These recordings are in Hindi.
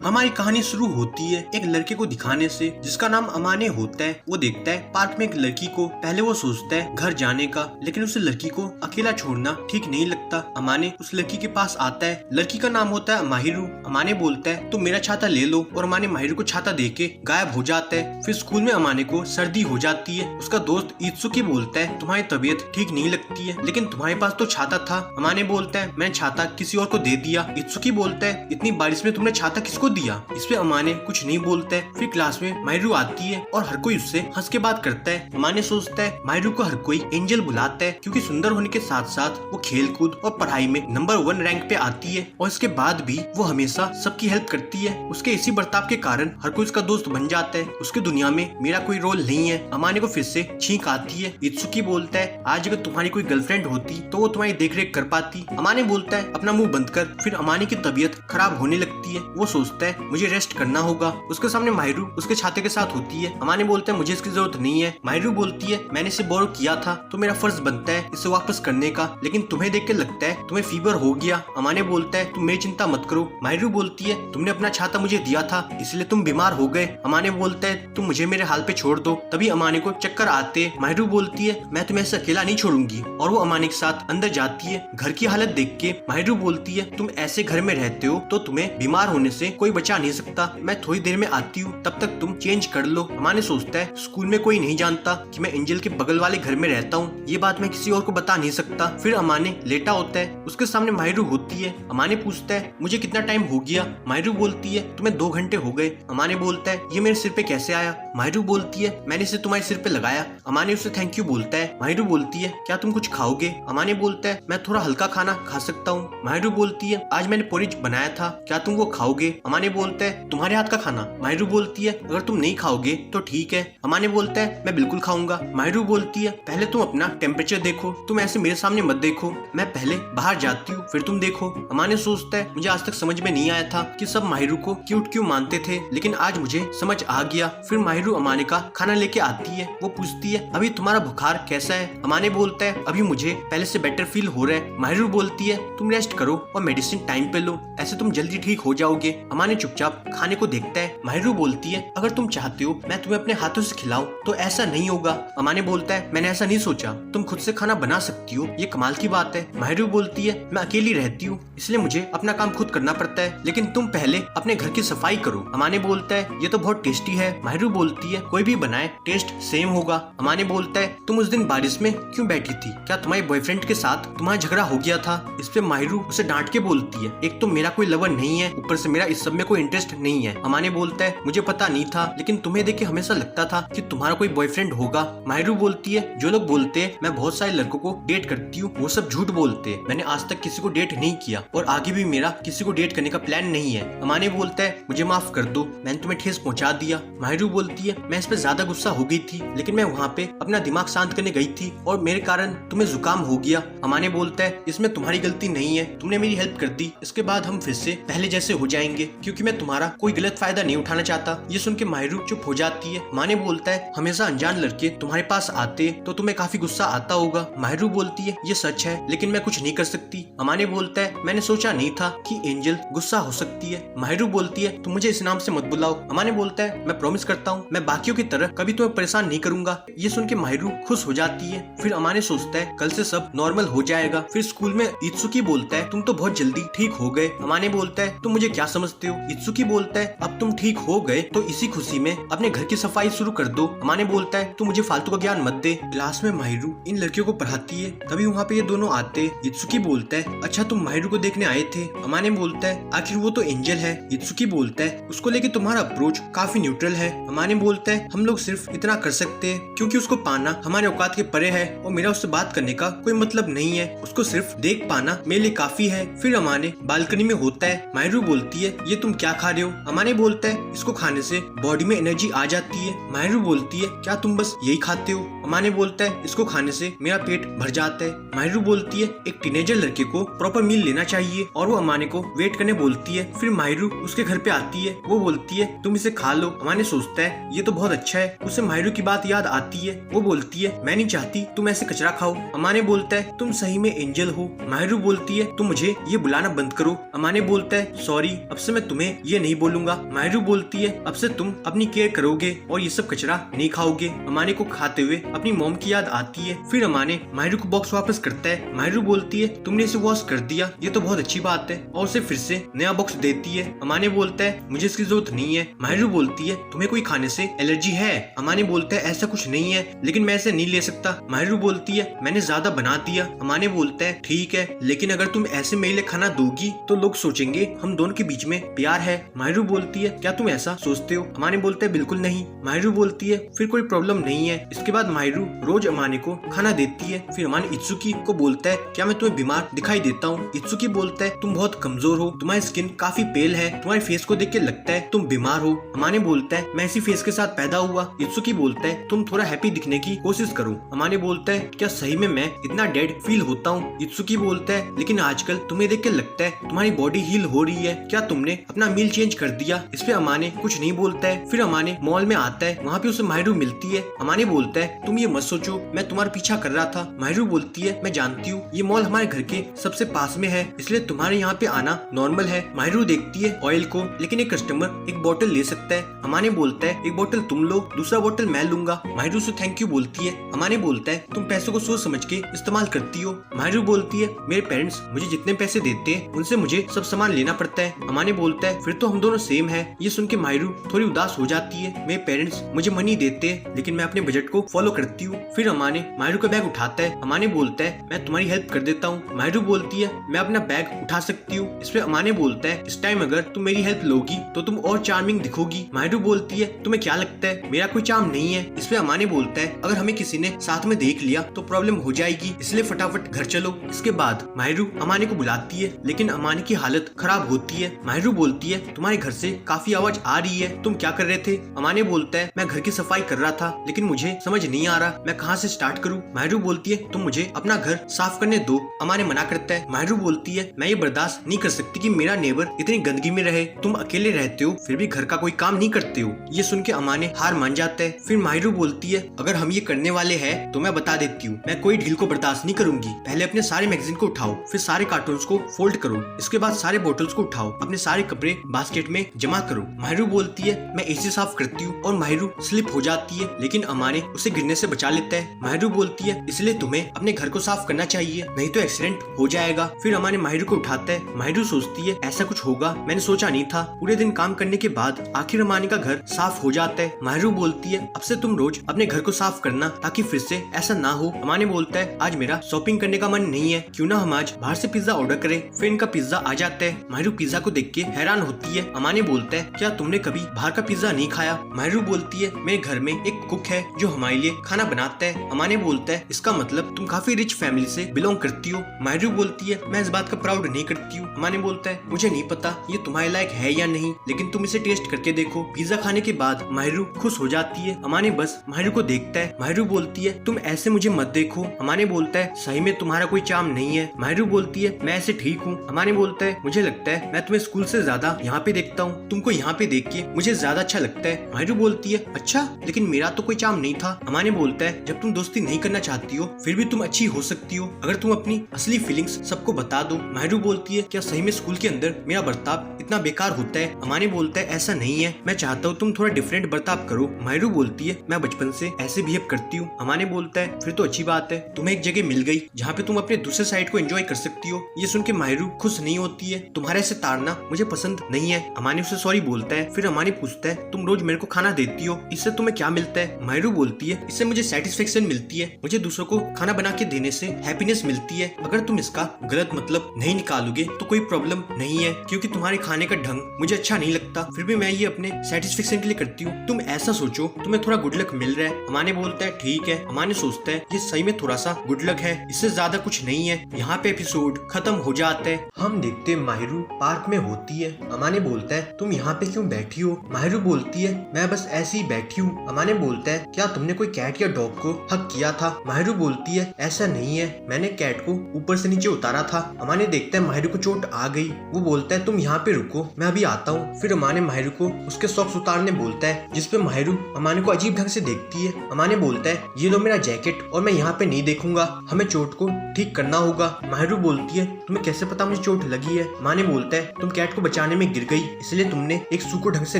हमारी कहानी शुरू होती है एक लड़के को दिखाने से जिसका नाम अमाने होता है। वो देखता है पार्क में एक लड़की को। पहले वो सोचता है घर जाने का, लेकिन उस लड़की को अकेला छोड़ना ठीक नहीं लगता। अमाने उस लड़की के पास आता है। लड़की का नाम होता है माहिरू। अमाने बोलता है तुम मेरा छाता ले लो, और अमाने माहिरू को छाता देके गायब हो जाता है। फिर स्कूल में अमाने को सर्दी हो जाती है। उसका दोस्त इत्सुकी बोलता है तुम्हारी तबीयत ठीक नहीं लगती है, लेकिन तुम्हारे पास तो छाता था। अमाने बोलता है मैंने छाता किसी और को दे दिया। इत्सुकी बोलता है इतनी बारिश में तुमने छाता किसको दिया? इस पे अमाने कुछ नहीं बोलता है। फिर क्लास में माहिरू आती है और हर कोई उससे हंस के बात करता है। अमाने सोचता है माहिरू को हर कोई एंजल बुलाता है, क्योंकि सुंदर होने के साथ साथ वो खेल कूद और पढ़ाई में नंबर 1 रैंक पे आती है, और इसके बाद भी वो हमेशा सबकी हेल्प करती है। उसके इसी बर्ताव के कारण हर कोई उसका दोस्त बन जाता है। उसकी दुनिया में मेरा कोई रोल नहीं है। अमाने को फिर से छींक आती है। इत्सुकी बोलता है आज अगर तुम्हारी कोई गर्लफ्रेंड होती तो वो तुम्हारी देख रेख कर पाती। अमाने बोलता है अपना मुंह बंद कर। फिर अमाने की तबीयत खराब होने लगती है। वो सोचता है मुझे रेस्ट करना होगा। उसके सामने माहिरू उसके छाते के साथ होती है। अमाने बोलता है मुझे इसकी जरूरत नहीं है। माहिरू बोलती है मैंने इसे बोरो किया था तो मेरा फर्ज बनता है इसे वापस करने का, लेकिन तुम्हें देख के लगता है तुम्हें फीवर हो गया। अमाने बोलता है तुम मेरी चिंता मत करो। माहिरू बोलती है तुमने अपना छाता मुझे दिया था इसलिए तुम बीमार हो गए। अमाने बोलता है तुम मुझे मेरे हाल पे छोड़ दो। तभी अमाने को चक्कर आते हैं। माहिरू बोलती है मैं तुम्हें ऐसे अकेला नहीं छोड़ूंगी, और वो अमाने के साथ अंदर जाती है। घर की हालत देख के माहिरू बोलती है तुम ऐसे घर में रहते हो तो तुम्हें बीमार होने से कोई बचा नहीं सकता। मैं थोड़ी देर में आती हूँ, तब तक तुम चेंज कर लो। अमाने सोचता है स्कूल में कोई नहीं जानता कि मैं एंजल के बगल वाले घर में रहता हूँ। ये बात मैं किसी और को बता नहीं सकता। फिर अमाने लेटा होता है। उसके सामने माहिरू होती है। अमाने पूछता है मुझे कितना टाइम हो गया? माहिरू बोलती है तुम्हें 2 घंटे हो गए। अमाने बोलता है ये मेरे सिर पे कैसे आया? माहिरू बोलती है मैंने इसे तुम्हारे सिर पे लगाया। अमाने उसे थैंक यू बोलता है। माहिरू बोलती है क्या तुम कुछ खाओगे? अमाने बोलता है मैं थोड़ा हल्का खाना खा सकता हूँ। माहिरू बोलती है आज मैंने पोरिज बनाया था, क्या तुम वो खाओगे? अमाने बोलता है तुम्हारे हाथ का खाना? माहिरू बोलती है अगर तुम नहीं खाओगे तो ठीक है। अमाने बोलता है मैं बिल्कुल खाऊंगा। माहिरू बोलती है पहले तुम अपना टेम्परेचर देखो, तुम ऐसे मेरे सामने मत देखो, मैं पहले बाहर जाती हूँ फिर तुम देखो। अमाने सोचता है मुझे आज तक समझ में नहीं आया था कि सब माहिरू को क्यूट क्यों मानते थे, लेकिन आज मुझे समझ आ गया। फिर माहिरू अमाने का खाना लेके आती है। वो पूछती है अभी तुम्हारा बुखार कैसा है? अमाने बोलता है अभी मुझे पहले से बेटर फील हो रहा है। माहिरू बोलती है तुम रेस्ट करो और मेडिसिन टाइम पे लो, ऐसे तुम जल्दी ठीक हो जाओगे। अमाने चुपचाप खाने को देखता है। माहिरू बोलती है अगर तुम चाहते हो मैं तुम्हें अपने हाथों से खिलाऊं तो ऐसा नहीं होगा। अमाने बोलता है मैंने ऐसा नहीं सोचा, तुम खुद से खाना बना सकती हो, ये कमाल की बात है। माहिरू बोलती है मैं अकेली रहती हूँ इसलिए मुझे अपना काम खुद करना पड़ता है, लेकिन तुम पहले अपने घर की सफाई करो। अमाने बोलता है ये तो बहुत टेस्टी है। माहिरू बोलती है कोई भी बनाए टेस्ट सेम होगा। अमाने बोलता है तुम उस दिन बारिश में क्यों बैठी थी? क्या तुम्हारे बॉयफ्रेंड के साथ तुम्हारा झगड़ा हो गया था? इस पे माहिरू उसे डांट के बोलती है एक तो मेरा कोई लवर नहीं है, ऊपर से मेरा इस सब में कोई इंटरेस्ट नहीं है। अमाने बोलता है मुझे पता नहीं था, लेकिन तुम्हें देख के हमेशा लगता था कि तुम्हारा कोई बॉयफ्रेंड होगा। माहिरू बोलती है जो लोग बोलते हैं मैं बहुत सारे लड़कों को डेट करती हूँ वो सब झूठ बोलते हैं। मैंने आज तक किसी को डेट नहीं किया और आगे भी मेरा किसी को डेट करने का प्लान नहीं है। अमाने बोलता है मुझे माफ कर दो, मैंने तुम्हें ठेस पहुंचा दिया। माहिरू बोलती है मैं इस पे ज्यादा गुस्सा हो गई थी, लेकिन मैं वहाँ पे अपना दिमाग शांत करने गई थी और मेरे कारण तुम्हें जुकाम हो गया। अमाने बोलता है इसमें तुम्हारी गलती नहीं है, तुमने मेरी हेल्प कर दी, इसके बाद हम फिर से पहले जैसे हो जाएंगे, क्योंकि मैं तुम्हारा कोई गलत फायदा नहीं उठाना चाहता। ये सुन के माहिरू चुप हो जाती है। अमाने बोलता है हमेशा अनजान लड़के तुम्हारे पास आते तो तुम्हें काफी गुस्सा आता होगा। माहिरू बोलती है ये सच है, लेकिन मैं कुछ नहीं कर सकती। अमाने बोलता है मैंने सोचा नहीं था कि एंजल गुस्सा हो सकती है। माहिरू बोलती है तुम मुझे इस नाम से मत बुलाओ। अमाने बोलता है मैं प्रॉमिस करता हूँ मैं बाकियों की तरह कभी तुम्हें परेशान नहीं करूंगा। ये सुन के माहिरू खुश हो जाती है। फिर अमाने सोचता है कल से सब नॉर्मल हो जाएगा। फिर स्कूल में इत्सुकी बोलता है तुम तो बहुत जल्दी ठीक हो गए। अमाने बोलता है तुम मुझे क्या समझते हो? इत्सुकी बोलता है अब तुम ठीक हो गए तो इसी खुशी में अपने घर की सफाई शुरू कर दो। अमाने बोलता है तू मुझे फालतू का ज्ञान मत दे। क्लास में माहिरू इन लड़कियों को पढ़ाती है, तभी वहाँ पे ये दोनों आते। इत्सुकी बोलता है अच्छा तुम माहिरू को देखने आए थे? अमाने बोलता है आखिर वो तो एंजल है। इत्सुकी बोलता है उसको लेके तुम्हारा अप्रोच काफी न्यूट्रल है। अमाने बोलता है हम लोग सिर्फ इतना कर सकते हैं क्योंकि उसको पाना हमारे औकात के परे है और मेरा उससे बात करने का कोई मतलब नहीं है, उसको सिर्फ देख पाना मेरे लिए काफी है। फिर अमाने बालकनी में होता है। माहिरू बोलती है ये तुम क्या खा रहे हो? अमाने बोलता है इसको खाने से बॉडी में एनर्जी आ जाती है। माहिरू बोलती है क्या तुम बस यही खाते हो? अमाने बोलता है इसको खाने से मेरा पेट भर जाता है। माहिरू बोलती है एक टीनेजर लड़के को प्रॉपर मील लेना चाहिए, और वो अमाने को वेट करने बोलती है। फिर माहिरू उसके घर पे आती है। वो बोलती है तुम इसे खा लो। अमाने सोचता है ये तो बहुत अच्छा है। उसे माहिरू की बात याद आती है। वो बोलती है मैं नहीं चाहती तुम ऐसे कचरा खाओ। अमाने बोलता है तुम सही में एंजल हो। माहिरू बोलती है तुम मुझे ये बुलाना बंद करो। अमाने बोलता है सॉरी, अब से मैं तुम्हें ये नहीं बोलूंगा। माहिरू बोलती है अब से तुम अपनी केयर करोगे और ये सब कचरा नहीं खाओगे। अमाने को खाते हुए अपनी मॉम की याद आती है। फिर अमाने माहिरू को बॉक्स वापस करता है। माहिरू बोलती है तुमने इसे वॉश कर दिया, ये तो बहुत अच्छी बात है, और उसे फिर से नया बॉक्स देती है। अमाने बोलता है मुझे इसकी जरूरत नहीं है। माहिरू बोलती है तुम्हें कोई खाने से एलर्जी है? अमाने बोलता है ऐसा कुछ नहीं है, लेकिन मैं इसे नहीं ले सकता। माहिरू बोलती है मैंने ज्यादा बना दिया। अमाने बोलता है ठीक है, लेकिन अगर तुम ऐसे मेरे लिए खाना दोगी तो लोग सोचेंगे हम दोनों के बीच में प्यार है। माहिरू बोलती है क्या तुम ऐसा सोचते हो? अमाने बोलता है बिल्कुल नहीं। माहिरू बोलती है फिर कोई प्रॉब्लम नहीं है। इसके बाद माहिरू रोज अमाने को खाना देती है। फिर अमाने इत्सुकी को बोलता है क्या मैं तुम्हें बीमार दिखाई देता हूँ? इत्सुकी बोलता है तुम बहुत कमजोर हो, तुम्हारी स्किन काफी पेल है, तुम्हारे फेस को देख के लगता है तुम बीमार हो। अमाने बोलता है मैं इसी फेस के साथ पैदा हुआ। इत्सुकी बोलता है तुम थोड़ा हैप्पी दिखने की कोशिश करो। अमाने बोलता है क्या सही में मैं इतना डेड फील होता हूँ? इत्सुकी बोलता है लेकिन आजकल तुम्हें देख के लगता है तुम्हारी बॉडी हील हो रही है, क्या तुमने अपना मील चेंज कर दिया? इस पे अमाने कुछ नहीं बोलता है। फिर अमाने मॉल में आता है, वहाँ पे उसे माहिरू मिलती है। अमाने बोलता है तुम ये मत सोचो मैं तुम्हारा पीछा कर रहा था। माहिरू बोलती है मैं जानती हूँ ये मॉल हमारे घर के सबसे पास में है, इसलिए तुम्हारे यहाँ पे आना नॉर्मल है। माहिरू देखती है ऑयल को, लेकिन एक कस्टमर एक बोतल ले सकता है। अमाने बोलता है एक बोतल तुम लो, दूसरा बोतल मैं लूंगा। माहिरू से थैंक यू बोलती है। अमाने बोलता है तुम पैसों को सोच समझ के इस्तेमाल करती हो। माहिरू बोलती है मेरे पेरेंट्स मुझे जितने पैसे देते हैं उनसे मुझे सब सामान लेना पड़ता है। अमाने बोलता है फिर तो हम दोनों सेम है। ये सुन के माहिरू थोड़ी उदास हो जाती है। मेरे पेरेंट्स मुझे मनी देते हैं, लेकिन मैं अपने बजट को फॉलो करती हूँ। फिर अमाने माहिरू का बैग उठाता है। अमाने बोलता है मैं तुम्हारी हेल्प कर देता हूँ। माहिरू बोलती है मैं अपना बैग उठा सकती हूँ। इस पे अमाने बोलता है इस टाइम अगर तुम मेरी हेल्प लोगी तो तुम और चार्मिंग दिखोगी। माहिरू बोलती है तुम्हें क्या लगता है मेरा कोई चार्म नहीं है? इस पे अमाने बोलता है अगर हमें किसी ने साथ में देख लिया तो प्रॉब्लम हो जाएगी, इसलिए फटाफट घर चलो। इसके बाद माहिरू अमाने को बुलाती है, लेकिन अमाने की हालत खराब होती है। माहिरू बोलती है तुम्हारे घर से काफी आवाज आ रही है, तुम क्या कर रहे थे? अमाने बोलता है मैं घर की सफाई कर रहा था, लेकिन मुझे समझ नहीं आ रहा मैं कहाँ से स्टार्ट करूँ। माहिरू बोलती है तुम मुझे अपना घर साफ करने दो। अमाने मना करता है। माहिरू बोलती है मैं ये बर्दाश्त नहीं कर सकती कि मेरा नेबर इतनी गंदगी में रहे, तुम अकेले रहते हो फिर भी घर का कोई काम नहीं करते हो। ये सुन के अमाने हार मान जाता है। फिर माहिरू बोलती है अगर हम ये करने वाले हैं तो मैं बता देती हूँ मैं कोई ढील को बर्दाश्त नहीं करूंगी। पहले अपने सारे मैगजीन को उठाओ, फिर सारे कार्टून्स को फोल्ड करो, इसके बाद सारे बोतल्स को उठाओ, अपने सारे कपड़े बास्केट में जमा करो। माहिरू बोलती है मैं एसी साफ करती हूँ, और माहिरू स्लिप हो जाती है, लेकिन अमाने उसे गिरने से बचा लेता है। माहिरू बोलती है इसलिए तुम्हें अपने घर को साफ करना चाहिए, नहीं तो एक्सीडेंट हो जाएगा। फिर अमाने माहिरू को उठाता है। माहिरू सोचती है ऐसा कुछ होगा मैंने सोचा नहीं था। पूरे दिन काम करने के बाद आखिर अमाने का घर साफ हो जाता है। माहिरू बोलती है अब से तुम रोज अपने घर को साफ करना ताकि फिर से ऐसा ना हो। अमाने बोलता है आज मेरा शॉपिंग करने का मन नहीं है, क्यों ना हम आज बाहर से पिज्जा ऑर्डर करें। फिर इनका पिज्जा आ जाता है। माहिरू पिज्जा को देख के हैरान होती है। अमाने बोलता है क्या तुमने कभी बाहर का पिज्जा नहीं खाया? माहिरू बोलती है मेरे घर में एक कुक है जो हमारे लिए खाना बनाता है। अमाने बोलता है इसका मतलब तुम काफी रिच फैमिली से बिलोंग करती हो। माहिरू बोलती है मैं इस बात का प्राउड नहीं करती हूँ। अमाने बोलता है मुझे नहीं पता ये तुम्हारे लायक है या नहीं, लेकिन तुम इसे टेस्ट करके देखो। पिज्जा खाने के बाद माहिरू खुश हो जाती है। अमाने बस माहिरू को देखता है। माहिरू बोलती है तुम ऐसे मुझे मत देखो। अमाने बोलता है सही में तुम्हारा कोई चार्म नहीं है। माहिरू बोलती है मैं ऐसे ठीक हूँ। अमाने बोलता है मुझे लगता है मैं तुम्हें स्कूल से ज्यादा यहाँ पे देखता हूँ, तुमको यहाँ पे देख के मुझे ज्यादा अच्छा लगता है। माहिरू बोलती है अच्छा, लेकिन मेरा तो कोई चार्म नहीं था। अमाने बोलता है जब तुम दोस्ती नहीं करना चाहती हो फिर भी तुम अच्छी हो सकती हो अगर तुम अपनी असली फीलिंग्स सबको बता दो। माहिरू बोलती है क्या सही में स्कूल के अंदर मेरा बर्ताव इतना बेकार होता है? अमाने बोलता है ऐसा नहीं है, मैं चाहता हूँ तुम थोड़ा डिफरेंट बर्ताव करो। माहिरू बोलती है मैं बचपन से ऐसे बिहेव करती हूँ। अमाने बोलता है फिर तो अच्छी बात है, तुम्हें एक जगह मिल गई जहाँ पे तुम अपने दूसरे साइड को एंजॉय कर सकती हो। ये सुन के माहिरू खुश नहीं होती है। तुम्हारे ऐसे ताड़ना मुझे पसंद नहीं है। अमाने उसे सॉरी बोलता है। फिर अमाने पूछता है तुम रोज मेरे को खाना देती हो, इससे तुम्हें क्या मिलता है? माहिरू बोलती है इससे मुझे सेटिस्फेक्शन मिलती है, मुझे दूसरों को खाना बना के देने से हैप्पीनेस मिलती है। अगर तुम इसका गलत मतलब नहीं निकालोगे तो कोई प्रॉब्लम नहीं है, क्योंकि तुम्हारे खाने का ढंग मुझे अच्छा नहीं लगता, फिर भी मैं ये अपने सेटिस्फेक्शन के लिए करती हूँ। तुम ऐसा सोचो तुम्हें थोड़ा गुड लक मिल रहा है। अमाने बोलता है ठीक है। अमाने सोचता है ये सही में थोड़ा सा गुड लक है, इससे ज्यादा कुछ नहीं है। यहाँ पे एपिसोड खत्म हो जाता है। हम देखते माहिरू पार्क में होती है। अमाने बोलता है तुम यहाँ पे क्यों बैठी हो? माहिरू बोलती है मैं बस ऐसे ही बैठी हूँ। अमाने बोलता है क्या तुमने कोई कैट या डॉग को हक किया था? माहिरू बोलती है ऐसा नहीं है, मैंने कैट को ऊपर से नीचे उतारा था। अमाने देखता है माहिरू को चोट आ गई। वो बोलता है तुम यहाँ पे रुको मैं अभी आता हूँ। फिर अमाने माहिरू को उसके सॉक्स उतारने बोलता है। है जिसपे माहिरू अमाने को अजीब ढंग से देखती है। अमाने बोलता है ये लो मेरा जैकेट और मैं यहाँ पे नहीं देखूंगा, हमें चोट को ठीक करना होगा। माहिरू बोलती है तुम्हें कैसे पता मुझे चोट लगी है? अमाने बोलता है तुम कैट को बचाने में गिर गई इसलिए तुमने एक शू को ढंग से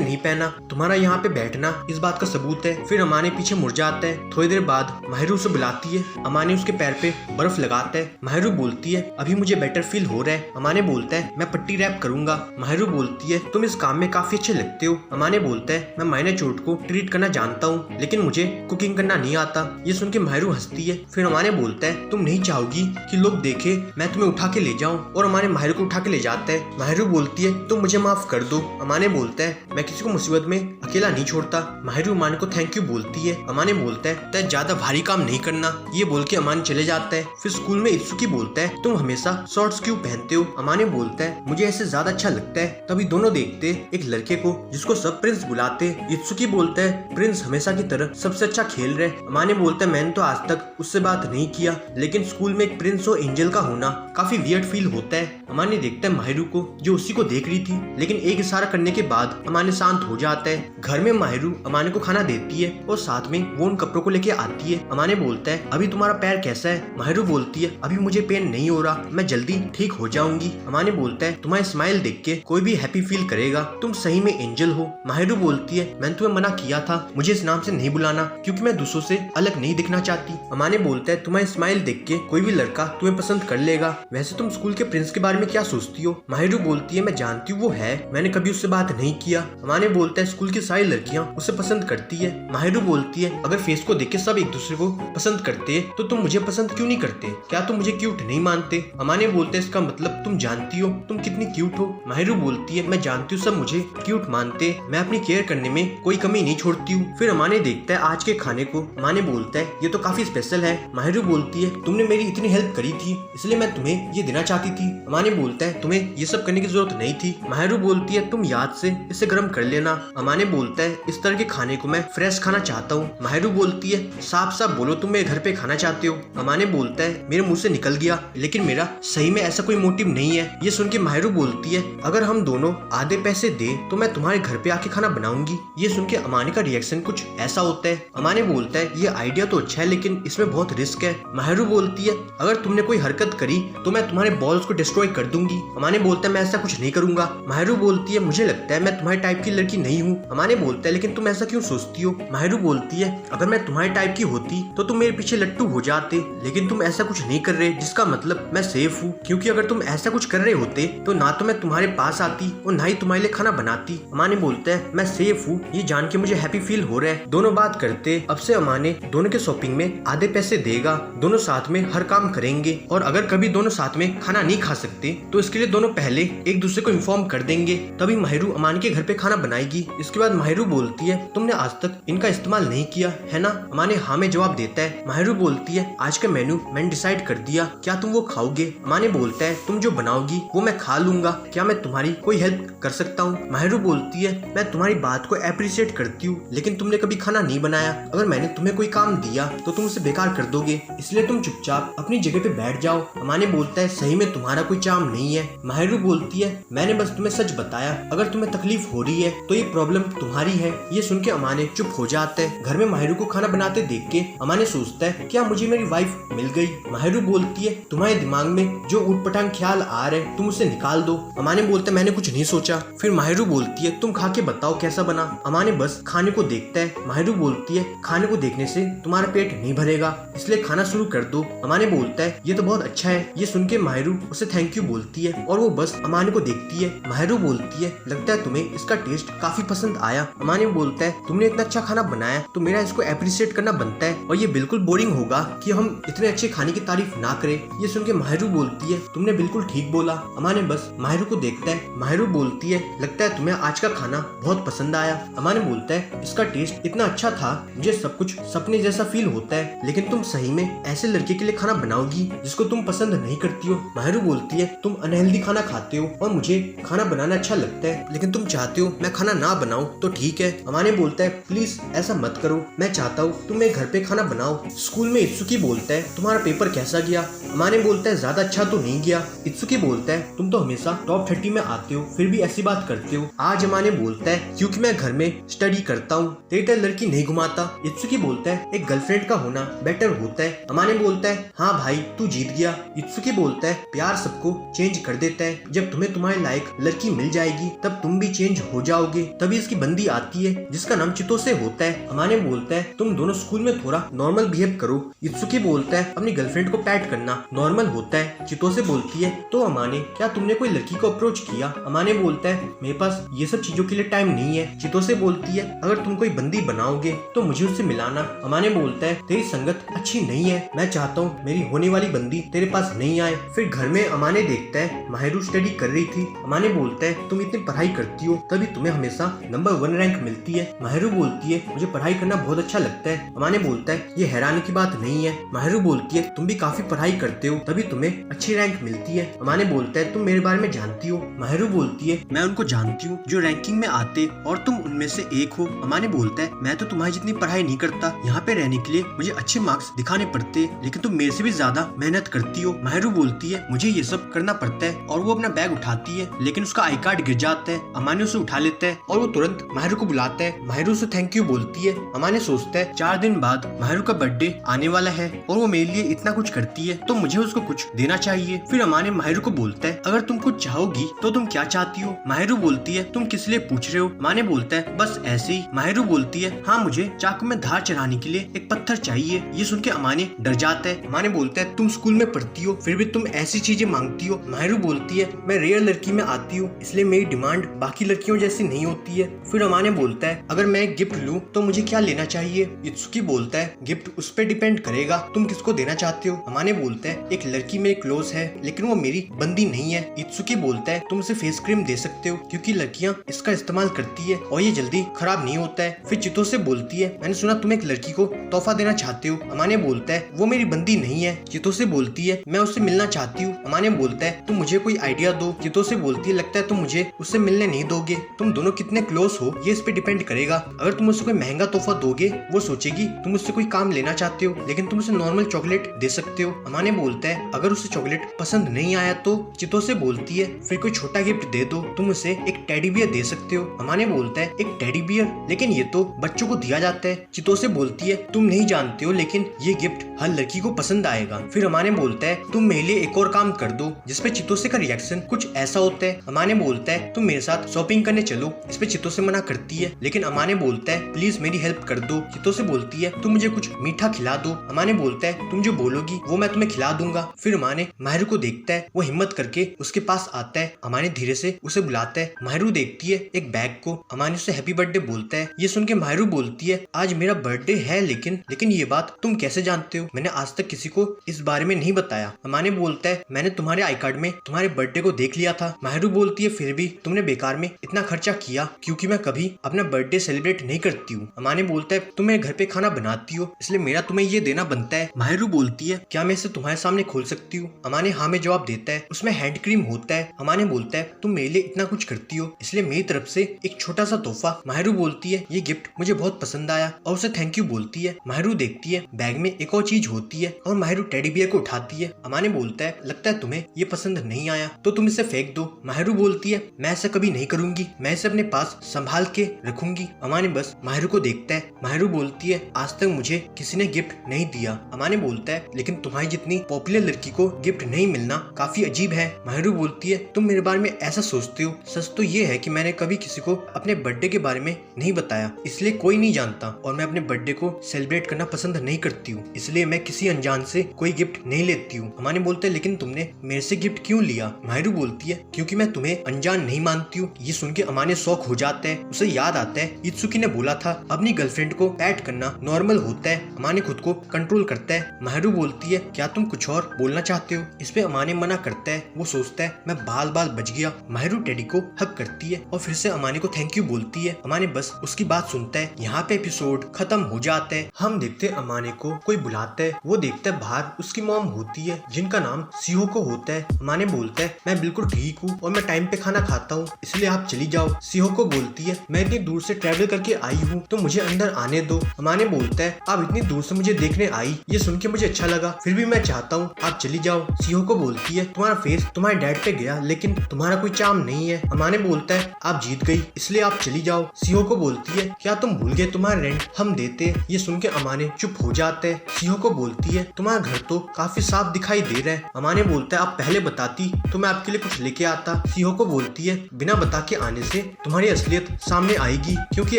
नहीं पहना, तुम्हारा यहाँ पे बैठना इस बात का सबूत है। फिर अमाने पीछे मुड़ जाता है। थोड़ी देर बाद माहिरू उसे बुलाती है। अमाने उसके पैर पे बर्फ लगाता है। माहिरू बोलती है अभी मुझे बेटर फील हो रहा है। अमाने बोलता है मैं पट्टी रैप करूंगा। माहिरू बोलती है तुम इस काम में काफी अच्छे लगते हो। अमाने बोलता है मैं माइनर चोट को ट्रीट करना जानता हूँ लेकिन मुझे कुकिंग करना नहीं आता। ये सुन के माहिरू हंसती है। फिर अमाने बोलता है तुम नहीं चाहोगी कि लोग देखे मैं तुम्हें उठा के ले जाऊं, और अमाने माहिरू को उठा के ले जाता है। माहिरू बोलती है तुम मुझे माफ कर दो। अमाने बोलता है मैं किसी को मुसीबत में अकेला नहीं छोड़ता। माहिरू अमाने को थैंक यू बोलती है। अमाने बोलता है तय ज्यादा भारी काम नहीं करना। ये बोल के अमान चले जाता है। फिर स्कूल में इत्सुकी बोलता है तुम हमेशा शॉर्ट्स क्यों पहनते हो? अमाने बोलता है मुझे ऐसे ज्यादा अच्छा लगता है। तभी दोनों देखते एक लड़के को जिसको सब प्रिंस बुलाते। इत्सुकी बोलता है प्रिंस हमेशा की तरह सबसे अच्छा खेल रहे। अमाने बोलता है मैंने तो आज तक उससे बात नहीं किया लेकिन स्कूल में एक प्रिंस और एंजल का होना काफी वियर्ड फील होता है। अमाने देखता है माहिरू को जो उसी को देख रही थी लेकिन एक इशारा करने के बाद अमाने शांत हो जाता है। घर में माहिरू अमाने को खाना देती है और साथ में वो उन कपड़ों को लेके आती है। अमाने बोलता है अभी तुम्हारा पैर कैसा है? माहिरू बोलती है अभी मुझे पेन नहीं हो रहा, मैं जल्दी ठीक हो जाऊंगी। अमाने बोलता है तुम्हारी स्माइल देख के कोई भी हैप्पी फील करेगा, तुम सही में एंजल हो। माहिरू बोलती है मैंने तुम्हें मना किया था मुझे इस नाम से नहीं बुलाना क्योंकि मैं दूसरों से अलग नहीं दिखना चाहती। अमाने बोलता है तुम्हारी स्माइल देख के कोई भी लड़का तुम्हें पसंद कर लेगा। वैसे तुम स्कूल के प्रिंस के बारे में क्या सोचती हो? माहिरू बोलती है मैं जानती हूँ वो है, मैंने कभी उससे बात नहीं किया। अमाने बोलता है स्कूल की सारी लड़कियाँ उसे पसंद करती है। माहिरू बोलती है अगर फेस को देख के सब एक दूसरे को पसंद करते तो तुम मुझे पसंद क्यों नहीं करते? क्या तुम मुझे क्यूट नहीं मानते? अमाने बोलते हैं इसका मतलब तुम जानती हो तुम कितनी क्यूट हो। माहिरू बोलती है मैं जानती हूँ सब मुझे क्यूट मानते, मैं अपनी केयर करने में कोई कमी नहीं छोड़ती हूँ। फिर अमाने देखता है आज के खाने को। अमाने बोलता है ये तो काफी स्पेशल है। माहिरू बोलती है तुमने मेरी इतनी हेल्प करी थी इसलिए मैं तुम्हें ये देना चाहती थी। अमाने बोलता है तुम्हें ये सब करने की जरूरत नहीं थी। माहिरू बोलती है तुम याद से इसे गर्म कर लेना। अमाने बोलता है इस तरह के खाने को मैं फ्रेश खाना चाहता हूँ। माहिरू बोलती है साफ साफ बोलो तुम मेरे घर पे खाना चाहते हो। अमाने बोलता है मेरे मुंह से निकल गया लेकिन मेरा सही में ऐसा कोई मोटिव नहीं है। ये सुन के माहिरू बोलती है अगर हम दोनों आधे पैसे दे तो मैं तुम्हारे घर पे आके खाना बनाऊंगी। ये सुन के अमाने का रिएक्शन कुछ ऐसा होता है। अमाने बोलता है ये आइडिया तो अच्छा है लेकिन इसमें बहुत रिस्क है। माहिरू बोलती है अगर तुमने कोई हरकत करी तो मैं तुम्हारे बॉल्स को डिस्ट्रॉय कर दूंगी। अमाने बोलता है मैं ऐसा कुछ नहीं करूंगा। माहिरू बोलती है मुझे लगता है मैं तुम्हारे टाइप की लड़की नहीं हूँ। अमाने बोलता है लेकिन तुम ऐसा क्यों सोचती हो? माहिरू बोलती है अगर मैं तुम्हारे टाइप की होती तो तुम मेरे पीछे लट्टू हो जाते लेकिन तुम ऐसा कुछ नहीं कर रहे जिसका मतलब मैं सेफ हूँ, क्योंकि अगर तुम ऐसा कुछ कर रहे होते तो ना तो मैं तुम्हारे पास आती और ना ही तुम्हारे लिए खाना बनाती। अमाने बोलता है मैं सेफ हूँ ये जान के मुझे हैप्पी फील हो रहा है। दोनों बात करते अब से अमाने दोनों के शॉपिंग में आधे पैसे देगा, दोनों साथ में हर काम करेंगे और अगर कभी दोनों साथ में खाना नहीं खा सकते तो इसके लिए दोनों पहले एक दूसरे को इन्फॉर्म कर देंगे। तभी माहिरू अमाने के घर पे खाना बनाएगी। इसके बाद माहिरू बोलती है तुमने आज तक इनका इस्तेमाल नहीं किया है ना? अमाने हाँ में जवाब देता है। माहिरू बोलती है आज का मेन्यू मैंने डिसाइड कर दिया, क्या तुम वो खाओगे? अमाने बोलता है तुम जो बनाओगी वो मैं खा लूंगा, क्या मैं तुम्हारी कोई हेल्प कर सकता हूँ? माहिरू बोलती है मैं तुम्हारी बात को अप्रिशिएट करती हूँ लेकिन तुमने कभी खाना नहीं बनाया, अगर मैंने तुम्हें कोई काम दिया तो तुम उसे बेकार कर दोगे, इसलिए तुम चुपचाप अपनी जगह पे बैठ जाओ। अमाने बोलता है सही में तुम्हारा कोई चार्म नहीं है। माहिरू बोलती है मैंने बस तुम्हें सच बताया, अगर तुम्हें तकलीफ हो रही है तो ये प्रॉब्लम तुम्हारी है। ये सुन के अमाने चुप हो जाता है। घर में माहिरू को खाना बनाते देख के अमाने सोचता है क्या मुझे मेरी वाइफ मिल गई? माहिरू बोलती है तुम्हारे दिमाग में जो उटपटांग ख्याल आ रहे तुम उसे निकाल दो। अमाने बोलते मैंने कुछ नहीं सोचा। फिर माहिरू बोलती है तुम खा के बताओ कैसा बना। अमाने बस खाने को देखता है। माहिरू बोलती है खाने को देखने से तुम्हारा पेट नहीं भरेगा इसलिए खाना शुरू कर दो। अमाने बोलता है ये तो बहुत अच्छा है। ये सुन के माहिरू उसे थैंक यू बोलती है और वो बस अमाने को देखती है। माहिरू बोलती है लगता है तुम्हें इसका टेस्ट काफी पसंद आया। अमाने बोलता है तुमने इतना अच्छा खाना बनाया तो मेरा इसको अप्रिशिएट करना बनता है और ये बिल्कुल बोरिंग होगा कि हम इतने अच्छे खाने की तारीफ ना करें। ये सुन के माहिरू बोलती है तुमने बिल्कुल ठीक बोला। अमाने बस माहिरू को देखता है। माहिरू बोलती है लगता है तुम्हें आज का खाना बहुत पसंद आया। अमाने बोलता है इसका टेस्ट इतना अच्छा था मुझे सब कुछ सपने जैसा फील होता है, लेकिन तुम सही में ऐसे लड़के के लिए खाना बनाओगी जिसको तुम पसंद नहीं करती हो? माहिरू बोलती है तुम अनहेल्दी खाना खाते हो और मुझे खाना बनाना अच्छा लगता है लेकिन तुम चाहते हो मैं खाना ना बनाऊं तो ठीक है। अमाने बोलता है प्लीज ऐसा मत करो, मैं चाहता हूँ तुम मेरे घर पे खाना बनाओ। स्कूल में इत्सुकी बोलता है तुम्हारा पेपर कैसा गया? अमाने बोलता है ज्यादा अच्छा तो नहीं गया। इत्सुकी बोलता है तुम तो हमेशा टॉप 30 में आते हो फिर भी ऐसी बात करते हो। आज अमाने बोलता है क्योंकि मैं घर में स्टडी करता हूँ। तेरी तरह लड़की नहीं घुमाता। इत्सुकी बोलता है एक गर्लफ्रेंड का होना बेटर होता है। अमाने बोलता है हाँ भाई तू जीत गया। इत्सुकी बोलता है प्यार सबको चेंज कर देता है। जब तुम्हें तुम्हारे लायक लड़की मिल जाएगी तब तुम भी चेंज हो जाओगे। तभी इसकी बंदी आती है जिसका नाम चितोसे होता है। अमाने बोलता है तुम दोनों स्कूल में थोड़ा नॉर्मल बिहेव करो। इत्सुकी बोलता है अपनी गर्लफ्रेंड को पैट करना नॉर्मल होता है। चितोसे बोलती है तो अमाने क्या तुमने कोई लड़की को अप्रोच किया? अमाने बोलता है मेरे पास ये सब चीजों के लिए टाइम नहीं है। चितोसे बोलती है अगर तुम कोई बंदी बनाओगे तो मुझे उससे मिलाना। अमाने बोलता है तेरी संगत अच्छी नहीं है, मैं चाहता हूँ मेरी होने वाली बंदी तेरे पास नहीं आए। फिर घर में अमाने देखता है माहिरू स्टडी कर रही थी। अमाने बोलता है तुम इतनी पढ़ाई करती हो तभी तुम्हें हमेशा नंबर 1 रैंक मिलती है। माहिरू बोलती है मुझे पढ़ाई करना बहुत अच्छा लगता है। अमाने बोलता है ये हैरानी की बात नहीं है। माहिरू बोलती है तुम भी काफी पढ़ाई करते हो तभी तुम्हें अच्छी रैंक मिलती है। अमाने बोलता है तुम मेरे बारे में जानती हो? माहिरू बोलती है मैं उनको जानती हूँ जो रैंकिंग में आते और तुम उनमें से एक हो। अमाने बोलता है मैं तो तुम्हारी जितनी पढ़ाई नहीं करता, यहाँ पे रहने के लिए मुझे अच्छे मार्क्स दिखाने पड़ते लेकिन तुम मेरे से भी ज्यादा मेहनत करती हो। माहिरू बोलती है मुझे ये सब करना पड़ता है और वो अपना बैग उठाती है लेकिन उसका आई कार्ड गिर जाता है। अमाने उसे उठा लेता है और वो तुरंत माहिरू को बुलाता है। माहिरू उसे थैंक यू बोलती है। अमाने सोचता है 4 दिन बाद माहिरू का बर्थडे आने वाला है और वो मेरे लिए इतना कुछ करती है तो मुझे उसको कुछ देना चाहिए। फिर अमाने माहिरू को बोलता है अगर तुम कुछ चाहोगी तो तुम क्या चाहती हो? माहिरू बोलती है तुम किस लिए पूछ रहे हो? अमाने बोलता है बस ऐसे ही। माहिरू बोलती है हाँ मुझे चाकू में धार चढ़ाने के लिए एक पत्थर चाहिए। ये सुन के अमाने डर जाता है। अमाने बोलता है तुम स्कूल में पढ़ती हो फिर भी तुम ऐसी चीजें मांगती हो। माहिरू बोलती है मैं रेयर लड़की में आती हूँ इसलिए मेरी डिमांड बाकी लड़कियों जैसी नहीं होती है। फिर अमाने बोलता है अगर मैं एक गिफ्ट लूँ तो मुझे क्या लेना चाहिए? इत्सुकी बोलता है गिफ्ट उस पर डिपेंड करेगा तुम किसको देना चाहते हो। अमाने बोलता है एक लड़की मेरी क्लोज है लेकिन वो मेरी बंदी नहीं है। इत्सुकी बोलता है तुम उसे फेस क्रीम दे सकते हो क्योंकि लड़कियां इसका इस्तेमाल करती है और ये जल्दी खराब नहीं होता है। फिर चितोसे बोलती है मैंने सुना तुम एक लड़की को तोहफा देना चाहते हो। अमाने बोलता है वो मेरी बंदी नहीं है। चितोसे बोलती है मैं उससे मिलना चाहती हूँ। अमाने बोलता है तुम मुझे कोई आइडिया दो। चितोसे बोलती है लगता है तुम मुझे उससे मिलने नहीं दोगे, तुम दोनों कितने क्लोज हो ये इस पे डिपेंड करेगा। अगर तुम उसे कोई महंगा तोहफा दोगे वो सोचेगी तुम उससे कोई काम लेना चाहते हो लेकिन तुम उसे नॉर्मल चॉकलेट दे सकते हो। अमाने बोलता है अगर उसे चॉकलेट पसंद नहीं आया तो? चितोसे बोलती है फिर कोई छोटा गिफ्ट दे दो, तुम उसे एक टेडी बियर दे सकते हो। अमाने बोलता है एक टेडी बियर लेकिन ये तो बच्चों को दिया जाता है। चितोसे बोलती है तुम नहीं जानते हो लेकिन ये गिफ्ट हर लड़की को पसंद आएगा। फिर अमाने बोलता है तुम मेरे लिए एक और काम कर दो, जिसपे चितोसे का रिएक्शन कुछ ऐसा होता है। अमाने बोलता है तुम मेरे साथ शॉपिंग करने चलो। इस पे चितोसे मना करती है लेकिन अमाने बोलता है प्लीज मेरी हेल्प कर दो। चितोसे बोलती है तुम मुझे कुछ मीठा खिला दो। अमाने बोलता है तुम जो बोलोगी वो मैं तुम्हें खिला दूंगा। फिर अमाने माहिरू को देखता है, वो हिम्मत करके उसके पास आता है। अमाने धीरे से उसे बुलाता है। माहिरू देखती है एक बैग को। अमाने उसे हैप्पी बर्थडे बोलता है। ये सुन के माहिरू बोलती है आज मेरा बर्थडे है लेकिन ये बात तुम कैसे जानते हो? मैंने आज तक किसी को इस बारे में नहीं बताया। अमाने बोलता है मैंने तुम्हारे आई कार्ड में तुम्हारे बर्थडे को देख लिया था। माहिरू बोलती है फिर भी तुमने बेकार में इतना खर्चा किया क्योंकि मैं कभी अपना बर्थडे सेलिब्रेट नहीं करती हूँ। अमाने बोलता है तुम मेरे घर पे खाना बनाती हो इसलिए मेरा तुम्हें ये देना बनता है। माहिरू बोलती है क्या मैं इसे तुम्हारे सामने खोल सकती हूँ? अमाने हाँ में जवाब देता है। उसमें हैंड क्रीम होता है। अमाने बोलता है तुम मेरे लिए इतना कुछ करती हो इसलिए मेरी तरफ से एक छोटा सा तोहफा। माहिरू बोलती है ये गिफ्ट मुझे बहुत पसंद आया और उसे थैंक यू बोलती है। माहिरू देखती है बैग में एक और चीज होती है और माहिरू टेडी बियर को उठाती है। अमाने बोलता है लगता है तुम्हें ये पसंद नहीं आया तो तुम इसे फेंक दो। माहिरू बोलती है मैं ऐसा कभी नहीं करूंगी, मैं इसे अपने पास संभाल के रखूंगी। अमाने बस माहिरू को देखता है। माहिरू बोलती है आज तक मुझे किसी ने गिफ्ट नहीं दिया। अमाने बोलता है लेकिन तुम्हारी जितनी पॉपुलर लड़की को गिफ्ट नहीं मिलना काफी अजीब है। माहिरू बोलती है तुम मेरे बारे में ऐसा सोचते हो, सच तो ये है कि मैंने कभी किसी को अपने बर्थडे के बारे में नहीं बताया इसलिए कोई नहीं जानता और मैं अपने बर्थडे को सेलिब्रेट करना पसंद नहीं करती हूँ इसलिए मैं किसी अनजान से कोई गिफ्ट नहीं लेती हूँ। अमाने बोलते हैं लेकिन तुमने मेरे से गिफ्ट क्यों लिया? माहिरू बोलती है क्योंकि मैं तुम्हें अनजान नहीं मानती हूँ। ये सुन के अमाने शौक हो जाता है। उसे याद आता है इत्सुकी ने बोला था अपनी गर्लफ्रेंड को पैट करना नॉर्मल होता है। अमाने खुद को कंट्रोल करता है। माहिरू बोलती है क्या तुम कुछ और बोलना चाहते हो? इस पे अमाने मना करता है। वो सोचता है मैं बाल बाल बच गया। माहिरू टेडी को हक करती है और फिर से अमाने को थैंक यू बोलती है। अमाने बस उसकी बात सुनता है। यहाँ पे एपिसोड खत्म हो जाता है। हम देखते हैं अमाने को कोई बुलाता है। वो देखता है बाहर उसकी मॉम होती है जिनका नाम सिहोको होता है। अमाने बोलता है मैं बिल्कुल ठीक हूँ और मैं टाइम पे खाना खाता हूँ इसलिए आप चली जाओ। सिहोको बोलती है मैं इतनी दूर से ट्रैवल करके आई हूँ तो मुझे अंदर आने दो। अमाने बोलता है आप इतनी दूर से मुझे देखने आई, ये सुन के मुझे अच्छा लगा, फिर भी मैं चाहता हूँ आप चली जाओ। सिहोको बोलती है तुम्हारा फेस तुम्हारे डैड पे गया लेकिन तुम्हारा कोई चार्म नहीं है। अमाने बोलता है आप जीत गई इसलिए आप चली जाओ। जाओ। सीहो को बोलती है क्या तुम भूल गए तुम्हारा रेंट हम देते। ये सुन के अमाने चुप हो जाते हैं। सीहो को बोलती है तुम्हारा घर तो काफी साफ दिखाई दे रहा है। अमाने बोलता है आप पहले बताती तो मैं आपके लिए कुछ लेके आता। सीहो को बोलती है बिना बता के आने से तुम्हारी असलियत सामने आएगी, क्योंकि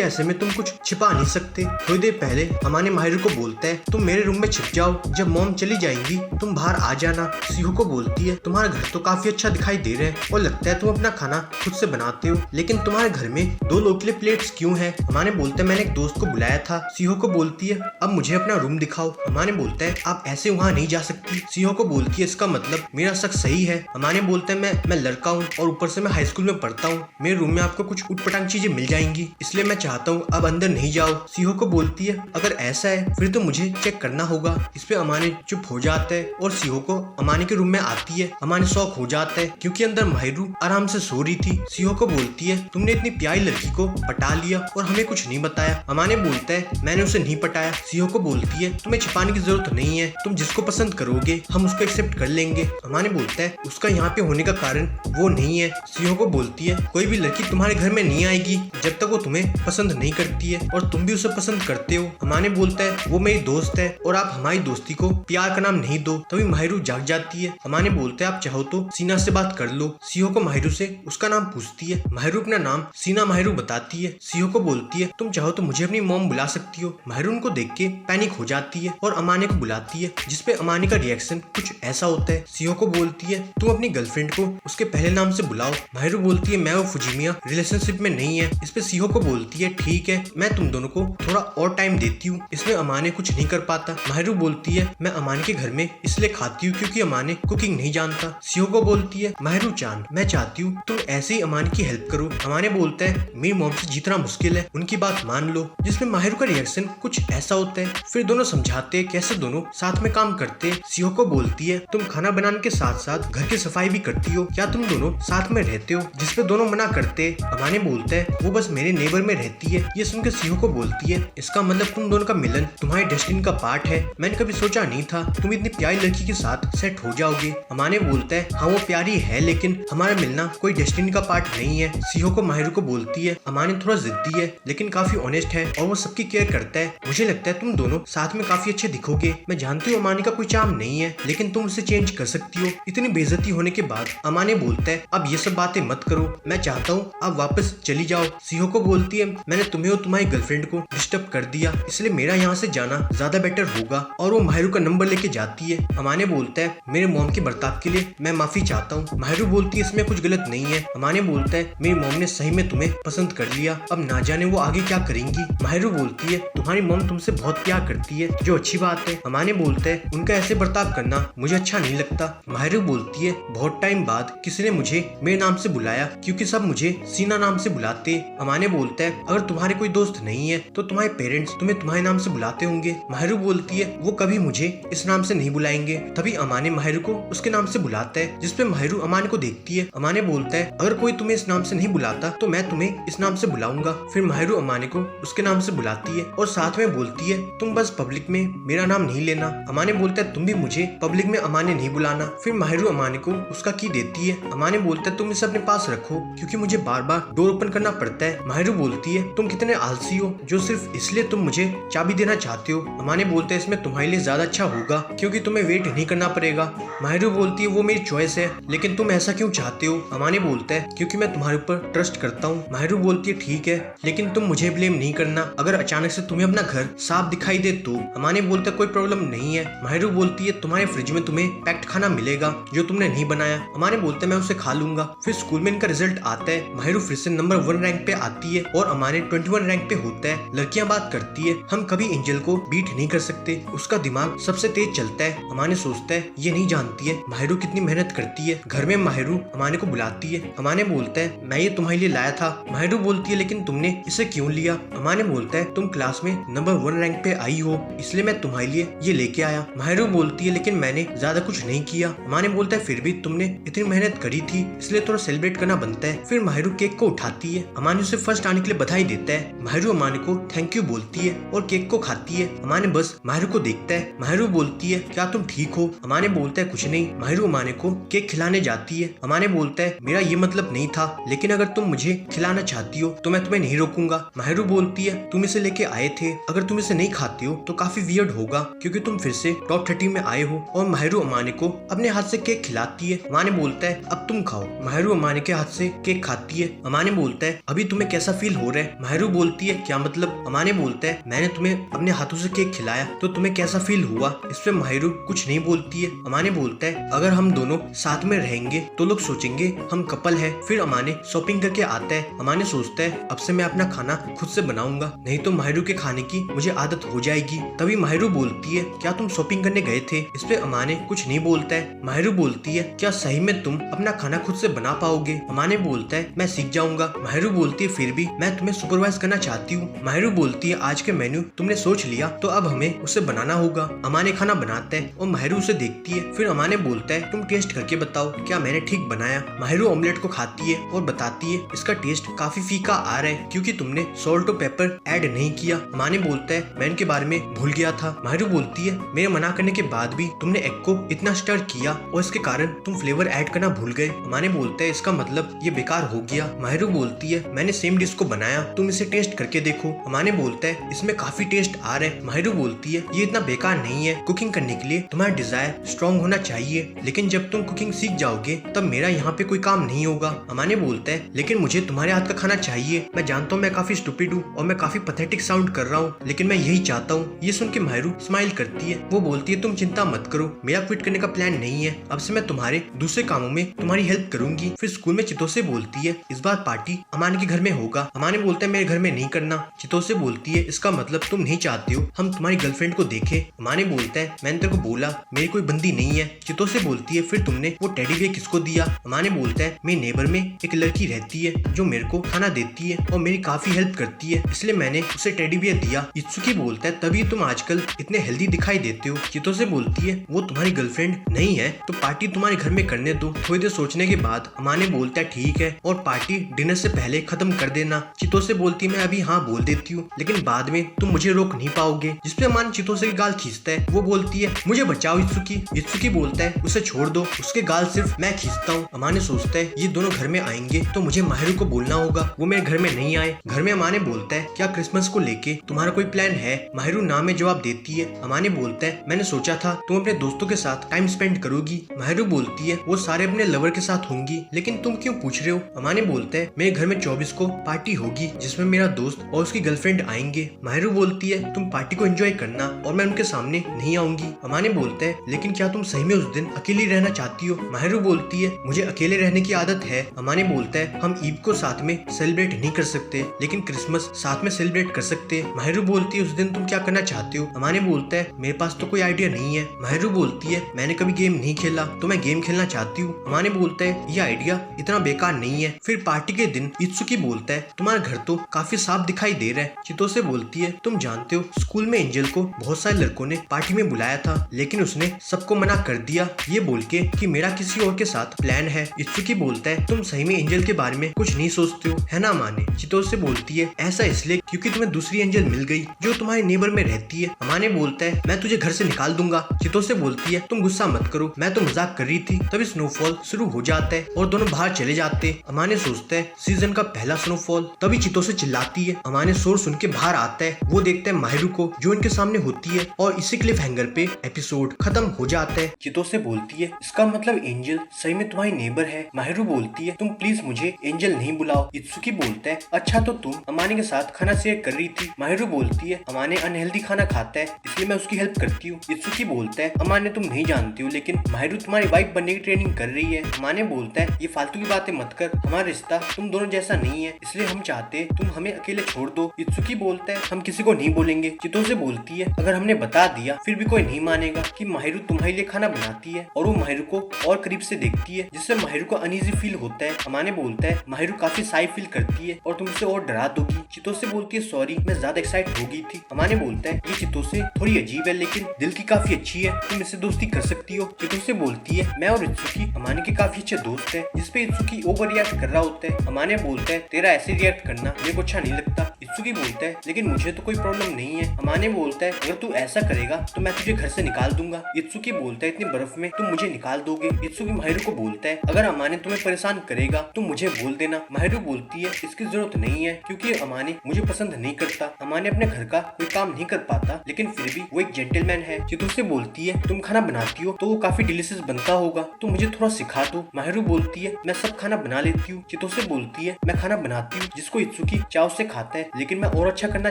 ऐसे में तुम कुछ छिपा नहीं सकते। थोड़ी देर पहले अमाने माहिर को बोलता है तुम मेरे रूम में छिप जाओ, जब मॉम चली जाएंगी तुम बाहर आ जाना। सीहो को बोलती है तुम्हारा घर तो काफी अच्छा दिखाई दे रहा है और लगता है तुम अपना खाना खुद से बनाते हो, लेकिन तुम्हारे घर में 2 लोग के लिए प्लेट्स क्यों है। अमाने बोलता है मैंने एक दोस्त को बुलाया था। सीहो को बोलती है अब मुझे अपना रूम दिखाओ। अमाने बोलता है आप ऐसे वहाँ नहीं जा सकती। सीहो को बोलती है इसका मतलब मेरा शक सही है। अमाने बोलता है मैं लड़का हूँ और ऊपर से मैं हाई स्कूल में पढ़ता हूँ, मेरे रूम में आपको कुछ उटपटांग चीजें मिल जाएंगी, इसलिए मैं चाहता हूँ अब अंदर नहीं जाओ। सीहो को बोलती है अगर ऐसा है फिर तो मुझे चेक करना होगा। इस पे अमाने चुप हो जाता है और सीहो को अमाने के रूम में आती है। अमाने शौक हो जाता है क्योंकि अंदर माहिरू आराम से सो रही थी। सीहो को बोलती है तुमने इतनी प्यारी लड़की को पटा लिया और हमें कुछ नहीं बताया। अमाने बोलता है मैंने उसे नहीं पटाया। सीहो को बोलती है तुम्हें छिपाने की जरूरत नहीं है, तुम जिसको पसंद करोगे हम उसको एक्सेप्ट कर लेंगे। अमाने बोलता है उसका यहाँ पे होने का कारण वो नहीं है। सीहो को बोलती है कोई भी लड़की तुम्हारे घर में नहीं आएगी जब तक वो तुम्हें पसंद नहीं करती है और तुम भी उसे पसंद करते हो। अमाने बोलता है वो मेरी दोस्त है और आप हमारी दोस्ती को प्यार का नाम नहीं दो। तभी माहिरू जाग जाती है। अमाने बोलते हैं आप चाहो तो सीना से बात कर लो। सीहो को माहिरू से उसका नाम पूछती है। माहिरू अपना नाम सीना माहिरू बताती है। सीहो को बोलती है तुम चाहो तो मुझे अपनी मॉम बुला सकती हो। माहिरू उनको देख के पैनिक हो जाती है और अमाने को बुलाती है, जिसपे अमाने का रिएक्शन कुछ ऐसा होता है। सीहो को बोलती है तुम अपनी गर्लफ्रेंड को उसके पहले नाम से बुलाओ। माहिरू बोलती है मैं और फुजिमिया रिलेशनशिप में नहीं है। इस पे सीहो को बोलती है ठीक है मैं तुम दोनों को थोड़ा और टाइम देती हूँ। इसमें अमाने कुछ नहीं कर पाता। माहिरू बोलती है मैं अमाने के घर में इसलिए खाती हूँ क्योंकि अमाने कुकिंग नहीं जानता। सीहो को बोलती है माहिरू चांद मैं चाहती हूँ तुम ऐसे ही अमाने की हेल्प करो। अमाने बोलता है मेरी मॉम से जीतना मुश्किल है, उनकी बात मान लो। जिसमें माहिरू का रिएक्शन कुछ ऐसा होता है। फिर दोनों समझाते हैं कैसे दोनों साथ में काम करते हैं। सीहो को बोलती है तुम खाना बनाने के साथ साथ घर की सफाई भी करती हो, क्या तुम दोनों साथ में रहते हो। जिसपे दोनों मना करते हैं। अमाने बोलता है वो बस मेरे नेबर में रहती है। ये सुनकर सीहो को बोलती है इसका मतलब तुम दोनों का मिलन तुम्हारी डेस्टिनी का पार्ट है। मैंने कभी सोचा नहीं था तुम इतनी प्यारी लड़की के साथ सेट हो जाओगे। अमाने बोलता है हाँ वो प्यारी है लेकिन हमारा मिलना कोई डेस्टिनी का पार्ट नहीं है। सीहो को माहिरू को बोलती है अमाने थोड़ा जिद्दी है लेकिन काफी ऑनेस्ट है और वो सबकी केयर करता है। मुझे लगता है तुम दोनों साथ में काफी अच्छे दिखोगे। मैं जानती हूँ अमाने का कोई चार्म नहीं है लेकिन तुम उसे चेंज कर सकती हो। इतनी बेइज्जती होने के बाद अमाने बोलता है अब ये सब बातें मत करो, मैं चाहता हूँ आप वापस चली जाओ। सीहो को बोलती है मैंने तुम्हें और तुम्हारी गर्लफ्रेंड को डिस्टर्ब कर दिया इसलिए मेरा यहाँ से जाना ज्यादा बेटर होगा और वो माहिरू का नंबर लेके जाती है। अमाने बोलता है मेरे मॉम के बर्ताव के लिए मैं माफी चाहता हूँ। माहिरू बोलती है इसमें कुछ गलत नहीं है। अमाने बोलता है मेरी मॉम ने सही में तुम्हें पसंद कर लिया, अब ना जाने वो आगे क्या करेंगी। माहिरू बोलती है तुम्हारी मॉम तुमसे बहुत प्यार करती है जो अच्छी बात है। अमाने बोलता है उनका ऐसे बर्ताव करना मुझे अच्छा नहीं लगता। माहिरू बोलती है बहुत टाइम बाद किसी ने मुझे मेरे नाम से बुलाया क्योंकि सब मुझे सीना नाम से बुलाते। अमाने बोलता है अगर तुम्हारे कोई दोस्त नहीं है तो तुम्हारे पेरेंट्स तुम्हें तुम्हारे नाम से बुलाते होंगे। माहिरू बोलती है वो कभी मुझे इस नाम से नहीं बुलाएंगे। तभी अमाने माहिरू को उसके नाम से बुलाता है, जिसपे माहिरू अमाने को देखती है। अमाने बोलता है अगर कोई तुम्हें इस नाम से नहीं बुलाता तो मैं तुम्हें इस नाम से बुलाऊंगा। फिर माहिरू अमाने को उसके नाम से बुलाती है और साथ में बोलती है तुम बस पब्लिक में मेरा नाम नहीं लेना। अमाने बोलता है तुम भी मुझे पब्लिक में अमाने नहीं बुलाना। फिर माहिरू अमाने को उसका की देती है। अमाने बोलता है तुम इसे अपने पास रखो क्योंकि मुझे बार बार डोर ओपन करना पड़ता है। माहिरू बोलती है तुम कितने आलसी हो जो सिर्फ इसलिए तुम मुझे चाबी देना चाहते हो। अमाने बोलते हैं इसमें तुम्हारे लिए ज्यादा अच्छा होगा क्योंकि तुम्हें वेट नहीं करना पड़ेगा। माहिरू बोलती है वो मेरी चॉइस है लेकिन तुम ऐसा क्यों चाहते हो। अमाने बोलता है क्योंकि मैं तुम्हारे ऊपर ट्रस्ट करता हूँ। माहिरू बोलती है ठीक है लेकिन तुम मुझे ब्लेम नहीं करना अगर अचानक से तुम्हें अपना घर साफ दिखाई दे तो। अमाने बोलता है कोई प्रॉब्लम नहीं है। माहिरू बोलती है तुम्हारे फ्रिज में तुम्हें पैक्ड खाना मिलेगा जो तुमने नहीं बनाया। अमाने बोलते हैं मैं उसे खा लूंगा। फिर स्कूल में इनका रिजल्ट आता है। माहिरू फिर से नंबर 1 रैंक पे आती है और अमाने 21 रैंक पे होता है। लड़कियां बात करती है हम कभी एंजल को बीट नहीं कर सकते, उसका दिमाग सबसे तेज चलता है। अमाने सोचता है ये नहीं जानती है माहिरू कितनी मेहनत करती है। घर में माहिरू अमाने को बुलाती है। अमाने बोलता है मैं ये तुम्हारे लिए लाया था। माहिरू बोलती है लेकिन तुमने इसे क्यों लिया। अमाने बोलता है तुम क्लास में नंबर 1 रैंक पे आई हो इसलिए मैं तुम्हारे लिए ये लेके आया। माहिरू बोलती है लेकिन मैंने ज्यादा कुछ नहीं किया। अमाने बोलता है फिर भी तुमने इतनी मेहनत करी थी इसलिए थोड़ा सेलिब्रेट करना बनता है। फिर माहिरू केक को उठाती है। अमाने उसे फर्स्ट आने के लिए बधाई देता है। माहिरू अमाने को थैंक यू बोलती है और केक को खाती है। अमाने बस माहिरू को देखता है। माहिरू बोलती है क्या तुम ठीक हो। अमाने बोलता है कुछ नहीं। माहिरू अमाने को केक खिलाने जाती है। अमाने बोलता है मेरा ये मतलब नहीं था लेकिन अगर तुम मुझे खिलाना चाहती हो हो तो मैं तुम्हें नहीं रोकूंगा। माहिरू बोलती है तुम इसे लेके आए थे, अगर तुम इसे नहीं खाते हो तो काफी वियर्ड होगा क्योंकि तुम फिर से टॉप 30 में आए हो। और माहिरू अमाने को अपने हाथ से केक खिलाती है। अमाने बोलता है अब तुम खाओ। माहिरू अमाने के हाथ से केक खाती है। अमाने बोलता है अभी तुम्हें कैसा फील हो रहा है? माहिरू बोलती है क्या मतलब? अमाने बोलता है मैंने तुम्हें अपने हाथों से केक खिलाया तो तुम्हें कैसा फील हुआ? इस पे माहिरू कुछ नहीं बोलती है। अमाने बोलता है अगर हम दोनों साथ में रहेंगे तो लोग सोचेंगे हम कपल है। फिर अमाने शॉपिंग करके आता है। अमाने सोचता है अब से मैं अपना खाना खुद से बनाऊंगा, नहीं तो माहिरू के खाने की मुझे आदत हो जाएगी। तभी माहिरू बोलती है क्या तुम शॉपिंग करने गए थे? इस पे अमाने कुछ नहीं बोलता है। माहिरू बोलती है क्या सही में तुम अपना खाना खुद से बना पाओगे? अमाने बोलता है मैं सीख जाऊंगा। माहिरू बोलती है फिर भी मैं तुम्हें सुपरवाइज करना चाहती हूँ। माहिरू बोलती है आज के मेन्यू तुमने सोच लिया तो अब हमें उसे बनाना होगा। अमाने खाना बनाता है और माहिरू उसे देखती है। फिर अमाने बोलता है तुम टेस्ट करके बताओ क्या मैंने ठीक बनाया? माहिरू ऑमलेट को खाती है और बताती है इसका टेस्ट काफी फीका आ रहा है क्योंकि तुमने सॉल्ट और पेपर ऐड नहीं किया। अमाने बोलता है मैं इनके बारे में भूल गया था। माहिरू बोलती है मेरे मना करने के बाद भी तुमने एग को इतना स्टर किया और इसके कारण तुम फ्लेवर ऐड करना भूल गए। अमाने बोलता है इसका मतलब ये बेकार हो गया। माहिरू बोलती है मैंने सेम डिश को बनाया, तुम इसे टेस्ट करके देखो। अमाने बोलता है इसमें काफी टेस्ट आ रहा है। माहिरू बोलती है ये इतना बेकार नहीं है, कुकिंग करने के लिए तुम्हारा डिजायर स्ट्रॉन्ग होना चाहिए, लेकिन जब तुम कुकिंग सीख जाओगे तब मेरा यहाँ पे कोई काम नहीं होगा। अमाने बोलता है लेकिन मुझे तुम्हारे हाथ का खाना चाहिए। मैं जानता हूँ मैं काफी स्टूपिड हूँ और मैं काफी पैथेटिक साउंड कर रहा हूँ, लेकिन मैं यही चाहता हूँ। ये सुन के माहिरू स्माइल करती है। वो बोलती है तुम चिंता मत करो, मेरा क्विट करने का प्लान नहीं है, अब से मैं तुम्हारे दूसरे कामों में तुम्हारी हेल्प करूंगी। फिर स्कूल में चितोसे बोलती है इस बार पार्टी अमाने के घर में होगा। अमाने बोलता है मेरे घर में नहीं करना। चितोसे बोलती है इसका मतलब तुम नहीं चाहते हो हम तुम्हारी गर्लफ्रेंड को देखें। अमाने बोलता है मैंने तेरे को बोला मेरी कोई बंदी नहीं है। चितोसे बोलती है फिर तुमने वो टेडी बियर किसको दिया? अमाने बोलता है मेरे नेबर में एक लड़की रहती है जो मेरे को खाना देती है और मेरी काफी हेल्प करती है, इसलिए मैंने उसे टेडी बियर दिया। इत्सुकी बोलता है तभी तुम आजकल इतने हेल्दी दिखाई देते हो। चितोसे बोलती है वो तुम्हारी गर्लफ्रेंड नहीं है तो पार्टी तुम्हारे घर में करने दो। थोड़ी देर सोचने के बाद अमाने बोलता है ठीक है और पार्टी डिनर से पहले खत्म कर देना। चितोसे बोलती है मैं अभी हाँ बोल देती हूँ लेकिन बाद में तुम मुझे रोक नहीं पाओगे, जिसपे अमाने चितोसे की गाल खींचता है। वो बोलती है मुझे बचाओ इत्सुकी। इत्सुकी बोलता है उसे छोड़ दो, उसके गाल सिर्फ मैं खींचता हूँ। अमाने सोचता है ये दोनों घर में आएंगे तो मुझे माहिरू को बोलना होगा वो मेरे घर में नहीं आए। घर में अमाने बोलता है क्या क्रिसमस को लेके तुम्हारा कोई प्लान है? माहिरू ना में जवाब देती है। अमाने बोलता है मैंने सोचा था तुम अपने दोस्तों के साथ टाइम स्पेंड करोगी। माहिरू बोलती है वो सारे अपने लवर के साथ होंगी, लेकिन तुम क्यों पूछ रहे हो? अमाने बोलता है मेरे घर में 24 को पार्टी होगी जिसमें मेरा दोस्त और उसकी गर्लफ्रेंड आएंगे। माहिरू बोलती है तुम पार्टी को एंजॉय करना और मैं उनके सामने नहीं आऊंगी। अमाने बोलता है लेकिन क्या तुम सही में उस दिन अकेली रहना चाहती हो? माहिरू बोलती है मुझे अकेले रहने की आदत है। अमाने बोलता है हम ईद को साथ में सेलिब्रेट नहीं कर सकते लेकिन क्रिसमस साथ में सेलिब्रेट कर सकते हैं। माहिरू बोलती है उस दिन तुम क्या करना चाहते हो? अमाने बोलता है मेरे पास तो कोई आइडिया नहीं है। माहिरू बोलती है मैंने कभी गेम नहीं खेला तो मैं गेम खेलना चाहती हूँ। अमाने बोलता है ये आइडिया इतना बेकार नहीं है। फिर पार्टी के दिन इत्सुकी बोलता है तुम्हारा घर तो काफी साफ दिखाई दे रहा है। चितोसे बोलती है तुम जानते हो स्कूल में एंजल को बहुत सारे लड़कों ने पार्टी में बुलाया था लेकिन उसने सबको मना कर दिया ये बोल के कि मेरा किसी और के साथ प्लान है। इत्सुकी बोलता है तुम सही में एंजल के बारे में कुछ नहीं सोचते हो है ना अमाने? चितोसे बोलती है ऐसा इसलिए क्योंकि तुम्हें दूसरी एंजल मिल गई जो तुम्हारे नेबर में रहती है। अमाने बोलता है मैं तुझे घर से निकाल दूंगा। चितोसे बोलती है तुम गुस्सा मत करो, मैं तो मजाक कर रही थी। तभी स्नोफॉल शुरू हो जाता है और दोनों बाहर चले जाते हैं। अमाने सोचता है सीजन का पहला स्नोफॉल। तभी चितोसे चिल्लाती है। अमाने शोर सुन के बाहर आता है। वो देखता है माहिरू को जो इनके सामने होती है और इसी क्लिफ हैंगर पे एपिसोड खत्म हो जाता है। चितोसे बोलती है इसका मतलब एंजल सही में तुम्हारी नेबर है। माहिरू बोलती है तुम प्लीज मुझे एंजल नहीं बुलाओ। इत्सुकी बोलता है अच्छा तो तुम अमाने के साथ खाना शेयर कर रही थी। माहिरू बोलती है अमाने अनहेल्दी खाना खाता है इसलिए मैं उसकी हेल्प करती हूँ। इत्सुकी बोलता है अमाने तुम नहीं जानती हो लेकिन माहिरू तुम्हारी वाइफ बनने की ट्रेनिंग कर रही है। अमाने बोलता है ये फालतू की बातें मत कर, हमारा रिश्ता तुम दोनों जैसा नहीं है इसलिए हम चाहते तुम हमें अकेले छोड़ दो। इत्सुकी बोलता है हम किसी को नहीं बोलेंगे। चितोसे बोलती है अगर हमने बता दिया फिर भी कोई नहीं मानेगा कि माहिरू तुम्हारे लिए खाना बनाती है और वो माहिरू को और करीब से देखती है जिससे माहिरू को अनईजी फील होता है। अमाने बोलता है माहिरू काफी साई फील करती है और तुमसे और डरा दोगी। चितोसे बोलती है सॉरी मैं ज्यादा एक्साइट हो गई थी। अमाने बोलता है ये चितोसे थोड़ी अजीब है लेकिन दिल की काफी अच्छी है, तुम इससे दोस्ती कर सकती हो। चितोसे बोलती है मैं और इत्सुकी अमाने के काफी अच्छे दोस्त है, जिसपे इत्सुकी ओवर रिएक्ट कर रहा होता है। अमाने बोलता है तेरा ऐसे रिएक्ट करना मेरे को अच्छा नहीं लगता। इत्सुकी बोलता है लेकिन मुझे तो कोई प्रॉब्लम नहीं है। अमाने बोलता है अगर तू ऐसा करेगा तो मैं तुझे घर से निकाल दूंगा। इत्सुकी बोलता है इतनी बर्फ में तुम मुझे निकाल दोगे। इत्सुकी माहिरू को बोलता है अगर अमाने तुम्हें परेशान करेगा तो मुझे बोल देना। माहिरू बोलती है इसकी जरूरत नहीं है क्योंकि अमाने मुझे पसंद नहीं करता। अमाने अपने घर का कोई काम नहीं कर पाता लेकिन फिर भी वो एक जेंटलमैन है। चितो से बोलती है तुम खाना बनाती हो तो वो काफी डिलीशियस बनता होगा, तो मुझे थोड़ा सिखा दो। माहिरू बोलती है मैं सब खाना बना लेती हूँ। चितो से बोलती है मैं खाना बनाती हूँ जिसको इत्सुकी चाव से खाता है लेकिन मैं और अच्छा करना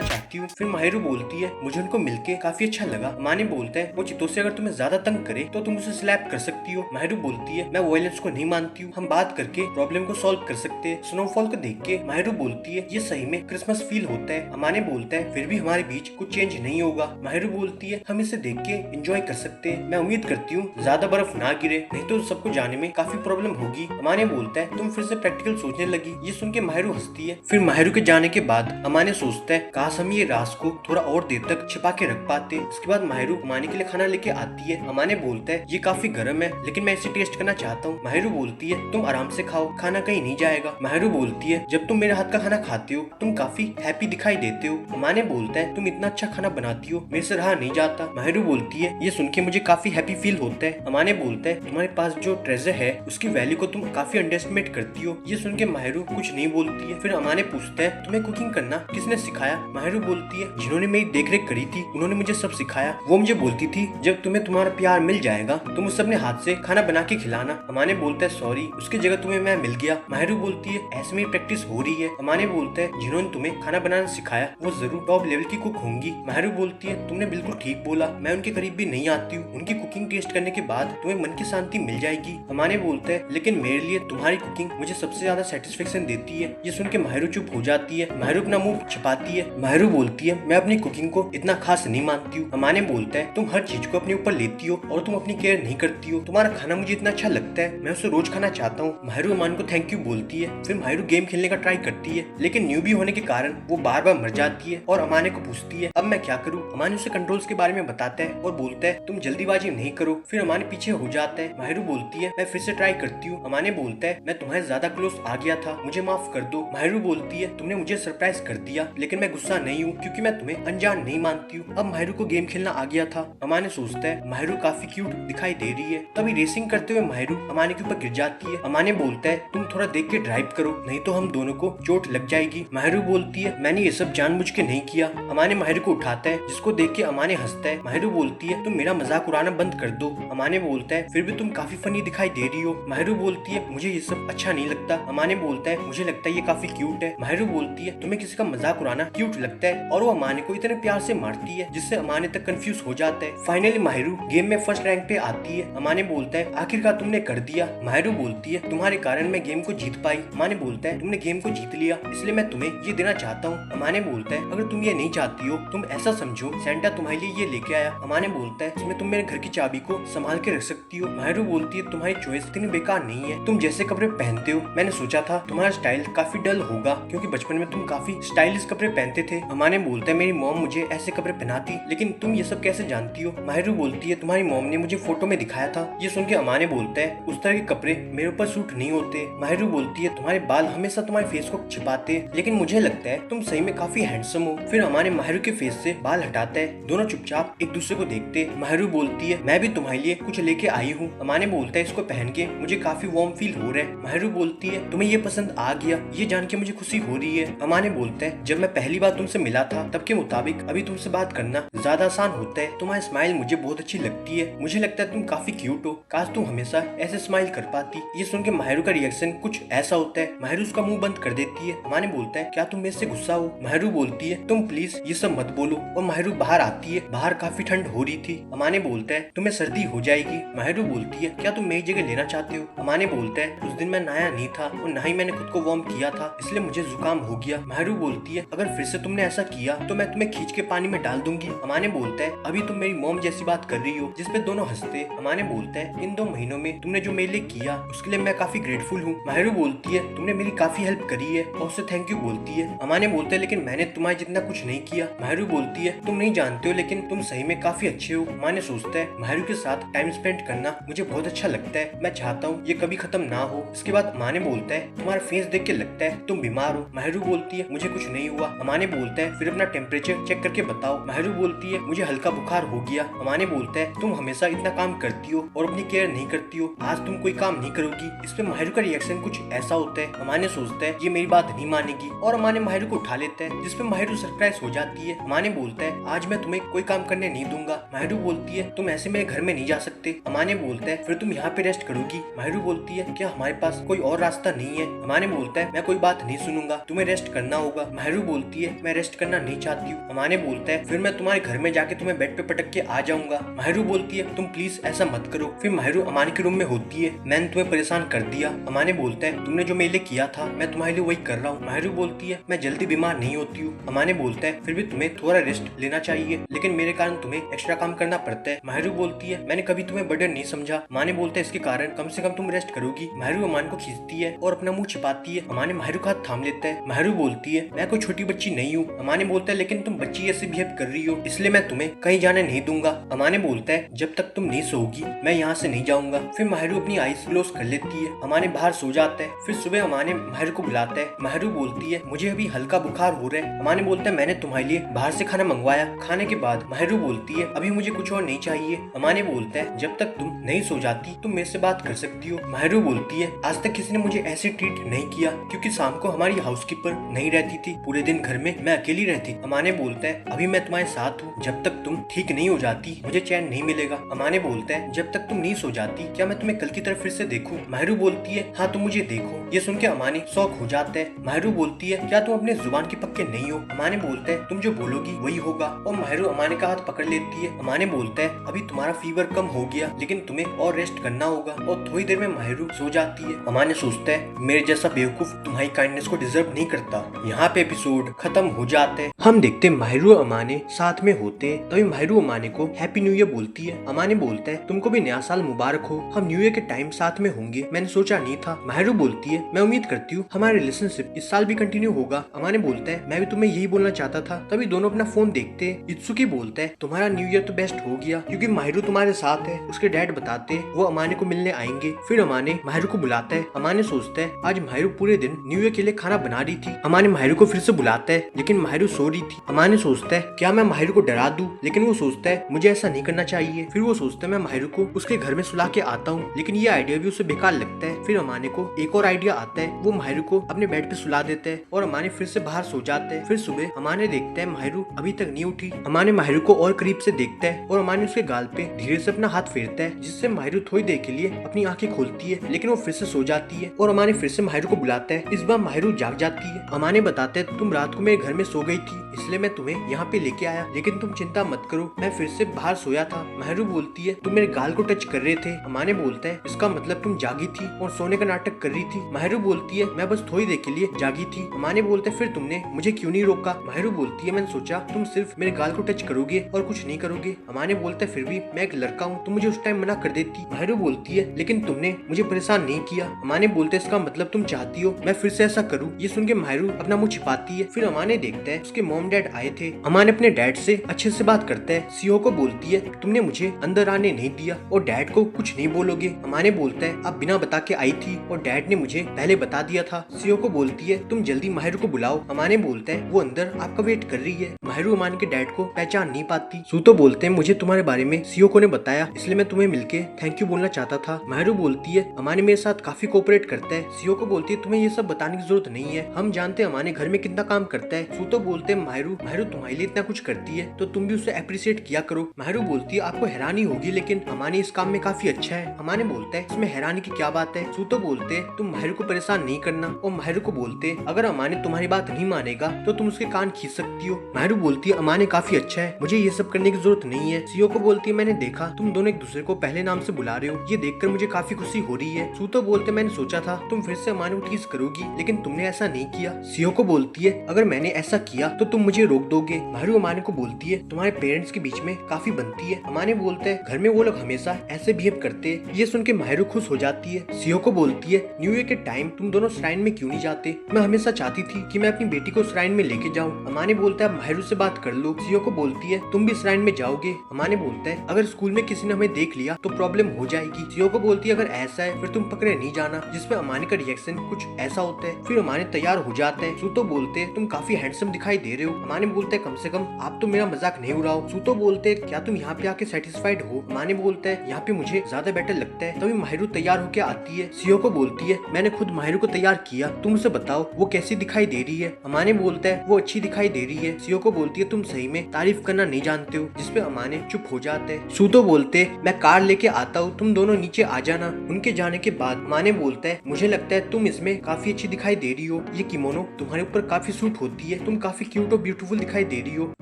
चाहती हूँ। फिर माहिरू बोलती है मुझे उनको मिलके काफी अच्छा लगा। अमाने बोलता है वो चितो से अगर तुम्हें ज्यादा तंग करे तो तुम उसे स्लैप कर सकती हो। माहिरू बोलती है मैं वायलेंस को नहीं मानती हूँ, हम बात करके प्रॉब्लम को सॉल्व कर सकते हैं। स्नोफॉल को देख के माहिरू बोलती है ये सही में क्रिसमस फील होता है। अमाने बोलता है फिर भी हमारे बीच कुछ चेंज नहीं होगा। माहिरू बोलती है हम इसे देख के एंजॉय कर सकते हैं, मैं उम्मीद करती हूँ ज्यादा बर्फ ना गिरे नहीं तो सबको जाने में काफी प्रॉब्लम होगी। अमाने बोलता है तुम फिर से प्रैक्टिकल सोचने लगी। ये सुन के माहिरू हंसती है। फिर माहिरू के जाने के बाद अमाने सोचता है काश हम ये राज को थोड़ा और देर तक छिपा के रख पाते। इसके बाद माहिरू अमाने के लिए खाना लेके आती है। अमाने बोलता है ये काफी गर्म है लेकिन मैं इसे टेस्ट करना चाहता हूँ। माहिरू बोलती है तुम आराम से खाओ, खाना कहीं नहीं जाएगा। माहिरू बोलती है जब तुम मेरे हाथ का खाना खाते हो तुम काफी हैप्पी दिखाई देते हो। अमाने बोलता है तुम इतना अच्छा खाना बनाती हो मेरे से रहा नहीं जाता। माहिरू बोलती है ये सुन के मुझे काफी हैप्पी फील होता है। अमाने बोलता है तुम्हारे पास जो ट्रेजर है उसकी वैल्यू को तुम काफी अंडरएस्टिमेट करती हो। ये सुन के माहिरू कुछ नहीं बोलती है। फिर अमाने पूछता है तुम्हें कुकिंग करना किसने सिखाया। माहिरू बोलती है जिन्होंने मेरी देखरेख करी थी उन्होंने मुझे सब सिखाया। वो मुझे बोलती थी जब तुम्हें तुम्हारा प्यार मिल जाएगा तुम उसे अपने हाथ से खाना बना के खिलाना। अमाने बोलता है सॉरी उसकी जगह तुम्हें मैं मिल गया। माहिरू बोलती है ऐसे में प्रैक्टिस हो रही है। अमाने बोलता है जिन्होंने तुम्हें खाना बनाना सिखाया वो जरूर टॉप लेवल की कुक होंगी। माहिरू बोलती है तुमने बिल्कुल ठीक बोला, मैं उनके करीब भी नहीं आती हूँ। उनकी कुकिंग टेस्ट करने के बाद तुम्हें मन की शांति मिल जाएगी। अमाने बोलता है लेकिन मेरे लिए तुम्हारी कुकिंग मुझे सबसे ज्यादा सेटिस्फेक्शन देती है। ये सुन के माहिरू चुप हो जाती है। माहिरू अपना मुंह छिपाती है। माहिरू बोलती है मैं अपनी कुकिंग को इतना खास नहीं मानती हूँ। अमाने बोलता है तुम हर चीज को अपने ऊपर लेती हो और तुम अपनी केयर नहीं करती हो। तुम्हारा खाना मुझे इतना अच्छा लगता है, मैं उसे रोज खाना चाहता हूँ। माहिरू अमान को थैंक यू बोलती है। फिर माहिरू गेम खेलने का ट्राई करती है लेकिन न्यूबी होने के कारण वो बार बार मर जाती है और अमाने को पूछती है अब मैं क्या करूँ। अमाने उसे कंट्रोल्स के बारे में बताता है और बोलता है तुम जल्दीबाजी नहीं करो। फिर अमाने पीछे हो जाता है। माहिरू बोलती है मैं फिर से ट्राई करती हूँ। अमाने बोलता है मैं तुम्हारे ज्यादा क्लोज आ गया था, मुझे माफ कर दो। माहिरू बोलती है तुमने मुझे सरप्राइज कर दिया लेकिन मैं गुस्सा नहीं हूँ क्योंकि मैं तुम्हें अनजान नहीं मानती हूँ। अब माहिरू को गेम खेलना आ गया था। अमाने सोचता है माहिरू काफी क्यूट दिखाई दे रही है। तभी रेसिंग करते हुए माहिरू अमाने के ऊपर गिर जाती है। अमाने बोलता है तुम थोड़ा देख के ड्राइव करो नहीं तो हम दोनों को चोट लग जाएगी। माहिरू बोलती है मैंने ये सब जानबूझ के नहीं किया। अमाने माहिरू को उठाता है जिसको देख के अमाने हंसता है। माहिरू बोलती है तुम मेरा मजाक उड़ाना बंद कर दो। अमाने बोलता है फिर भी तुम काफी फनी दिखाई दे रही हो। माहिरू बोलती है मुझे ये सब अच्छा नहीं लगता। अमाने बोलता है मुझे लगता है ये काफी क्यूट है। माहिरू बोलती है तुम्हें किसी का मजाक उड़ाना क्यूट लगता है और वो अमाने को इतने प्यार से मारती है जिससे अमाने तक कंफ्यूज हो जाता है। फाइनली माहिरू गेम में फर्स्ट रैंक पे आती है। अमाने बोलता है आखिरकार तुमने कर दिया। माहिरू बोलती है तुम्हारे कारण मैं गेम को जीत पाई। अमाने बोलता है तुमने गेम को जीत लिया इसलिए मैं तुम्हें ये देना चाहता हूँ। अमाने बोलता है अगर तुम ये नहीं चाहती हो तुम ऐसा समझो सेंटा तुम्हारे लिए ये लेके आया। अमाने बोलता है इसमें तुम मेरे घर की चाबी को संभाल के रख सकती हो। माहिरू बोलती है तुम्हारी चॉइस इतनी बेकार नहीं है, तुम जैसे कपड़े पहनते हो मैंने सोचा था तुम्हारा स्टाइल काफी डल होगा क्योंकि बचपन में तुम काफी स्टाइलिश कपड़े पहनते थे। अमाने बोलता है मेरी मॉम मुझे ऐसे कपड़े पहनाती लेकिन तुम ये सब कैसे जानती हो। माहिरू बोलती है तुम्हारी मॉम ने मुझे फोटो में दिखाया था। ये सुन के अमाने बोलता है उस तरह के कपड़े मेरे ऊपर सूट नहीं होते। माहिरू बोलती है तुम्हारे बाल हमेशा तुम्हारे फेस को छिपाते लेकिन मुझे लगता है तुम सही में काफी हैंडसम हो। फिर अमाने माहिरू के फेस से बाल हटाता है। दोनों चुपचाप एक दूसरे को देखते। माहिरू बोलती है मैं भी तुम्हारे लिए कुछ लेके आई हूँ। अमाने बोलता है इसको पहन के मुझे काफी वार्म फील हो रहा है। माहिरू बोलती है तुम्हें ये पसंद आ गया, ये जान के मुझे खुशी हो रही है। अमाने बोलता है जब मैं पहली बार तुमसे मिला था तब के मुताबिक अभी तुमसे बात करना ज्यादा आसान होता है। तुम्हारी स्माइल मुझे बहुत अच्छी लगती है, मुझे लगता है तुम काफी क्यूट हो, काश तुम हमेशा ऐसे स्माइल कर पाती। ये सुन के माहिरू का रिएक्शन कुछ ऐसा होता है। माहिरू उसका मुंह बंद कर देती है। अमाने बोलता है क्या तुम मेरे से गुस्सा हो। माहिरू बोलती है तुम प्लीज ये सब मत बोलो और माहिरू बाहर आती है। बाहर काफी ठंड हो रही थी। अमाने बोलता है तुम्हें सर्दी हो जाएगी। माहिरू बोलती है क्या तुम मेरी जगह लेना चाहते हो। अमाने बोलता है उस दिन मैं नहाया नहीं था और ना ही मैंने खुद को वार्म किया था इसलिए मुझे जुकाम हो गया। माहिरू बोलती है अगर फिर से तुमने ऐसा किया तो मैं तुम्हें खींच के पानी में डाल दूंगी। अमाने बोलता है अभी तुम मेरी मॉम जैसी बात कर रही हो, जिसपे दोनों हंसते। अमाने बोलता है इन 2 महीनों में तुमने जो मेरे लिए किया उसके लिए मैं काफी ग्रेटफुल हूँ। माहिरू बोलती है तुमने मेरी काफी हेल्प करी है और उसे थैंक यू बोलती है। अमाने बोलते है लेकिन मैंने तुम्हारे जितना कुछ नहीं किया। माहिरू बोलती है तुम नहीं जानते हो लेकिन तुम सही में काफी अच्छे हो। अमाने सोचता है माहिरू के साथ टाइम स्पेंड करना मुझे बहुत अच्छा लगता है, मैं चाहता हूँ ये कभी खत्म ना हो। इसके बाद अमाने बोलता है तुम्हारा फेस देख के लगता है तुम बीमार हो। माहिरू बोलती है मुझे कुछ नहीं हुआ। अमाने बोलता है फिर अपना टेम्परेचर चेक करके बताओ। माहिरू बोलती है मुझे हल्का बुखार हो गया। अमाने बोलता है तुम हमेशा इतना काम करती हो और अपनी केयर नहीं करती हो, आज तुम कोई काम नहीं करोगी। इस पे माहिरू का रिएक्शन कुछ ऐसा होता है। अमाने सोचता है ये मेरी बात नहीं मानेगी और अमाने माहिरू को उठा लेता है, जिसपे माहिरू सरप्राइज हो जाती है। अमाने बोलता है आज मैं तुम्हें कोई काम करने नहीं दूंगा। माहिरू बोलती है तुम ऐसे मेरे घर में नहीं जा सकते। अमाने बोलता है फिर तुम यहाँ पे रेस्ट करोगी। माहिरू बोलती है क्या हमारे पास कोई और रास्ता नहीं है। अमाने बोलता है मैं कोई बात नहीं सुनूंगा, तुम्हें रेस्ट करना होगा। माहिरू बोलती है मैं रेस्ट करना नहीं चाहती हूँ। अमाने बोलता है फिर मैं तुम्हारे घर में जाके तुम्हें बेड पे पटक के आ जाऊंगा। माहिरू बोलती है तुम प्लीज ऐसा मत करो। फिर माहिरू अमाने के रूम में होती है, मैंने तुम्हें परेशान कर दिया। अमाने बोलता है तुमने जो मेरे लिए किया था मैं तुम्हारे लिए वही कर रहा हूँ। माहिरू बोलती है मैं जल्दी बीमार नहीं होती हूँ। अमाने बोलता है फिर भी तुम्हें थोड़ा रेस्ट लेना चाहिए, लेकिन मेरे कारण तुम्हें एक्स्ट्रा काम करना पड़ता है। माहिरू बोलती है मैंने कभी तुम्हें बर्डन नहीं समझा। अमाने बोलता है इसके कारण कम से कम तुम रेस्ट करोगी। माहिरू अमान को खींचती है और अपना मुंह छिपाती है। अमाने माहिरू का हाथ थाम लेता है। माहिरू बोलती है मैं कोई छोटी बच्ची नहीं हूँ। अमाने बोलता है लेकिन तुम बच्ची ऐसे बिहेव कर रही हो, इसलिए मैं तुम्हें कहीं जाने नहीं दूंगा। अमाने बोलता है जब तक तुम नहीं सोओगी मैं यहाँ से नहीं जाऊंगा। फिर माहिरू अपनी आईज क्लोज कर लेती है। अमाने बाहर सो जाता है। फिर सुबह अमाने माहिरू को बुलाता है। माहिरू बोलती है मुझे अभी हल्का बुखार हो रहा है। अमाने बोलता है मैंने तुम्हारे लिए बाहर से खाना मंगवाया। खाने के बाद माहिरू बोलती है अभी मुझे कुछ और नहीं चाहिए। अमाने बोलता है जब तक तुम नहीं सो जाती तुम मेरे से बात कर सकती हो। माहिरू बोलती है आज तक किसी ने मुझे ऐसे ट्रीट नहीं किया, क्योंकि शाम को हमारी हाउसकीपर नहीं रहती थी, पूरे दिन घर में मैं अकेली रहती। अमाने बोलता है अभी मैं तुम्हारे साथ हूँ, जब तक तुम ठीक नहीं हो जाती मुझे चैन नहीं मिलेगा। अमाने बोलता है जब तक तुम नहीं सो जाती क्या मैं तुम्हें कल की तरफ फिर से देखूं। माहिरू बोलती है हाँ तुम मुझे देखो। ये सुन के अमाने शौक हो जाता है। माहिरू बोलती है क्या तुम अपने जुबान के पक्के नहीं हो। अमाने बोलता है तुम जो बोलोगी वही होगा, और माहिरू अमाने का हाथ पकड़ लेती है। अमाने बोलता है अभी तुम्हारा फीवर कम हो गया, लेकिन तुम्हें और रेस्ट करना होगा, और थोड़ी देर में माहिरू सो जाती है। अमाने सोचता है मेरे जैसा बेवकूफ तुम्हारी काइंडनेस को डिजर्व नहीं करता। यहाँ पे एपिसोड खत्म हो जाते हैं। हम देखते माहिरू और अमाने साथ में होते हैं। तभी माहिरू अमाने को हैप्पी न्यू ईयर बोलती है। अमाने बोलता है तुमको भी नया साल मुबारक हो, हम न्यू ईयर के टाइम साथ में होंगे, मैंने सोचा नहीं था। माहिरू बोलती है मैं उम्मीद करती हूँ हमारा रिलेशनशिप इस साल भी कंटिन्यू होगा। अमाने बोलता है मैं भी तुम्हें यही बोलना चाहता था। तभी दोनों अपना फोन देखते हैं। इत्सुकी बोलता है तुम्हारा न्यू ईयर तो बेस्ट हो गया, क्योंकि माहिरू तुम्हारे साथ है। उसके डैड बताते हैं वो अमाने को मिलने आएंगे। फिर अमाने माहिरू को बुलाता है। अमाने सोचता है आज माहिरू पूरे दिन न्यू ईयर के लिए खाना बना रही थी। अमाने माहिरू को फिर से बुलाता है, लेकिन माहिरू सो रही थी। अमाने सोचता है क्या मैं माहिरू को डरा दूं, लेकिन वो सोचता है मुझे ऐसा नहीं करना चाहिए। फिर वो सोचता है मैं माहिरू को उसके घर में सुला के आता हूँ, लेकिन ये आइडिया भी उसे बेकार लगता है। फिर अमाने को एक और आइडिया आता है, वो माहिरू को अपने बेड पे सुला देता है और अमाने फिर से बाहर सो जाते हैं। फिर सुबह अमाने देखता है माहिरू अभी तक नहीं उठी। अमाने माहिरू को और करीब से देखता है और अमाने उसके गाल पे धीरे से अपना हाथ फेरता है, जिससे माहिरू थोड़ी देर के लिए अपनी आंखें खोलती है, लेकिन वो फिर से सो जाती है। और अमाने फिर से माहिरू को बुलाता है। इस बार माहिरू जाग जाती है। अमाने बताते हैं तुम रात को मेरे घर में सो गई थी, इसलिए मैं तुम्हें यहाँ पे लेके आया, लेकिन तुम चिंता मत करो मैं फिर से बाहर सोया था। माहिरू बोलती है तुम मेरे गाल को टच कर रहे थे। अमाने बोलता है इसका मतलब तुम जागी थी और सोने का नाटक कर रही थी। माहिरू बोलती है मैं बस थोड़ी देर के लिए जागी थी। अमाने बोलते फिर तुमने मुझे क्यों नहीं रोका। माहिरू बोलती है मैंने सोचा तुम सिर्फ मेरे गाल को टच करोगे और कुछ नहीं करोगे। अमाने बोलते फिर भी मैं एक लड़का हूँ, तुम मुझे उस टाइम मना कर देती। माहिरू बोलती है लेकिन तुमने मुझे परेशान नहीं किया। अमाने बोलते इसका मतलब तुम चाहती हो मैं फिर से ऐसा करूँ। ये सुन के माहिरू अपना मुंह छिपाती है। फिर अमाने देखता है उसके मॉम डैड आए थे। अमाने अपने डैड से अच्छे से बात करता है। सीओ को बोलती है तुमने मुझे अंदर आने नहीं दिया और डैड को कुछ नहीं बोलोगे। अमाने बोलता है आप बिना बता के आई थी और डैड ने मुझे पहले बता दिया था। सीओ को बोलती है तुम जल्दी माहिरू को बुलाओ। अमाने बोलता है वो अंदर आपका वेट कर रही है। माहिरू अमाने के डैड को पहचान नहीं पाती। सूतो बोलते हैं मुझे तुम्हारे बारे में सीओ को ने बताया, इसलिए मैं तुम्हें मिलके थैंक यू बोलना चाहता था। माहिरू बोलती है अमाने मेरे साथ काफी कोऑपरेट करता है। सीओ को बोलती है तुम्हें ये सब बताने की जरूरत नहीं है, हम जानते हैं अमाने घर में कितना काम करता है। सूतो बोलते हैं माहिरू तुम्हारे लिए इतना कुछ करती है तो तुम भी उसे अप्रिशिएट किया करो। माहिरू बोलती है आपको हैरानी होगी, लेकिन अमाने इस काम में काफी अच्छा है। अमाने बोलता है इसमें हैरानी की क्या बात है। सूतो बोलते हैं तुम माहिरू को परेशान नहीं करना, और माहिरू को बोलते हैं अगर अमाने तुम्हारी बात नहीं मानेगा तो तुम उसके कान खींच सकती हो। माहिरू बोलती है अमाने काफी अच्छा है, मुझे ये सब करने की जरूरत नहीं है। सीओ को बोलती है मैंने देखा तुम दोनों एक दूसरे को पहले नाम से बुला रहे हो, ये देखकर मुझे काफी खुशी हो रही है। सूतो बोलते मैंने सोचा था तुम फिर से अमाने को टीज करोगी, लेकिन तुमने ऐसा नहीं किया। सीओ को बोलती है अगर मैंने ऐसा किया तो तुम मुझे रोक दोगे। माहिरू अमाने को बोलती है तुम्हारे पेरेंट्स के बीच में काफी बनती है। अमाने बोलते हैं घर में वो लोग हमेशा ऐसे बिहेव करते हैं। ये सुन के माहिरू खुश हो जाती है। सीओ को बोलती है न्यू ईयर के टाइम तुम दोनों श्राइन में क्यों नहीं जाते, मैं हमेशा चाहती थी कि मैं अपनी बेटी को श्राइन में लेके जाऊँ। अमाने बोलता है माहिरू से बात कर लो। सीओ को बोलती है तुम भी श्राइन में जाओगे। अमाने बोलता है अगर स्कूल में किसी ने हमें देख लिया तो प्रॉब्लम हो जाएगी। सीओ को बोलती है अगर ऐसा है फिर तुम पकड़े नहीं जाना, जिसमें अमाने का रिएक्शन कुछ ऐसा होता है। फिर अमाने तैयार हो जाते हैं। सूतो बोलता बोलते तुम काफी हैंडसम दिखाई दे रहे हो। अमाने बोलता है कम से कम आप तो मेरा मजाक नहीं उड़ाओ। सूतो बोलते क्या तुम यहाँ पे आके सेटिस्फाइड हो। अमाने बोलता है यहाँ पे मुझे ज्यादा बेटर लगता है। तभी माहिरू तैयार होके आती है। सीओ को बोलती है मैंने खुद माहिरू को तैयार किया, तुम उसे बताओ वो कैसी दिखाई दे रही है। अमाने बोलता है वो अच्छी दिखाई दे रही है। सीओ को बोलती है तुम सही में तारीफ करना नहीं जानते हो, जिसपे अमाने चुप हो जाते हैं। सूतो बोलते मैं कार लेके आता हूँ, तुम दोनों नीचे आ जाना। उनके जाने के बाद अमाने बोलता है मुझे लगता है तुम इसमें काफी अच्छी दिखाई दे रही हो, ये किमोनो तुम्हारे ऊपर काफी सूट होती है, तुम काफी क्यूट और ब्यूटीफुल दिखाई दे रही हो।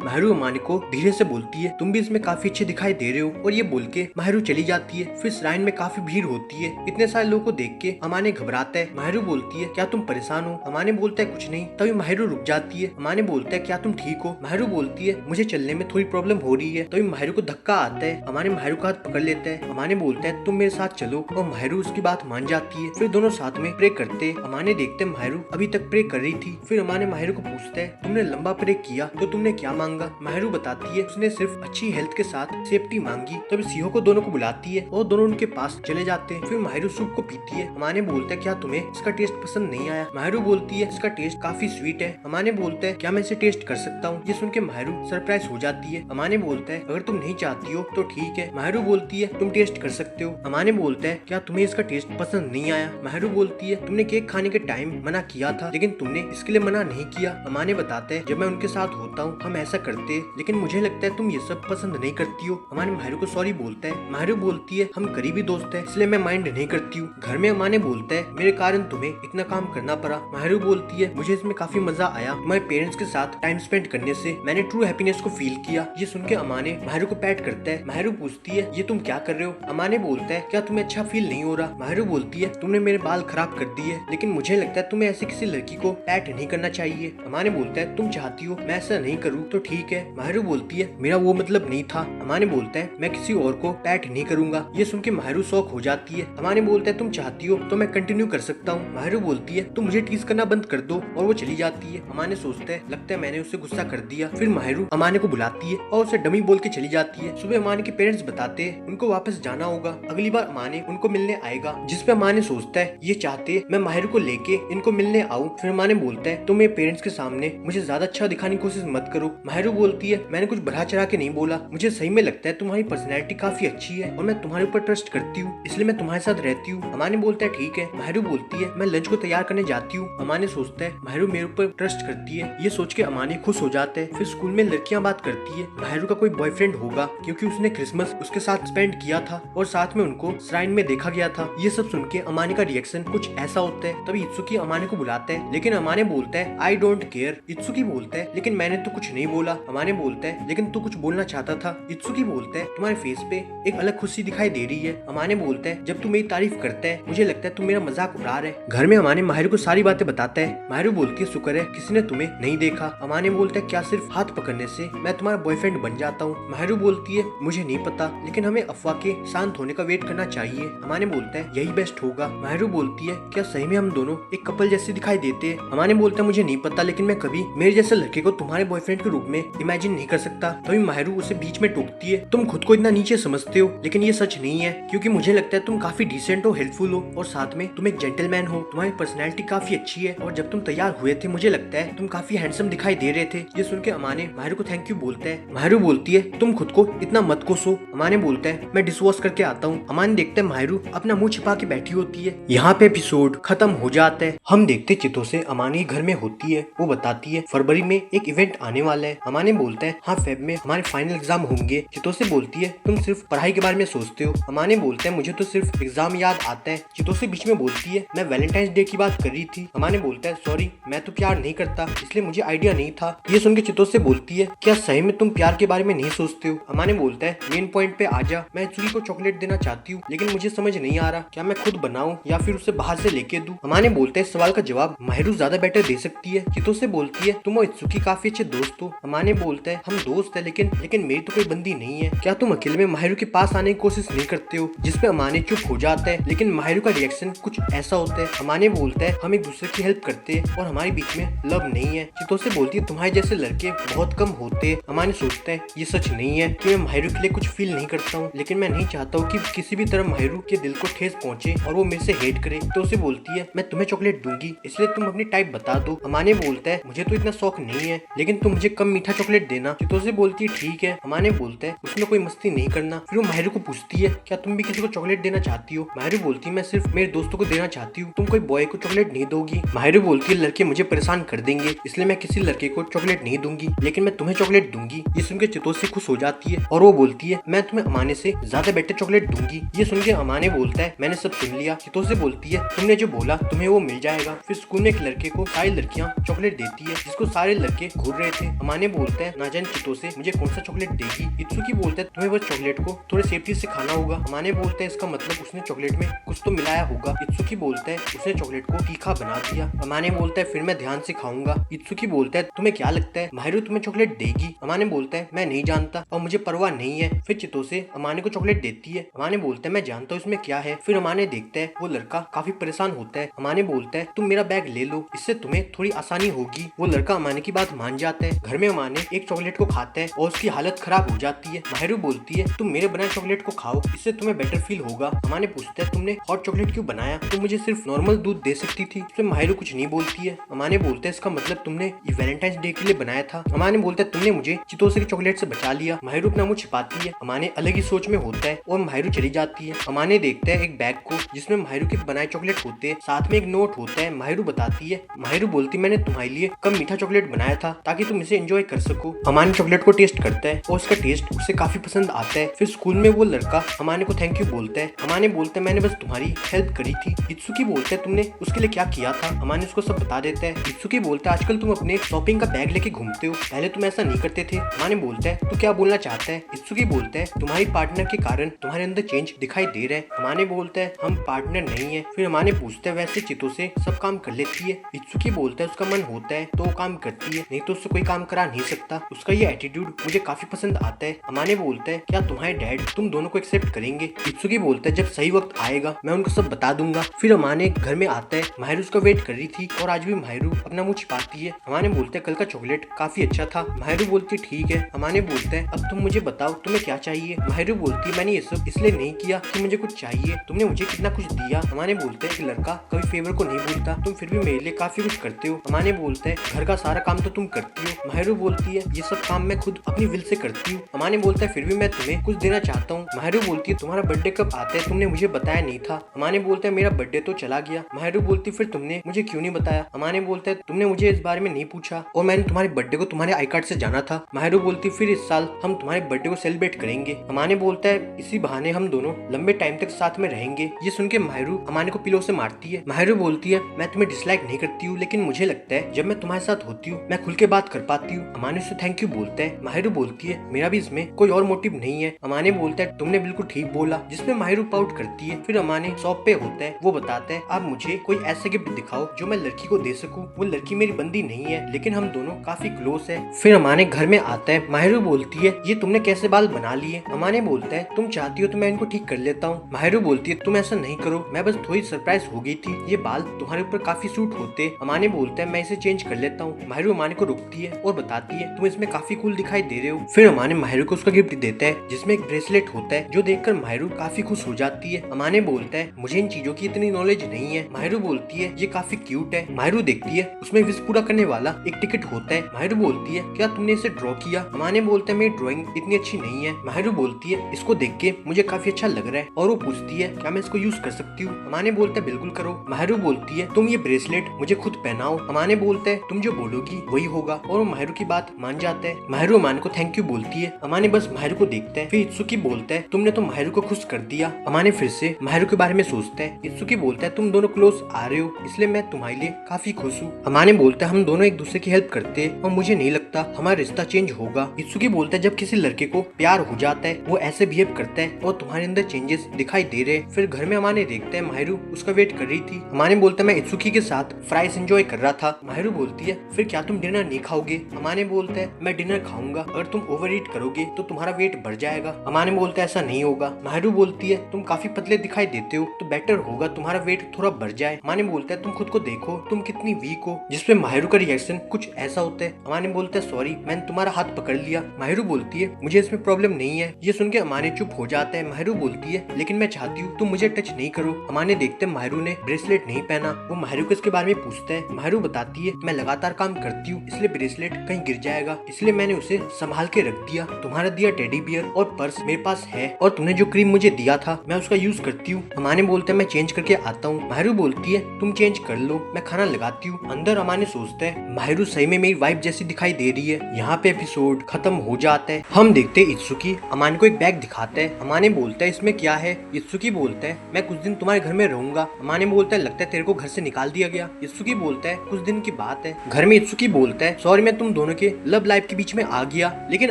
माहिरू अमाने को धीरे से बोलती है तुम भी इसमें काफी अच्छे दिखाई दे रहे हो, और ये बोल के माहिरू चली जाती है। फिर श्राइन में काफी भीड़ होती है। इतने सारे लोगों को देख के अमाने घबराता है। माहिरू बोलती है क्या तुम परेशान हो। अमाने बोलता है कुछ नहीं। तभी माहिरू रुक जाती है। अमाने बोलता है क्या तुम ठीक हो। माहिरू बोलती है मुझे चलने में थोड़ी प्रॉब्लम हो रही है। तभी माहिरू को धक्का आता है। अमाने माहिरू का हाथ पकड़ लेता है। अमाने बोलता है तुम मेरे साथ चलो, और माहिरू उसकी बात मान जाती है। फिर दोनों साथ में प्रे करते। अमाने देखते माहिरू अभी तक प्रे कर रही थी। फिर अमाने माहिरू को पूछता है तुमने लंबा प्रे किया तो तुमने क्या मांगा। माहिरू बताती है उसने सिर्फ अच्छी हेल्थ के साथ सेफ्टी मांगी। तभी सीहो को दोनों को बुलाती है और दोनों उनके पास चले जाते हैं। फिर माहिरू सूप को पीती है। अमाने बोलता है क्या तुम्हें इसका टेस्ट पसंद नहीं आया। माहिरू बोलती है इसका टेस्ट काफी स्वीट है। अमाने बोलता है क्या मैं इसे टेस्ट कर सकता हूँ। ये सुन के माहिरू सरप्राइज हो जाती है। अमाने बोलता है अगर तुम नहीं चाहती हो तो ठीक है। माहिरू बोलती है तुम टेस्ट कर सकते हो। अमाने बोलता है क्या तुम्हें इसका टेस्ट पसंद नहीं आया। माहिरू बोलती है तुमने केक खाने के टाइम मना किया था, लेकिन तुमने इसके लिए मना नहीं किया। अमाने बताते हैं जब मैं उनके साथ होता हूँ हम ऐसा करते हैं, लेकिन मुझे लगता है तुम ये सब पसंद नहीं करती हो। अमाने माहिरू को सॉरी बोलता है। माहिरू बोलती है हम करीबी दोस्त है इसलिए मैं माइंड नहीं करती हूँ। घर में अमाने बोलता है मेरे कारण तुम्हें इतना काम करना पड़ा। माहिरू बोलती है मुझे इसमें काफी मजा आया, तुम्हारे पेरेंट्स के साथ टाइम स्पेंड करने से मैंने ट्रू हैप्पीनेस को फील किया। ये सुन के अमाने माहिरू को पैट करता है। माहिरू पूछती है ये तुम क्या कर रहे हो। अमाने बोलता है क्या तुम्हें अच्छा फील नहीं हो रहा। माहिरू बोलती है तुमने मेरे बाल खराब कर दिए, लेकिन मुझे लगता है तुम्हें ऐसी किसी लड़की को पैट नहीं करना चाहिए। अमाने बोलता है तुम चाहती हो मैं ऐसा नहीं करूँ तो ठीक है। माहिरू बोलती है मेरा वो मतलब नहीं था। अमाने बोलता है मैं किसी और को पैट नहीं करूंगा। ये सुन के माहिरू शॉक हो जाती है। अमाने बोलता है तुम चाहती हो तो मैं कंटिन्यू कर सकता हूँ। माहिरू बोलती है तुम मुझे टीज करना बंद कर दो, और वो चली जाती है। अमाने सोचता है लगता है मैंने उसे गुस्सा कर दिया। फिर माहिरू अमाने को बुलाती है और उसे डमी बोल के चली जाती है। सुबह अमाने के पेरेंट्स बताते हैं उनको वापस जाना होगा, अगली बार अमाने उनको मिलने आएगा। जिसपे अमाने सोचता है ये चाहते हैं मैं माहिरू को लेके इनको मिलने आऊँ। फिर अमाने बोलता है तुम मेरे पेरेंट्स के सामने मुझे ज्यादा अच्छा दिखाने की कोशिश मत करो। माहिरू बोलती है मैंने कुछ बढ़ा चढ़ा के नहीं बोला, मुझे सही में लगता है तुम्हारी पर्सनैलिटी काफी अच्छी है और मैं तुम्हारे ऊपर ट्रस्ट करती हूँ, इसलिए मैं तुम्हारे साथ रहती हूँ। अमाने बोलता है ठीक है। माहिरू बोलती है मैं लंच को तैयार करने जाती हूँ। अमाने सोचता है माहिरू मेरे ऊपर ट्रस्ट करती है। ये सोच के अमाने खुश हो जाते हैं। फिर स्कूल में लड़कियां बात करती है माहिरू का कोई बॉयफ्रेंड होगा, क्योंकि उसने क्रिसमस उसके साथ स्पेंड किया था और साथ में उनको श्राइन में देखा गया था। ये सब सुन के अमाने का रिएक्शन कुछ ऐसा होता है। तभी इत्सुकी अमाने को बुलाता है, लेकिन अमाने बोलता है आई डोंट केयर। इत्सुकी बोलता है लेकिन मैंने तो कुछ नहीं बोला। अमाने बोलता है लेकिन तू कुछ बोलना चाहता था। इत्सुकी बोलता है तुम्हारे फेस पे एक अलग खुशी दिखाई दे रही है। अमाने बोलता है जब तू मेरी तारीफ करता है मुझे लगता है तू मेरा मजाक उड़ा रहा है। घर में अमाने माहिरू को सारी बातें बताता है। माहिरू बोलती है शुक्र है किसी ने तुम्हें नहीं देखा। अमाने बोलता है क्या सिर्फ हाथ पकड़ने से मैं तुम्हारा बॉयफ्रेंड बन जाता हूँ। माहिरू बोलती है मुझे नहीं पता, लेकिन हमें अफवाह के शांत होने का वेट करना चाहिए। अमाने बोलता है यही बेस्ट होगा। माहिरू बोलती है क्या सही में हम दोनों एक कपल जैसे दिखाई देते हैं। अमाने बोलता है मुझे नहीं पता, लेकिन मैं कभी मेरे जैसे लड़के को तुम्हारे बॉयफ्रेंड के रूप में इमेजिन नहीं कर सकता। तभी माहिरू उसे बीच में टोकती है तुम खुद को इतना नीचे समझते हो, लेकिन ये सच नहीं है, क्योंकि मुझे लगता है तुम काफी डिसेंट हो, हेल्पफुल हो और साथ में तुम एक जेंटलमैन हो। तुम्हारी पर्सनैलिटी काफी अच्छी है और जब तुम तैयार हुए थे मुझे लगता है तुम काफी हैंडसम दिखाई दे रहे थे। ये सुन के अमाने माहिरू को थैंक यू बोलता है। माहिरू बोलती है तुम खुद को इतना मत कोसो। अमाने बोलता है मैं डिश वॉश करके आता हूँ। अमाने देखते हैं माहिरू अपना मुंह छिपा के बैठी होती है। यहाँ पे एपिसोड खत्म हो जाता है। हम देखते चितो से अमाने घर में होती है। वो बताती है फरवरी में एक इवेंट आने वाला है। अमाने बोलता है हाँ फेब में हमारे फाइनल एग्जाम होंगे। चितो से बोलती है तुम सिर्फ पढ़ाई के बारे में सोचते हो। अमाने बोलता है मुझे तो सिर्फ एग्जाम याद आता है। चितो से बीच में बोलती है मैं वैलेंटाइंस डे की बात कर रही थी। अमाने बोलता है सॉरी मैं तो प्यार नहीं करता, इसलिए मुझे आइडिया नहीं था। ये सुन के चितो से बोलती है क्या सही में तुम प्यार के बारे में नहीं सोचते हो। अमाने बोलता है मेन पॉइंट पे आजा, मैं इत्सुकी को चॉकलेट देना चाहती हूँ, लेकिन मुझे समझ नहीं आ रहा क्या मैं खुद बनाऊं या फिर उसे बाहर से लेके दूं। अमाने बोलते हैं सवाल का जवाब माहिरू ज्यादा बेटर दे सकती है। चितो से बोलती है तुम और इत्सुकी काफी अच्छे दोस्त हो। अमाने बोलता है हम दोस्त है, लेकिन मेरी तो कोई बंदी नहीं है। क्या तुम अकेले में माहिरू के पास आने की कोशिश नहीं करते हो। जिसपे अमाने चुप हो जाता है, लेकिन माहिरू का रिएक्शन कुछ ऐसा होता है। अमाने बोलता है हम एक दूसरे की हेल्प करते हैं और हमारे बीच में लव नहीं है। चितो से बोलती है तुम्हारे जैसे लड़के बहुत कम होते हैं। अमाने सोचता है ये सच नहीं है कि मैं माहिरू के लिए कुछ फील नहीं करता हूँ, लेकिन मैं नहीं चाहता हूँ कि किसी भी तरह माहिरू के दिल को ठेस पहुंचे और वो मेरे से हेट करे। तो उसे बोलती है मैं तुम्हें चॉकलेट दूंगी, इसलिए तुम अपनी टाइप बता दो। अमाने बोलता है मुझे तो इतना शौक नहीं है, लेकिन तुम मुझे कम मीठा चॉकलेट देना। चितोसे बोलती है ठीक है। अमाने बोलता है उसमें कोई मस्ती नहीं करना। फिर वो माहिरू को पूछती है क्या तुम भी किसी को चॉकलेट देना चाहती हो? माहिरू बोलती है मैं सिर्फ मेरे दोस्तों को देना चाहती हूँ, तुम कोई बॉय को चॉकलेट नहीं दोगी। माहिरू बोलती है लड़के मुझे परेशान कर देंगे, इसलिए मैं किसी लड़के को चॉकलेट नहीं दूंगी, लेकिन मैं तुम्हें चॉकलेट दूंगी। ये सुनकर चितोसे खुश हो जाती है और वो बोलती है मैं तुम्हें अमाने से ज्यादा बेटर चॉकलेट दूंगी। ये सुन के अमाने बोलता है मैंने सब सुन लिया। चितोसे बोलती है तुमने जो बोला तुम्हें वो मिल जाएगा। फिर स्कूल में एक लड़के को सारी लड़कियां चॉकलेट देती है, जिसको सारे लड़के घूर रहे थे। अमाने बोलता है ना जाने चितोसे मुझे कौन सा चॉकलेट देगी। इत्सुकी बोलता है तुम्हें वो चॉकलेट को थोड़े सेफ्टी से खाना होगा। अमाने बोलता है इसका मतलब उसने चॉकलेट में कुछ तो मिलाया होगा। इत्सुकी बोलता है उसने चॉकलेट को तीखा बना दिया। अमाने बोलता है फिर मैं ध्यान से खाऊंगा। इत्सुकी बोलता है तुम्हें क्या लगता है माहिरू तुम्हें चॉकलेट देगी? अमाने बोलता है मैं नहीं जानता और मुझे परवाह नहीं है। फिर चितोसे अमाने को चॉकलेट देती है। अमाने बोलता है मैं जानता हूँ इसमें क्या है। फिर अमाने देखता है वो लड़का काफी परेशान होता है। अमाने बोलता है तुम मेरा बैग ले लो, इससे तुम्हें थोड़ी आसानी होगी। वो लड़का अमाने की बात मान जाता है। घर में अमाने एक चॉकलेट को खाता है और उसकी हालत खराब हो जाती है। माहिरू बोलती है तुम मेरे बनाए चॉकलेट को खाओ, इससे तुम्हें बेटर फील होगा। अमाने पूछता है तुमने हॉट चॉकलेट क्यों बनाया, तुम मुझे सिर्फ नॉर्मल दूध दे सकती थी। उसमें माहिरू कुछ नहीं बोलती है। अमाने बोलते हैं इसका मतलब तुमने ये वैलेंटाइन डे के लिए बनाया था। अमाने बोलता है तुमने मुझे चितोसे की चॉकलेट से बचा लिया। माहिरू अपना मुंह छिपाती है। अमाने अलग ही सोच में होता है और माहिरू चली जाती है। अमाने देखते हैं एक बैग को जिसमें माहिरू के बनाए चॉकलेट होते हैं, साथ में एक नोट होता है। माहिरू बताती है, माहिरू बोलती मैंने तुम्हारे लिए कम मीठा चॉकलेट बनाया था ताकि तुम इसे एंजॉय कर सको। अमाने चॉकलेट को टेस्ट करता है और उसका टेस्ट उसे काफी पसंद आता है। फिर स्कूल में वो लड़का अमाने को थैंक यू बोलता है। अमाने बोलता है मैंने बस तुम्हारी हेल्प करी थी। इत्सुकी बोलता है तुमने उसके लिए क्या किया था? अमाने उसको सब बता देता है। इत्सुकी बोलता है आजकल तुम अपने शॉपिंग का बैग लेके घूमते हो, पहले तुम ऐसा नहीं करते थे। अमाने बोलता है तू क्या बोलना चाहता है? इत्सुकी बोलता है तुम्हारी पार्टनर के कारण तुम्हारे अंदर चेंज दिखाई दे रहा है। अमाने बोलता है हम पार्टनर नहीं है। फिर अमाने पूछता है वैसे चितोसे सब काम कर लेती है? इत्सुकी बोलता है उसका मन होता है तो वो काम करती है, नहीं तो उससे कोई काम करा नहीं सकता। उसका ये एटीट्यूड मुझे काफी पसंद आता है। अमाने बोलता है क्या तुम्हारे डैड तुम दोनों को एक्सेप्ट करेंगे? इत्सुकी बोलता है जब सही वक्त आएगा मैं उनको सब बता दूंगा। फिर अमाने घर में आता है। माहिरू उसका वेट कर रही थी और आज भी माहिरू अपना मुंह छिपाती है। अमाने बोलते है कल का चॉकलेट काफी अच्छा था। माहिरू बोलती है ठीक है। अमाने बोलते है अब तुम मुझे बताओ तुम्हें क्या चाहिए? माहिरू बोलती है मैंने ये सब इसलिए नहीं किया कि मुझे कुछ चाहिए, तुमने मुझे कितना कुछ दिया। अमाने बोलते है कि लड़का कभी फेवर को नहीं भूलता, तुम फिर भी मेरे लिए काफी कुछ करते हो। अमाने बोलते है घर का सारा काम तो तुम करती हो। माहिरू बोलती है ये सब काम मैं खुद अपनी विल से करती हूँ। अमाने बोलता है फिर भी मैं तुम्हें कुछ देना चाहता हूँ। माहिरू बोलती है तुम्हारा बर्थडे कब आता है, तुमने मुझे बताया नहीं था। अमाने बोलते है मेरा बर्थडे तो चला गया। माहिरू बोलती फिर तुमने मुझे क्यों नहीं बताया? अमाने बोलते है तुमने मुझे इस बारे में नहीं पूछा और मैंने तुम्हारे बर्थडे को तुम्हारे आई कार्ड से जाना था। माहिरू बोलती फिर इस साल हम तुम्हारे बर्थडे को सेलिब्रेट करेंगे। अमाने बोलता है इसी बहाने हम दोनों लंबे टाइम तक साथ में रहेंगे। ये सुन के माहिरू अमाने को पिलो से मारती है। माहिरू बोलती है मैं तुम्हें डिसलाइक नहीं करती हूँ, लेकिन मुझे लगता है जब मैं तुम्हारे साथ होती हूँ मैं खुल के बात कर पाती हूँ। अमाने से थैंक यू बोलता है। माहिरू बोलती है मेरा भी इसमें कोई और मोटिव नहीं है। अमाने बोलता है तुमने बिल्कुल ठीक बोला, जिसमें माहिरू पाउट करती है। फिर अमाने शॉप पे होता है, वो बताता है आप मुझे कोई ऐसा गिफ्ट दिखाओ जो मैं लड़की को दे सकूं। वो लड़की मेरी बंदी नहीं है, लेकिन हम दोनों काफी क्लोज है। फिर अमाने घर में आता है। माहिरू बोलती है ये तुमने कैसे बाल बना लिए? अमाने बोलता है तुम चाहती हो तो मैं इनको ठीक कर लेता हूँ। माहिरू बोलती है तुम ऐसा नहीं करो, मैं बस थोड़ी सरप्राइज हो गई थी, ये बाल तुम्हारे ऊपर काफी सूट होते। अमाने बोलता है मैं इसे चेंज कर लेता हूँ। माहिरू अमाने को रोकती है और बताती है तुम इसमें काफी कूल दिखाई दे रहे हो। फिर अमाने माहिरू को उसका गिफ्ट देता है जिसमें एक ब्रेसलेट होता है, जो देखकर माहिरू काफी खुश हो जाती है। अमाने बोलता है मुझे इन चीजों की इतनी नॉलेज नहीं है। माहिरू बोलती है ये काफी क्यूट है। माहिरू देखती है उसमें विश पूरा करने वाला एक टिकट होता है। माहिरू बोलती है क्या तुमने इसे ड्रॉ किया? अमाने बोलता है मेरी ड्राइंग इतनी अच्छी नहीं है। माहिरू बोलती है इसको देख के मुझे काफी अच्छा लग रहा है, और वो पूछती है क्या मैं इसको यूज कर सकती हूँ? अमाने बोलता है बिल्कुल करो। माहिरू बोलती है तुम ये ब्रेसलेट मुझे खुद पहनाओ। अमाने बोलता है तुम जो बोलोगी वही होगा, और वो माहिरू की बात मान जाता है। माहिरू अमाने को थैंक यू बोलती है। अमाने बस माहिरू को देखता है। फिर इत्सुकी बोलता है तुमने तो माहिरू को खुश कर दिया। अमाने फिर से माहिरू के बारे में सोचता है। इत्सुकी बोलता है तुम दोनों क्लोज आ रहे हो, इसलिए मैं तुम्हारे लिए काफी खुश हूँ। अमाने बोलता है हम दोनों एक दूसरे की हेल्प करते हैं और मुझे नहीं लगता हमारा रिश्ता चेंज होगा। इत्सुकी बोलता है जब किसी लड़के को प्यार हो जाता है वो ऐसे बिहेव करता है और तुम्हारे अंदर चेंजेस दिखाई दे रहे हैं। फिर घर में अमाने देखते हैं माहिरू उसका वेट कर रही थी। अमाने बोलता है मैं इत्सुकी के साथ फ्राइज एंजॉय कर रहा था। माहिरू बोलती है फिर क्या तुम डिनर नहीं खाओगे? अमाने बोलता है मैं डिनर खाऊंगा, अगर तुम ओवर ईट करोगे तो तुम्हारा वेट बढ़ जाएगा। अमाने बोलता है ऐसा नहीं होगा। माहिरू बोलती है तुम काफी पतले दिखाई देते हो, तो बेटर होगा तुम्हारा वेट थोड़ा बढ़ जाए। अमाने बोलता है तुम खुद को देखो तुम कितनी वीक हो, जिसपे माहिरू का रिएक्शन कुछ ऐसा होता है। अमाने बोलता है सॉरी मैंने तुम्हारा हाथ पकड़ लिया। माहिरू बोलती है मुझे इसमें प्रॉब्लम नहीं है। ये सुन के अमाने चुप हो जाता है। माहिरू बोलती है लेकिन मैं चाहती हूँ तुम मुझे टच नहीं करो। अमाने देखते माहिरू ने ब्रेसलेट नहीं पहना। वो माहिरू को इसके बारे में पूछता है। माहिरू माहिरू बताती है मैं लगातार काम करती हूँ इसलिए ब्रेसलेट कहीं गिर जाएगा, इसलिए मैंने उसे संभाल के रख दिया। तुम्हारा दिया टेडी बियर और पर्स मेरे पास है और तुमने जो क्रीम मुझे दिया था मैं उसका यूज करती हूँ। अमाने बोलते है मैं चेंज करके आता हूँ। माहिरू बोलती है तुम चेंज कर लो, मैं खाना लगाती हूँ। अंदर अमाने सोचता है माहिरू सही में मेरी वाइफ जैसी दिखाई दे रही है। यहाँ पे एपिसोड खत्म हो जाता है। हम देखते हैं इत्सुकी अमाने को एक बैग दिखाता है। अमाने बोलता है इसमें क्या है? इत्सुकी बोलता है मैं कुछ दिन तुम्हारे घर में रहूंगा। अमाने बोलता है लगता है तेरे को घर से निकाल दिया गया। इत्सुकी बोलता है कुछ दिन की बात है। घर में इत्सुकी बोलता है सॉरी मैं तुम दोनों के लव लाइफ के बीच में आ गया, लेकिन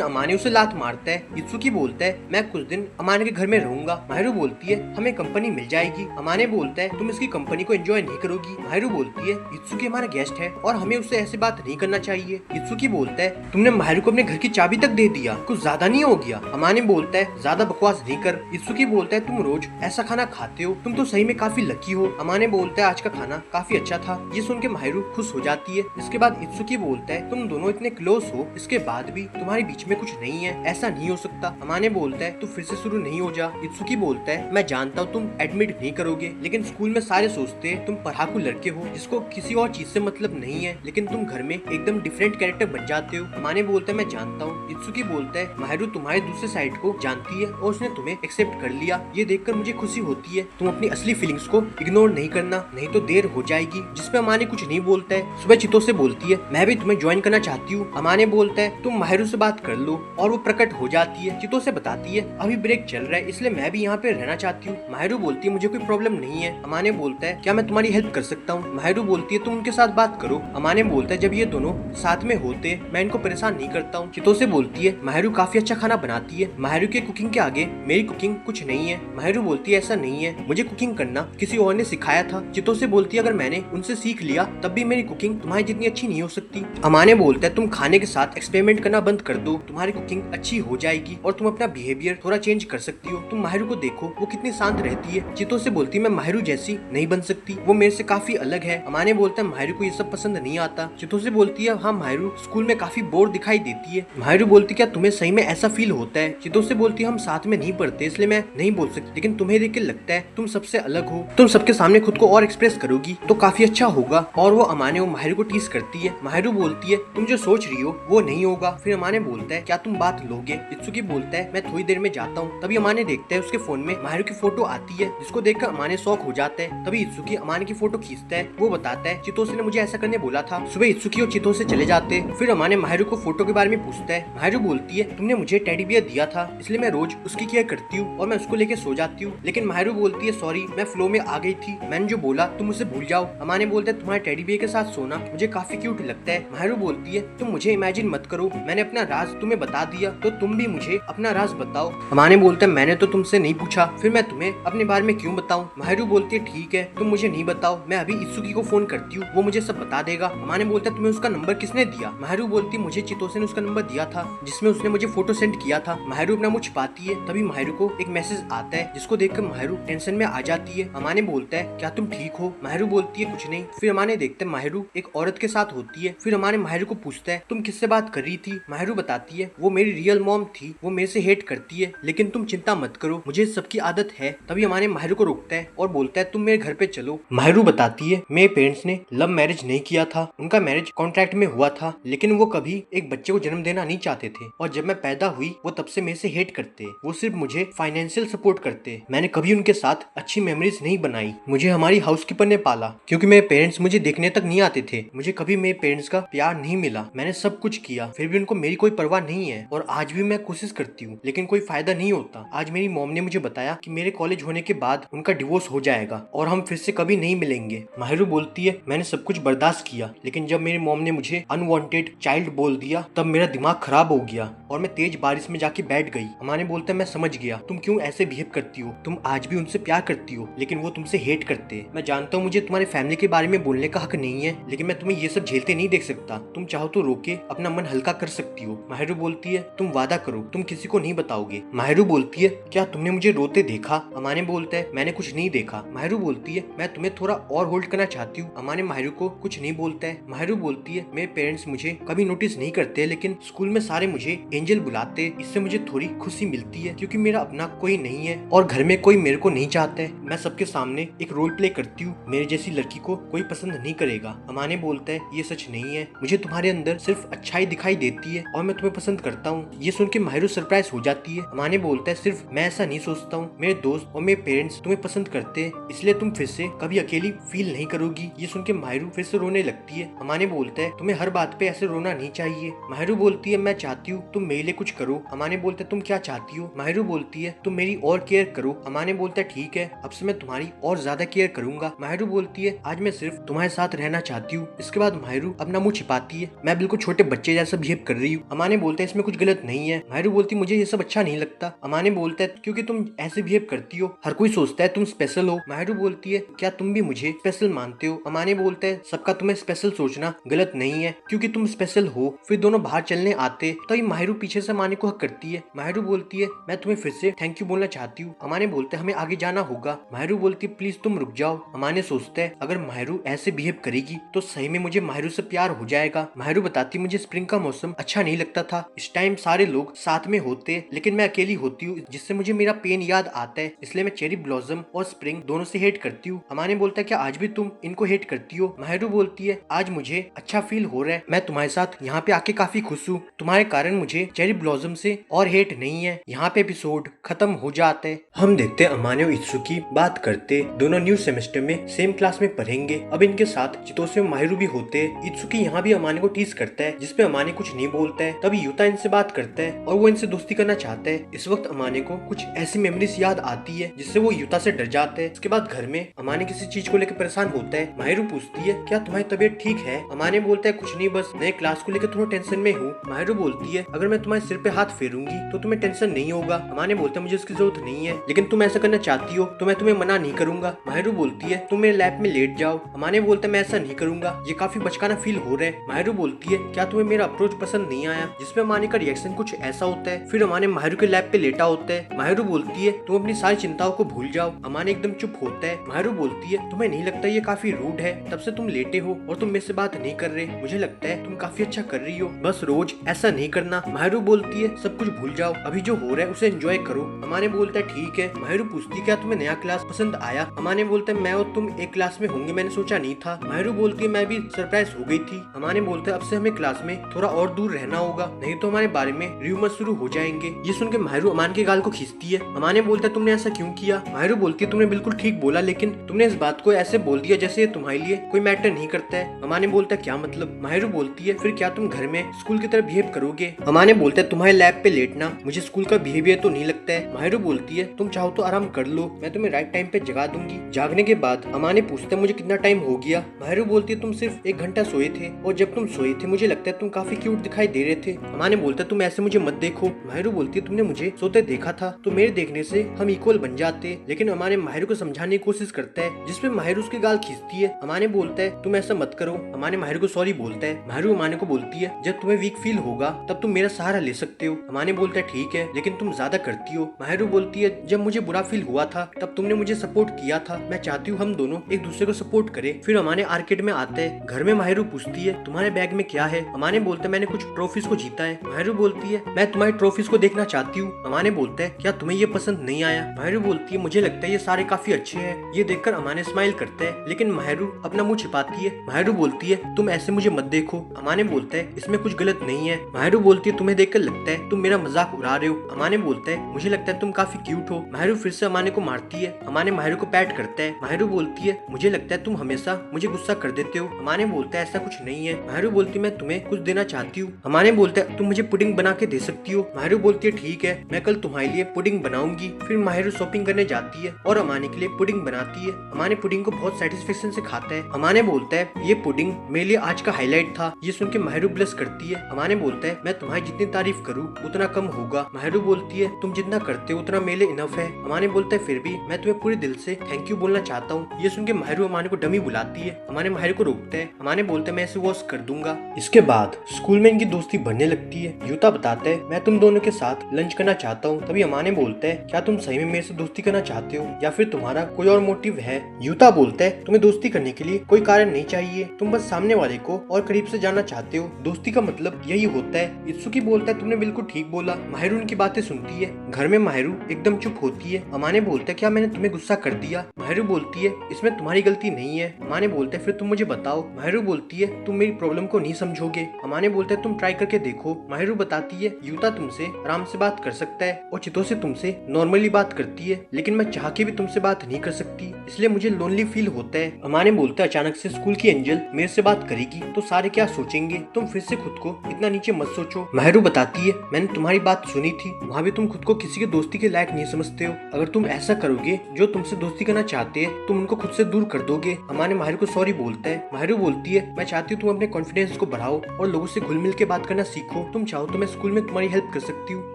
अमाने उसे लात मारता है। इत्सुकी बोलता है मैं कुछ दिन अमाने के घर में रहूंगा। माहिरू बोलती है हमें कंपनी मिल जाएगी। अमाने बोलता है तुम इसकी कंपनी को एंजॉय नहीं करोगी। माहिरू बोलती है इत्सुकी हमारा गेस्ट है और हमें उससे ऐसी बात नहीं करना चाहिए। इत्सुकी बोलता है तुमने माहिरू को अपने घर की चाबी तक दे दिया, कुछ ज्यादा नहीं हो गया? अमाने बोलता है ज्यादा बकवास नहीं कर। इत्सुकी बोलता है तुम रोज ऐसा खाना खाते हो, तुम तो सही में काफी लकी हो। अमाने बोलता है आज का खाना काफी अच्छा था। ये सुन के माहिरू खुश हो जाती है। इसके बाद इत्सुकी बोलता है तुम दोनों इतने क्लोज हो इसके बाद भी तुम्हारे बीच में कुछ नहीं है, ऐसा नहीं हो सकता। अमाने बोलता है तू फिर से शुरू नहीं हो जा। इत्सुकी बोलता है मैं जानता हूँ तुम एडमिट नहीं करोगे, लेकिन स्कूल में सारे सोचते हैं तुम पढ़ाकू लड़के हो जिसको किसी और चीज से मतलब नहीं है, लेकिन तुम घर में एकदम डिफरेंट कैरेक्टर बन जाते हो। अमाने बोलता है मैं जानता हूँ। इत्सुकी बोलता है माहिरू तुम्हारे दूसरे साइड को जानती है और उसने तुम्हें एक्सेप्ट कर लिया। ये देखकर मुझे खुशी होती है। तुम अपनी असली फीलिंग्स को इग्नोर नहीं करना, नहीं तो देर हो जाएगी। जिसपे अमाने कुछ नहीं बोलता है। सुबह चितो से बोलती है मैं भी तुम्हें ज्वाइन करना चाहती हूँ। अमाने बोलता है तुम माहिरू से बात कर लो और वो प्रकट हो जाती है। चितो से बताती है अभी ब्रेक चल रहा है इसलिए मैं भी यहाँ पे रहना चाहती हूँ। माहिरू बोलती है मुझे कोई प्रॉब्लम नहीं है। अमाने बोलता है क्या मैं तुम्हारी हेल्प कर सकता हूँ? माहिरू बोलती है तुम उनके साथ बात करो। अमाने बोलता है जब ये दोनों साथ में होते मैं इनको परेशान नहीं करता हूँ। चितो से बोलती है माहिरू काफी अच्छा खाना बनाती है, माहिरू के कुकिंग के आगे मेरी कुकिंग कुछ नहीं है। माहिरू बोलती है ऐसा नहीं है, मुझे कुकिंग करना किसी और ने सिखाया था। चितो से बोलती है अगर मैंने उनसे सीख लिया तब भी मेरी कुकिंग तुम्हारी जितनी अच्छी नहीं हो सकती। अमाने बोलता है तुम खाने के साथ एक्सपेरिमेंट करना बंद कर दो, तुम्हारी कुकिंग अच्छी हो जाएगी और तुम अपना बिहेवियर थोड़ा चेंज कर सकती हो। तुम माहिरू को देखो वो कितनी शांत रहती है। चितो से बोलती है मैं माहिरू जैसी नहीं बन सकती, वो मेरे से काफी अलग है। अमाने बोलता है माहिरू को ये सब पसंद नहीं आता। चितो से बोलती है हाँ माहिरू स्कूल में काफी बोर दिखाई देती है। माहिरू बोलती है क्या तुम्हें सही में ऐसा फील होता है? चितो से बोलती है हम साथ में नहीं पढ़ते इसलिए मैं नहीं बोल सकती, लेकिन तुम्हें देख के लगता है तुम सबसे अलग हो, तुम सबके सामने खुद को और एक्सप्रेस करोगी तो काफी अच्छा होगा। और वो अमाने और माहिरू को टीज करती है। माहिरू बोलती है तुम जो सोच रही हो वो नहीं होगा। फिर अमाने बोलता है क्या तुम बात लोगे? इत्सुकी बोलता है मैं थोड़ी देर में जाता हूँ। तभी अमाने देखता है उसके फोन में माहिरू की फोटो आती है, जिसको देखकर अमाने शॉक हो जाता है। तभी इत्सुकी अमाने की फोटो खींचता है। वो बताता है चितोसे ने मुझे ऐसा करने बोला था। सुबह इत्सुकी और चितोसे चले जाते हैं। फिर अमाने माहिरू को फोटो के बारे में पूछता है। माहिरू बोलती है तुमने मुझे टेडी बियर दिया था इसलिए मैं रोज उसकी केयर करती हूँ और मैं उसको लेके सो जाती हूँ, लेकिन माहिरू बोलती है सॉरी मैं फ्लो में आ गई थी, मैंने जो बोला तुम उसे भूल जाओ। अमाने बोलते हैं तुम्हारे टेडी बियर के साथ सोना मुझे काफी क्यूट लगता है। माहिरू बोलती है तुम मुझे इमेजिन मत करो, मैंने अपना राज तुम्हें बता दिया तो तुम भी मुझे अपना राज बताओ। अमाने बोलते हैं मैंने तो तुमसे नहीं पूछा, फिर मैं तुम्हें अपने बारे में क्यों बताऊं? माहिरू बोलती है ठीक है तुम मुझे नहीं बताओ, मैं अभी इत्सुकी को फोन करती हूँ, वो मुझे सब बता देगा। अमाने बोलता है तुम्हें उसका नंबर किसने दिया? माहिरू बोलती है मुझे चितोसे ने उसका नंबर दिया था जिसमें उसने मुझे फोटो सेंड किया था। माहिरू अपना मुंह छिपाती है। तभी माहिरू को एक मैसेज आता है जिसको देखकर माहिरू टेंशन में आ जाती है। अमाने बोलता है क्या तुम ठीक हो? माहिरू बोलती है कुछ नहीं। फिर अमाने देखते हैं माहिरू एक औरत के साथ होती है। फिर अमाने माहिरू को पूछता है तुम किससे बात कर रही थी? माहिरू बताती है वो मेरी रियल मॉम थी, वो मेरे से हेट करती है लेकिन तुम चिंता मत करो मुझे सबकी आदत है। तभी अमाने माहिरू को रोकता है और बोलता है तुम मेरे घर पे चलो। माहिरू बताती है मेरे पेरेंट्स ने लव मैरिज नहीं किया था, उनका मैरिज कॉन्ट्रैक्ट में हुआ था, लेकिन वो कभी एक बच्चे को जन्म देना नहीं चाहते थे और जब मैं पैदा हुई वो तब से मेरे से हेट करते, वो सिर्फ मुझे फाइनेंशियल सपोर्ट करते। मैंने कभी उनके साथ अच्छी मेमोरीज नहीं बनाई। मुझे हमारी हाउसकीपर ने पाला क्योंकि मेरे पेरेंट्स मुझे देखने तक नहीं आते थे, मुझे कभी मेरे पेरेंट्स का प्यार नहीं मिला। मैंने सब कुछ किया फिर भी उनको मेरी कोई परवाह नहीं है और आज भी मैं कोशिश करती हूँ लेकिन कोई फायदा नहीं होता। आज मेरी मॉम ने मुझे बताया कि मेरे कॉलेज होने के बाद उनका डिवोर्स हो जाएगा और हम फिर से कभी नहीं मिलेंगे। माहिरू बोलती है मैंने सब कुछ बर्दाश्त किया लेकिन जब मेरी मॉम ने मुझे अनवांटेड चाइल्ड बोल दिया तब मेरा दिमाग खराब हो गया और मैं तेज बारिश में जाके बैठ गई। अमाने बोलते हैं मैं समझ गया तुम क्यों ऐसे बिहेव करती हो, तुम आज भी उनसे प्यार करती हो लेकिन वो तुमसे हेट करते। मैं जानता हूँ मुझे तुम्हारी फैमिली के बारे में बोलने का हक नहीं है लेकिन मैं तुम्हें ये सब झेलते नहीं देख सकता, तुम चाहो तो रोके अपना मन हल्का कर सकती हो। माहिरू बोलती है तुम वादा करो तुम किसी को नहीं बताओगे। माहिरू बोलती है क्या तुमने मुझे रोते देखा? अमाने बोलता है मैंने कुछ नहीं देखा। माहिरू बोलती है मैं तुम्हें थोड़ा और होल्ड करना चाहती हूँ। अमाने माहिरू को कुछ नहीं बोलता है। माहिरू बोलती है मेरे पेरेंट्स मुझे कभी नोटिस नहीं करते लेकिन स्कूल में सारे मुझे एंजल बुलाते, इससे मुझे थोड़ी खुशी मिलती है क्योंकि मेरा अपना कोई नहीं है और घर में कोई मेरे को नहीं चाहता है। मैं सबके सामने एक रोल प्ले करती हूँ, मेरे जैसी लड़की को कोई पसंद नहीं करेगा। करेगा। अमाने बोलता है ये सच नहीं है, मुझे तुम्हारे अंदर सिर्फ अच्छाई दिखाई देती है और मैं तुम्हें पसंद करता हूँ। ये सुन के माहिरू सरप्राइज हो जाती है। अमाने बोलता है सिर्फ मैं ऐसा नहीं सोचता हूँ, मेरे दोस्त और मेरे पेरेंट्स तुम्हें पसंद करते हैं, इसलिए तुम फिर से कभी अकेली फील नहीं करोगी। ये सुन के माहिरू फिर से रोने लगती है। अमाने बोलता है तुम्हें हर बात पे ऐसे रोना नहीं चाहिए। माहिरू बोलती है मैं चाहती हूँ तुम मेरे लिए कुछ करो। अमाने बोलता है तुम क्या चाहती हो? माहिरू बोलती है तुम मेरी और केयर करो। अमाने बोलता है ठीक है, अब से मैं तुम्हारी और ज्यादा केयर करूंगा। माहिरू बोलती है आज मैं सिर्फ तुम्हारे साथ रहना चाहती हूँ। इसके बाद माहिरू अपना मुंह छिपाती है, मैं बिल्कुल छोटे बच्चे जैसा बिहेव कर रही हूँ। अमाने बोलता है इसमें कुछ गलत नहीं है। माहिरू बोलती मुझे ये सब अच्छा नहीं लगता। अमाने बोलता है क्योंकि तुम ऐसे बिहेव करती हो, हर कोई सोचता है तुम स्पेशल हो। माहिरू बोलती है क्या तुम भी मुझे स्पेशल मानते हो? अमाने बोलता है सबका तुम्हें स्पेशल सोचना गलत नहीं है, क्योंकि तुम स्पेशल हो। फिर दोनों बाहर चलने आते तो ये माहिरू पीछे से अमाने को हक करती है। माहिरू बोलती है मैं तुम्हें फिर से थैंक यू बोलना चाहती हूँ। अमाने बोलते हमें आगे जाना होगा। माहिरू बोलती है प्लीज तुम रुक जाओ। अमाने सोचता है अगर माहिरू ऐसे बिहेव करेगी तो सही में मुझे माहिरू से प्यार हो जाएगा। माहिरू बताती मुझे स्प्रिंग का मौसम अच्छा नहीं लगता था, इस टाइम सारे लोग साथ में होते लेकिन मैं अकेली होती हूँ, जिससे मुझे मेरा पेन याद आता है, इसलिए मैं चेरी ब्लॉसम और स्प्रिंग दोनों से हेट करती हूँ। अमाने बोलता है क्या आज भी तुम इनको हेट करती हो? माहिरू बोलती है आज मुझे अच्छा फील हो रहा है, मैं तुम्हारे साथ यहाँ पे आके काफी खुश हूँ, तुम्हारे कारण मुझे चेरी ब्लॉसम से और हेट नहीं है। यहाँ पे एपिसोड खत्म हो जाता है। हम देखते हैं अमाने और इत्सुकी बात करते, दोनों न्यू सेमेस्टर में सेम क्लास में पढ़ेंगे। अब इनके साथ चितोसे और माहिरू भी होते हैं। इत्सुकी यहाँ भी अमाने को टीज करता है, जिसपे अमाने कुछ नहीं बोलता है। तभी यूता इनसे बात करता है और वो इनसे दोस्ती करना चाहता है। इस वक्त अमाने को कुछ ऐसी मेमोरीज याद आती है जिससे वो यूता से डर जाता है। इसके बाद घर में अमाने किसी चीज को लेकर परेशान होता है। माहिरू पूछती है क्या तुम्हारी तबीयत ठीक है? अमाने बोलता है कुछ नहीं, बस नए क्लास को लेकर थोड़ा टेंशन में हूँ। माहिरू बोलती है अगर मैं तुम्हारे सिर पे हाथ फेरूंगी तो तुम्हें टेंशन नहीं होगा। अमाने बोलता है मुझे इसकी जरूरत नहीं है, लेकिन तुम ऐसा करना चाहती हो तो मैं तुम्हें मना नहीं करूंगा। माहिरू बोलती है तुम मेरे लैब में लेट जाओ। अमाने बोलता है मैं ऐसा नहीं करूंगा, ये काफी बचकाना फील हो रहा है। माहिरू बोलती है क्या तुम्हें मेरा अप्रोच पसंद नहीं आया? जिसमें अमाने का रिएक्शन कुछ ऐसा होता है। फिर अमाने माहिरू के लैब पे लेटा होता है। माहिरू बोलती है तुम अपनी सारी चिंताओं को भूल जाओ। अमाने एकदम चुप होता है। माहिरू बोलती है तुम्हें नहीं लगता ये काफी रूड है? तब से तुम लेटे हो और तुम मेरे से बात नहीं कर रहे, मुझे लगता है तुम काफी अच्छा कर रही हो, बस रोज ऐसा नहीं करना। माहिरू बोलती है सब कुछ भूल जाओ, अभी जो हो रहा है उसे एंजॉय करो। अमाने बोलता है ठीक है। माहिरू पूछती है क्या तुम्हें नया क्लास पसंद आया? अमाने बोलता है मैं और तुम एक क्लास में होंगे मैंने सोचा नहीं था। माहिरू बोलती है मैं भी सरप्राइज हो गई थी। अमाने बोलता है अब से हमें क्लास में थोड़ा और दूर रहना होगा, नहीं तो हमारे बारे में रूमर शुरू हो जाएंगे। ये सुन के माहिरू अमान के गाल को खींचती है। अमाने बोलता है तुमने ऐसा क्यों किया? माहिरू बोलती है तुमने बिल्कुल ठीक बोला, लेकिन तुमने इस बात को ऐसे बोल दिया जैसे ये तुम्हारे लिए कोई मैटर नहीं करता है। अमाने बोलता है क्या मतलब? माहिरू बोलती है फिर क्या तुम घर में स्कूल की तरह बिहेव करोगे? अमाने बोलता है तुम्हारे लैब पे लेटना मुझे स्कूल का बिहेवियर तो नहीं लगता है। माहिरू बोलती है तुम चाहो तो आराम कर लो, मैं तुम्हें राइट टाइम पे जगा दूंगी। जागने के बाद अमाने पूछते मुझे कितना टाइम हो गया? माहिरू बोलती है तुम सिर्फ 1 घंटा सोए थे और जब तुम सोए थे मुझे लगता है तुम काफी क्यूट दिखाई दे रहे थे। अमाने बोलता है तुम ऐसे मुझे मत देखो। माहिरू बोलती है तुमने मुझे सोते देखा था तो मेरे देखने से हम इक्वल बन जाते, लेकिन अमाने माहिरू को समझाने की कोशिश करता है, जिसपे माहिरू उसकी गाल खींचती है। अमाने बोलता है तुम ऐसा मत करो। अमाने माहिरू को सॉरी बोलता है। माहिरू अमाने को बोलती है जब तुम्हें वीक फील होगा तब तुम मेरा सहारा ले सकते हो। अमाने बोलता है ठीक है, लेकिन तुम ज्यादा करती हो। माहिरू बोलती है जब मुझे बुरा फील हुआ था तब तुमने मुझे सपोर्ट किया था, मैं चाहती हूँ हम दोनों एक दूसरे को सपोर्ट करें। फिर अमाने आर्केड में आते हैं। घर में माहिरू पूछती है तुम्हारे बैग में क्या है? अमाने बोलता है मैंने कुछ ट्रॉफीज को जीता है। माहिरू बोलती है मैं तुम्हारी ट्रॉफीज को देखना चाहती हूँ। अमाने बोलता है क्या तुम्हें ये पसंद नहीं आया? माहिरू बोलती है मुझे लगता है ये सारे काफी अच्छे हैं। ये देखकर अमाने स्माइल करता है, लेकिन माहिरू अपना मुंह छिपाती है। माहिरू बोलती है तुम ऐसे मुझे मत देखो। अमाने बोलता है इसमें कुछ गलत नहीं है। माहिरू बोलती है तुम्हें देखकर लगता है तुम मेरा मजाक उड़ा रहे हो। अमाने बोलता है मुझे लगता है तुम काफी क्यूट हो। माहिरू फिर से अमाने को मारती है। अमाने माहिरू को पैट करता है। माहिरू बोलती है मुझे लगता है तुम हमेशा मुझे गुस्सा कर देते हो। अमाने बोलता है ऐसा कुछ नहीं है। माहिरू बोलती है मैं तुम्हें कुछ देना चाहती हूँ। अमाने बोलता है तुम मुझे पुडिंग बना के दे सकती हो। माहिरू बोलती है ठीक है, मैं कल तुम्हारे लिए पुडिंग बनाऊंगी। फिर माहिरू शॉपिंग करने जाती है और अमाने के लिए पुडिंग बनाती है। अमाने पुडिंग को बहुत सेटिस्फेक्शन से खाता है। अमाने बोलता है ये पुडिंग मेरे लिए आज का हाईलाइट था। ये सुन के माहिरू ब्लश करती है। अमाने बोलता है मैं तुम्हारी जितनी तारीफ करूँ उतना कम होगा। माहिरू बोलती है तुम जितना करते हो उतना मेरे लिए इनफ है। अमाने बोलता है फिर भी मैं तुम्हें पूरे दिल से थैंक यू बोलना चाहता हूँ। ये सुन के माहिरू अमाने को डमी बुलाती है। अमाने माहिरू को रोकता है। अमाने बोलता है मैं इसे वॉश कर दूंगा। इसके बाद स्कूल में इनकी दोस्ती बढ़ने लगती है। यूता बताता है मैं तुम दोनों के साथ लंच करना चाहता हूँ। तभी अमाने बोलता है क्या तुम सही में मेरे से दोस्ती करना चाहते हो या फिर तुम्हारा कोई और मोटिव है? यूता बोलता है तुम्हें दोस्ती करने के लिए कोई कारण नहीं चाहिए, तुम बस सामने वाले को और करीब से जानना चाहते हो, दोस्ती का मतलब यही होता है। इत्सुकी बोलता है तुमने बिल्कुल ठीक बोला। माहिरू उनकी बातें सुनती है। घर में माहिरू एकदम चुप होती है। अमाने बोलता है क्या मैंने तुम्हें गुस्सा कर दिया? माहिरू बोलती है इसमें तुम्हारी गलती नहीं है। अमाने बोलते है फिर तुम मुझे बताओ। माहिरू बोलती है तुम मेरी प्रॉब्लम को नहीं समझोगे। अमाने बोलते है तुम ट्राई करके देखो। माहिरू बताती है यूता तुमसे आराम से बात कर सकता है और चितोसे तुमसे नॉर्मली बात करती है, लेकिन मैं चाह के भी तुमसे बात नहीं कर सकती, इसलिए मुझे लोनली फील होता है। अमाने बोलता है अचानक से स्कूल की एंजल मेरे से बात करेगी तो सारे क्या सोचेंगे, तुम फिर से खुद को इतना नीचे मत सोचो। माहिरू बताती है मैंने तुम्हारी बात सुनी थी, वहाँ भी तुम खुद को किसी के दोस्ती के लायक नहीं समझते हो। अगर तुम ऐसा करोगे जो तुमसे दोस्ती करना चाहते हैं तुम उनको खुद से दूर कर दोगे। अमाने माहिरू को सॉरी बोलता है। माहिरू बोलती है मैं चाहती हूँ तुम अपने कॉन्फिडेंस को बढ़ाओ और लोगों से घुल मिल के बात करना सीखो। तुम चाहो तो मैं स्कूल में तुम्हारी हेल्प कर सकती हूँ।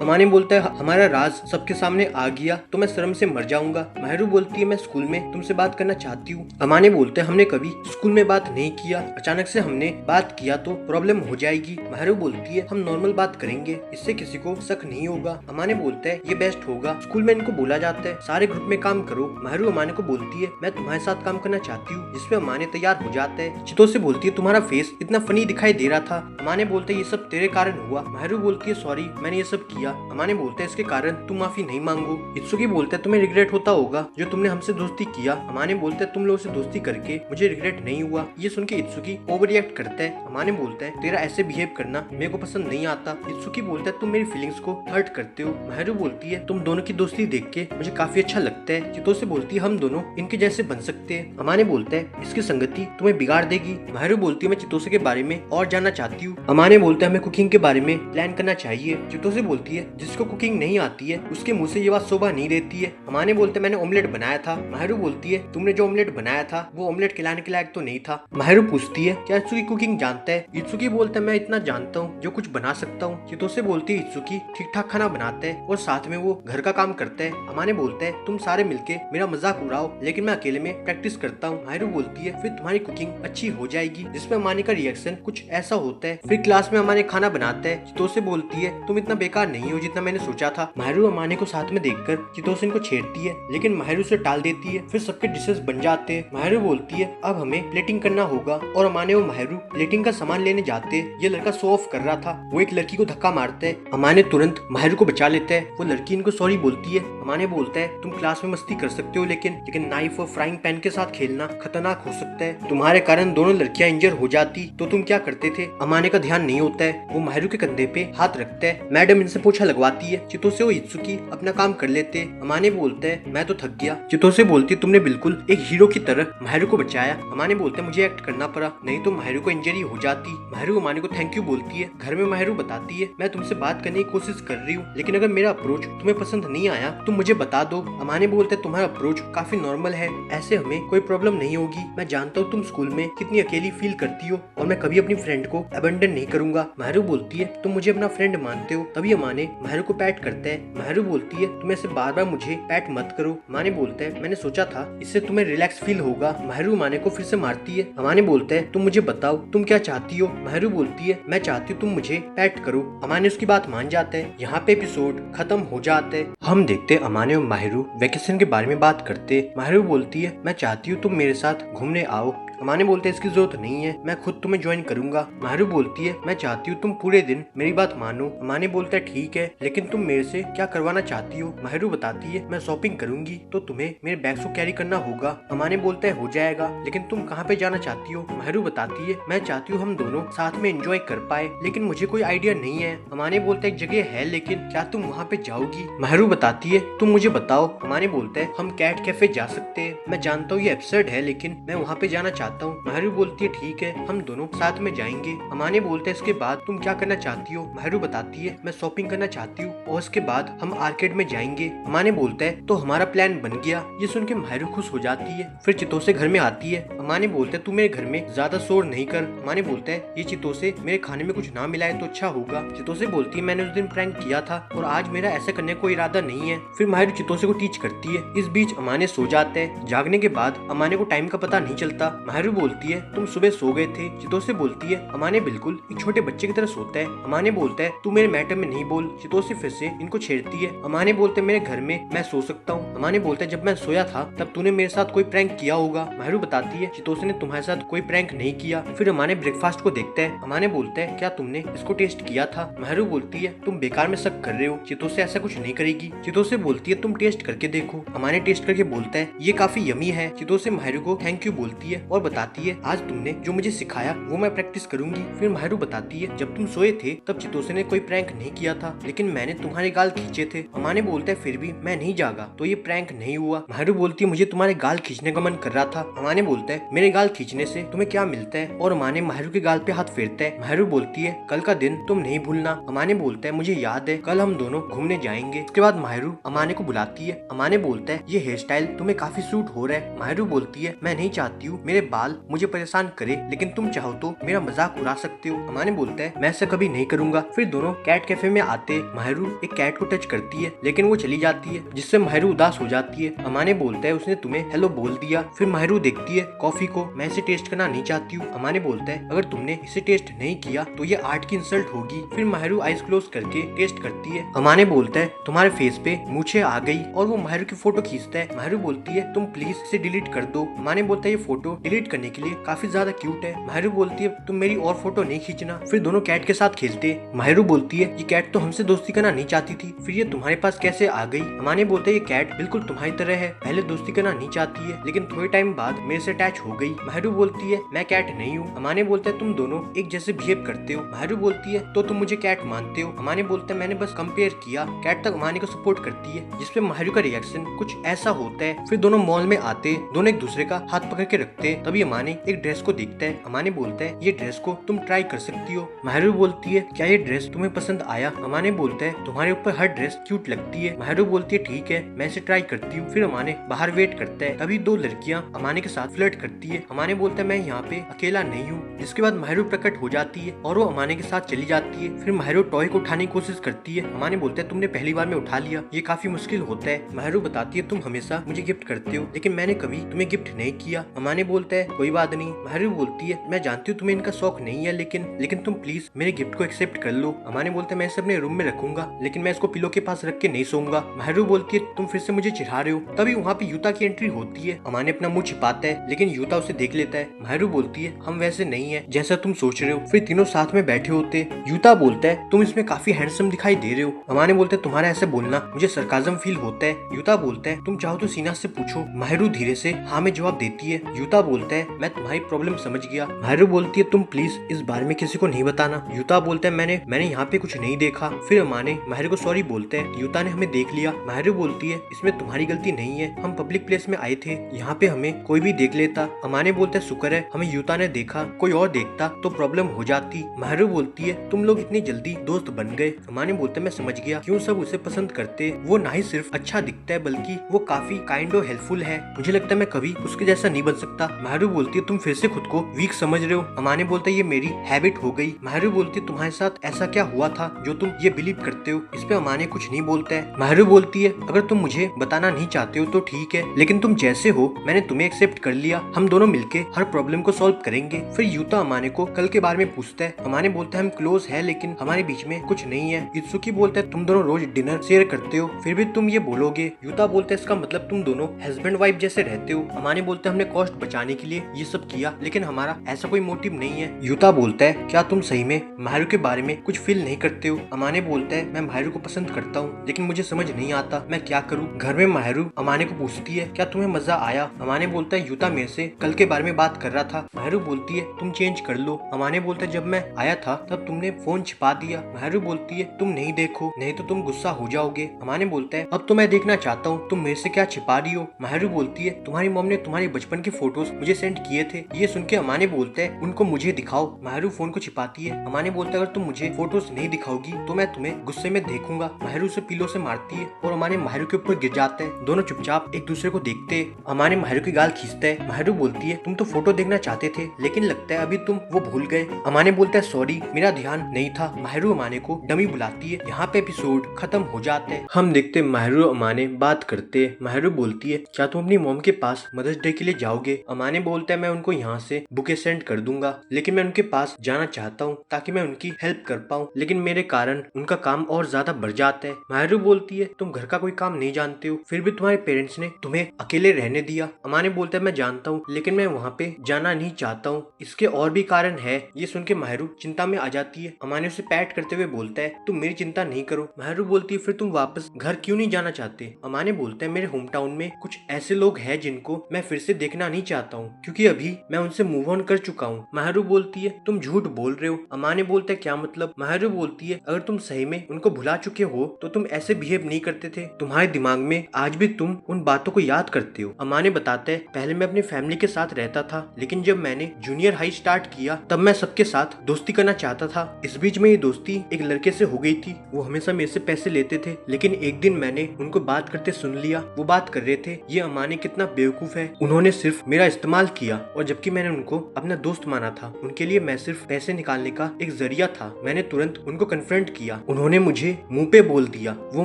अमाने बोलता है हमारा राज सबके सामने आ गया तो मैं शर्म से मर जाऊंगा। माहिरू बोलती है मैं स्कूल में तुमसे बात करना चाहती हूँ। अमाने बोलते हैं हमने कभी स्कूल में बात नहीं किया, अचानक से हमने बात किया तो प्रॉब्लम हो जाएगी। माहिरू बोलती है हम नॉर्मल बात करेंगे, इससे किसी को शक नहीं होगा। अमाने बोलता है ये बेस्ट होगा, स्कूल में इनको बोला जाता है सारे ग्रुप में काम करो। माहिरू अमाने को बोलती है मैं तुम्हारे साथ काम करना चाहती हूँ, जिसपे अमाने तैयार हो जाता है। चितोसे बोलती है तुम्हारा फेस इतना फनी दिखाई दे रहा था। अमाने बोलते है ये सब तेरे कारण हुआ। माहिरू बोलती है सॉरी मैंने ये सब किया। अमाने बोलते है इसके कारण तुम माफी नहीं मांगो। इत्सुकी बोलते है तुम्हें रिग्रेट होता होगा जो तुमने हमसे दोस्ती किया। अमाने बोलते है तुम लोगों से दोस्ती करके मुझे रिग्रेट नहीं हुआ। ये सुन के इत्सुकी ओवर रिएक्ट करता है। अमाने बोलता है तेरा ऐसे बिहेव करना मेरे को पसंद नहीं आता। इत्सुकी बोलता है तुम मेरी फीलिंग्स को हर्ट करते हो। माहिरू बोलती है तुम दोनों की दोस्ती देख के मुझे काफी अच्छा लगता है। चितोसे बोलती है हम दोनों इनके जैसे बन सकते हैं। अमाने बोलता है इसकी संगति तुम्हें बिगाड़ देगी। माहिरू बोलती है मैं चितोसे के बारे में और जानना चाहती हूँ। अमाने बोलता है हमें कुकिंग के बारे में प्लान करना चाहिए। चितोसे बोलती है जिसको कुकिंग नहीं आती है उसके मुंह से ये बात शोभा नहीं देती है। अमाने बोलते मैंने ऑमलेट बनाया था। माहिरू बोलती है तुमने जो ऑमलेट बनाया था वो ऑमलेट खिलाने के लायक तो नहीं था। माहिरू पूछती है क्या इत्सुकी कुकिंग जानता है। इत्सुकी बोलता है मैं इतना जानता हूँ जो कुछ बना सकता हूँ। चितोसे बोलती है इत्सुकी ठीक ठाक खाना बनाता है और साथ में वो घर का काम करता है। अमाने बोलता है तुम सारे मिलके मेरा मजाक उड़ाओ लेकिन मैं अकेले में प्रैक्टिस करता हूँ। माहिरू बोलती है फिर तुम्हारी कुकिंग अच्छी हो जाएगी, जिसमें अमाने का रिएक्शन कुछ ऐसा होता है। फिर क्लास में अमाने खाना बनाता है। चितोसे बोलती है तुम इतना बेकार नहीं हो जितना मैंने सोचा था। माहिरू अमाने को साथ में देखकर चितोसे इनको छेड़ती है लेकिन माहिरू से टाल देती है। फिर सबके डिशेस बन जाते हैं। माहिरू बोलती है अब हमें प्लेटिंग करना होगा और अमाने और माहिरू प्लेटिंग का सामान लेने जाते हैं। ये लड़का शो ऑफ कर रहा था, वो एक लड़की को धक्का मारता है। अमाने तुरंत माहिरू को बचा लेता है। वो लड़की इनको सॉरी बोलती है। अमाने बोलता है तुम क्लास में मस्ती कर सकते हो लेकिन नाइफ और फ्राइंग पैन के साथ खेलना खतरनाक हो सकता है। तुम्हारे कारण दोनों लड़कियां इंजर हो जाती तो तुम क्या करते थे। अमाने का ध्यान नहीं होता है। वो माहिरू के कंधे पे हाथ रखता है। मैडम इनसे पोछा लगवाती है। चितोसे और इत्सुकी अपना काम कर लेते। अमाने बोलता है मैं तो थक गया। चितोसे बोलती है तुमने बिल्कुल एक हीरो की तरह माहिरू को बचाया। अमाने बोलते हैं मुझे एक्ट करना पड़ा, नहीं तो माहिरू को इंजरी हो जाती। माहिरू अमाने को थैंक यू बोलती है। घर में माहिरू बताती है मैं तुमसे बात करने की कोशिश कर रही हूँ लेकिन अगर मेरा अप्रोच तुम्हें पसंद नहीं आया तुम मुझे बता दो। अमाने बोलते हैं तुम्हारा अप्रोच काफी नॉर्मल है, ऐसे हमें कोई प्रॉब्लम नहीं होगी। मैं जानता हूँ तुम स्कूल में कितनी अकेली फील करती हो और मैं कभी अपनी फ्रेंड को अबेंडन नहीं करूंगा। माहिरू बोलती है तुम मुझे अपना फ्रेंड मानते हो। तभी अमाने माहिरू को पैट करता है। माहिरू बोलती है तुम ऐसे बार बार मुझे पैट मत करो। अमाने बोलता है मैंने सोचा था इससे तुम्हें रिलैक्स फील होगा। माहिरू अमाने को फिर से मारती है। अमाने बोलता है तुम मुझे बताओ तुम क्या चाहती हो। माहिरू बोलती है मैं चाहती हूँ तुम मुझे पैट करो। अमाने उसकी बात मान जाता है। यहाँ पे एपिसोड खत्म हो जाता है। हम देखते अमाने और माहिरू वेकेशन के बारे में बात करते। माहिरू बोलती है मैं चाहती हूँ तुम मेरे साथ घूमने आओ। अमाने बोलते हैं इसकी जरूरत नहीं है, मैं खुद तुम्हें ज्वाइन करूंगा। माहिरू बोलती है मैं चाहती हूँ तुम पूरे दिन मेरी बात मानो। अमाने बोलता है ठीक है लेकिन तुम मेरे से क्या करवाना चाहती हो। माहिरू बताती है मैं शॉपिंग करूंगी तो तुम्हें मेरे बैग को कैरी करना होगा। अमाने बोलता है हो जाएगा लेकिन तुम कहाँ पे जाना चाहती हो। माहिरू बताती है मैं चाहती हूँ हम दोनों साथ में एंजॉय कर पाए लेकिन मुझे कोई आइडिया नहीं है। अमाने बोलता है एक जगह है लेकिन क्या तुम वहाँ पे जाओगी। माहिरू बताती है तुम मुझे बताओ। अमाने बोलता है हम कैट कैफे जा सकते हैं, मैं जानता हूँ ये एब्सर्ड है लेकिन मैं वहाँ पे जाना चाहता हूँ। माहिरू बोलती है ठीक है हम दोनों साथ में जाएंगे। अमाने बोलते हैं इसके बाद तुम क्या करना चाहती हो। माहिरू बताती है मैं शॉपिंग करना चाहती हूँ और उसके बाद हम आर्केड में जाएंगे। अमाने बोलता है तो हमारा प्लान बन गया। ये सुन के माहिरू खुश हो जाती है। फिर चितोसे घर में आती है। अमाने बोलते है तू मेरे घर में ज्यादा शोर नहीं कर। अमाने बोलता है ये चितोसे मेरे खाने में कुछ ना मिलाए तो अच्छा होगा। चितोसे बोलती है मैंने उस दिन प्रैंक किया था और आज मेरा ऐसा करने का कोई इरादा नहीं है। फिर माहिरू चितोसे को टीच करती है। इस बीच अमाने सो जाते हैं। जागने के बाद अमाने को टाइम का पता नहीं चलता। माहिरू बोलती है तुम सुबह सो गए थे। चितोसे बोलती है अमाने बिल्कुल एक छोटे बच्चे की तरह सोता है। अमाने बोलता है तू मेरे मैटर में नहीं बोल। चितोसे फिर से इनको छेड़ती है। अमाने बोलते मेरे घर में मैं सो सकता हूँ। अमाने बोलता है जब मैं सोया था तब तूने मेरे साथ कोई प्रैंक किया होगा। माहिरू बताती है चितोसे ने तुम्हारे साथ कोई प्रैंक नहीं किया। फिर अमाने ब्रेकफास्ट को देखता है। अमाने बोलता है क्या तुमने इसको टेस्ट किया था। माहिरू बोलती है तुम बेकार में शक कर रहे हो, चितोसे ऐसा कुछ नहीं करेगी। चितोसे बोलती है तुम टेस्ट करके देखो। अमाने टेस्ट करके बोलता है ये काफी यमी है। चितोसे माहिरू को थैंक यू बोलती है और बताती है आज तुमने जो मुझे सिखाया वो मैं प्रैक्टिस करूंगी। फिर माहिरू बताती है जब तुम सोए थे तब चितोसे ने कोई प्रैंक नहीं किया था, लेकिन मैंने तुम्हारे गाल खींचे थे। अमाने बोलता है फिर भी मैं नहीं जागा तो ये प्रैंक नहीं हुआ। माहिरू बोलती है मुझे तुम्हारे गाल खींचने का मन कर रहा था। अमाने बोलता है मेरे गाल खींचने से तुम्हें क्या मिलता है, और अमाने माहिरू के गाल पे हाथ फेरता है। माहिरू बोलती है कल का दिन तुम नहीं भूलना। अमाने बोलता है मुझे याद है, कल हम दोनों घूमने जाएंगे। इसके बाद माहिरू अमाने को बुलाती है। अमाने बोलता है ये हेयर स्टाइल तुम्हें काफी सूट हो रहा है। माहिरू बोलती है मैं नहीं चाहती हूँ मेरे बाल मुझे परेशान करे, लेकिन तुम चाहो तो मेरा मजाक उड़ा सकते हो। अमाने बोलता है मैं ऐसा कभी नहीं करूंगा। फिर दोनों कैट कैफे में आते माहिरू एक कैट को टच करती है, लेकिन वो चली जाती है जिससे माहिरू उदास हो जाती है। अमाने बोलता है उसने तुम्हें हेलो बोल दिया। फिर माहिरू देखती है कॉफी को, मैं इसे टेस्ट करना नहीं चाहती हूँ। अमाने बोलता है अगर तुमने इसे टेस्ट नहीं किया तो ये आर्ट की इंसल्ट होगी। फिर माहिरू आइज क्लोज करके टेस्ट करती है। अमाने बोलता है तुम्हारे फेस पे मूछें आ गई, और वो माहिरू की फोटो खींचता है। माहिरू बोलती है तुम प्लीज इसे डिलीट कर दो। अमाने बोलता है ये फोटो डिलीट करने के लिए काफी ज्यादा क्यूट है। माहिरू बोलती है तुम मेरी और फोटो नहीं खींचना। फिर दोनों कैट के साथ खेलते। माहिरू बोलती है ये कैट तो हमसे दोस्ती करना नहीं चाहती थी, फिर ये तुम्हारे पास कैसे आ गई। अमाने बोलते है ये कैट बिल्कुल तुम्हारी तरह है, पहले दोस्ती करना नहीं चाहती है लेकिन थोड़े टाइम बाद मेरे से अटैच हो गई। माहिरू बोलती है मैं कैट नहीं हूँ। अमाने बोलता है तुम दोनों एक जैसे बिहेव करते हो। माहिरू बोलती है तो तुम मुझे कैट मानते हो। अमाने बोलते है मैंने बस कंपेयर किया। कैट तक अमाने को सपोर्ट करती है, जिसपे माहिरू का रिएक्शन कुछ ऐसा होता है। फिर दोनों मॉल में आते, दोनों एक दूसरे का हाथ पकड़ के रखते। तभी अमाने एक ड्रेस को देखता है। अमाने बोलता है ये ड्रेस को तुम ट्राई कर सकती हो। माहिरू बोलती है क्या ये ड्रेस तुम्हें पसंद आया। अमाने बोलता है तुम्हारे ऊपर हर ड्रेस क्यूट लगती है। माहिरू बोलती है ठीक है मैं इसे ट्राई करती हूँ। फिर अमाने बाहर वेट करता है, तभी दो लड़कियाँ अमाने के साथ फ्लर्ट करती है। अमाने बोलता है मैं यहाँ पे अकेला नहीं हूँ। जिसके बाद माहिरू प्रकट हो जाती है और वो अमाने के साथ चली जाती है। फिर माहिरू टॉय को उठाने की कोशिश करती है। अमाने बोलता है तुमने पहली बार में उठा लिया, ये काफी मुश्किल होता है। माहिरू बताती है तुम हमेशा मुझे गिफ्ट करते हो लेकिन मैंने कभी तुम्हें गिफ्ट नहीं किया। अमाने बोलता है कोई बात नहीं। माहिरू बोलती है मैं जानती हूँ तुम्हें इनका शौक नहीं है, लेकिन तुम प्लीज मेरे गिफ्ट को एक्सेप्ट कर लो। अमाने बोलते है मैं इसे अपने रूम में रखूंगा, लेकिन मैं इसको पिलो के पास रख के नहीं सोऊंगा। माहिरू बोलती है तुम फिर से मुझे चिढ़ा रहे हो। तभी वहाँ पे यूता की एंट्री होती है। अमाने अपना मुंह छिपाता है लेकिन यूता उसे देख लेता है। माहिरू बोलती है हम वैसे नहीं है जैसा तुम सोच रहे हो। फिर तीनों साथ में बैठे होते। यूता बोलता है तुम इसमें काफी हैंडसम दिखाई दे रहे हो। अमाने बोलते है तुम्हारा ऐसे बोलना मुझे सरकाजम फील होता है। यूता बोलता है तुम चाहो तो सीना से पूछो। माहिरू धीरे से हाँ में जवाब देती है। यूता बोलता है मैं तुम्हारी प्रॉब्लम समझ गया। माहिरू बोलती है तुम प्लीज इस बारे में किसी को नहीं बताना। यूता बोलता है मैंने यहाँ पे कुछ नहीं देखा। फिर अमाने माहिरू को सॉरी बोलते हैं, यूता ने हमें देख लिया। माहिरू बोलती है इसमें तुम्हारी गलती नहीं है, हम पब्लिक प्लेस में आए थे, यहाँ पे हमें कोई भी देख लेता। अमाने बोलते हैं शुक्र है हमें यूता ने देखा, कोई और देखता तो प्रॉब्लम हो जाती। माहिरू बोलती है तुम लोग इतनी जल्दी दोस्त बन गए। अमाने बोलते मैं समझ गया क्यों सब उसे पसंद करते, वो ना ही सिर्फ अच्छा दिखता है बल्कि वो काफी काइंड और हेल्पफुल है। मुझे लगता है मैं कभी उसके जैसा नहीं बन सकता। माहिरू बोलती है तुम फिर से खुद को वीक समझ रहे हो। अमाने बोलते ये मेरी हैबिट हो गई। माहिरू बोलती है तुम्हारे साथ ऐसा क्या हुआ था जो तुम ये बिलीव करते हो। इस पे अमाने कुछ नहीं बोलता है। माहिरू बोलती है अगर तुम मुझे बताना नहीं चाहते हो तो ठीक है, लेकिन तुम जैसे हो मैंने तुम्हें एक्सेप्ट कर लिया, हम दोनों मिलके हर प्रॉब्लम को सॉल्व करेंगे। फिर यूता अमाने को कल के बारे में पूछता है। अमाने बोलता है हम क्लोज है लेकिन हमारे बीच में कुछ नहीं है। इत्सुकी बोलता है तुम दोनों रोज डिनर शेयर करते हो फिर भी तुम ये बोलोगे। यूता बोलता है इसका मतलब तुम दोनों हस्बैंड वाइफ जैसे रहते हो। अमाने बोलते हैं हमने कॉस्ट बचाने के लिए ये सब किया, लेकिन हमारा ऐसा कोई मोटिव नहीं है। यूता बोलता है क्या तुम सही में माहिरू के बारे में कुछ फील नहीं करते हो। अमाने बोलता है मैं माहिरू को पसंद करता हूँ लेकिन मुझे समझ नहीं आता मैं क्या करूँ। घर में माहिरू अमाने को पूछती है क्या तुम्हें मजा आया। अमाने बोलता है यूता मेरे से कल के बारे में बात कर रहा था। माहिरू बोलती है तुम चेंज कर लो। अमाने बोलता है जब मैं आया था तब तुमने फोन छिपा दिया। माहिरू बोलती है तुम नहीं देखो नहीं तो तुम गुस्सा हो जाओगे। अमाने बोलता है अब तो मैं देखना चाहता हूँ तुम मेरे से क्या छिपा रही हो। माहिरू बोलती है तुम्हारी मॉम ने तुम्हारे बचपन के फोटोज मुझे सेंड किए थे। ये सुन के अमाने बोलता है उनको मुझे दिखाओ। माहिरू फोन को छिपाती है। अमाने बोलता है अगर तुम मुझे फोटोज नहीं दिखाओगी तो मैं तुम्हें गुस्से में देखूंगा। माहिरू उसे पिलो से मारती है और अमाने माहिरू के ऊपर गिर जाता है। दोनों चुपचाप एक दूसरे को देखते हैं। अमाने माहिरू की गाल खींचता है। माहिरू बोलती है तुम तो फोटो देखना चाहते थे लेकिन लगता है अभी तुम वो भूल गए। अमाने बोलता है सॉरी मेरा ध्यान नहीं था। माहिरू अमाने को डमी बुलाती है। यहाँ पे एपिसोड खत्म हो जाते हैं। हम देखते माहिरू अमाने बात करते। माहिरू बोलती है क्या तुम अपनी मॉम के पास मदर्स डे के लिए जाओगे। अमाने बोलता है मैं उनको यहाँ से बुके सेंड कर दूंगा, लेकिन मैं उनके पास जाना चाहता हूँ ताकि मैं उनकी हेल्प कर पाऊँ, लेकिन मेरे कारण उनका काम और ज्यादा बढ़ जाता है। माहिरू बोलती है तुम घर का कोई काम नहीं जानते हो फिर भी तुम्हारे पेरेंट्स ने तुम्हें अकेले रहने दिया। अमाने बोलता है मैं जानता हूँ लेकिन मैं वहाँ पे जाना नहीं चाहता हूँ, इसके और भी कारण है। ये सुन के माहिरू चिंता में आ जाती है। अमाने उसे पैट करते हुए बोलता है तुम मेरी चिंता नहीं करो। माहिरू बोलती है फिर तुम वापस घर क्यों नहीं जाना चाहते। अमाने बोलते हैं मेरे होम टाउन में कुछ ऐसे लोग हैं जिनको मैं फिर से देखना नहीं चाहता हूँ। क्योंकि अभी मैं उनसे मूव ऑन कर चुका हूँ। माहरू बोलती है तुम झूठ बोल रहे हो। अमाने बोलता है क्या मतलब। माहरू बोलती है अगर तुम सही में उनको भुला चुके हो तो तुम ऐसे बिहेव नहीं करते थे। तुम्हारे दिमाग में आज भी तुम उन बातों को याद करते हो। अमाने बताते है पहले मैं अपनी फैमिली के साथ रहता था, लेकिन जब मैंने जूनियर हाई स्टार्ट किया तब मैं सबके साथ दोस्ती करना चाहता था। इस बीच में ये दोस्ती एक लड़के से हो गई थी। वो हमेशा मेरे से पैसे लेते थे, लेकिन एक दिन मैंने उनको बात करते सुन लिया। वो बात कर रहे थे ये अमाने कितना बेवकूफ है, उन्होंने सिर्फ मेरा इस्तेमाल किया और जबकि मैंने उनको अपना दोस्त माना था। उनके लिए मैं सिर्फ पैसे निकालने का एक जरिया था। मैंने तुरंत उनको कन्फ्रंट किया। उन्होंने मुझे मुंह पे बोल दिया वो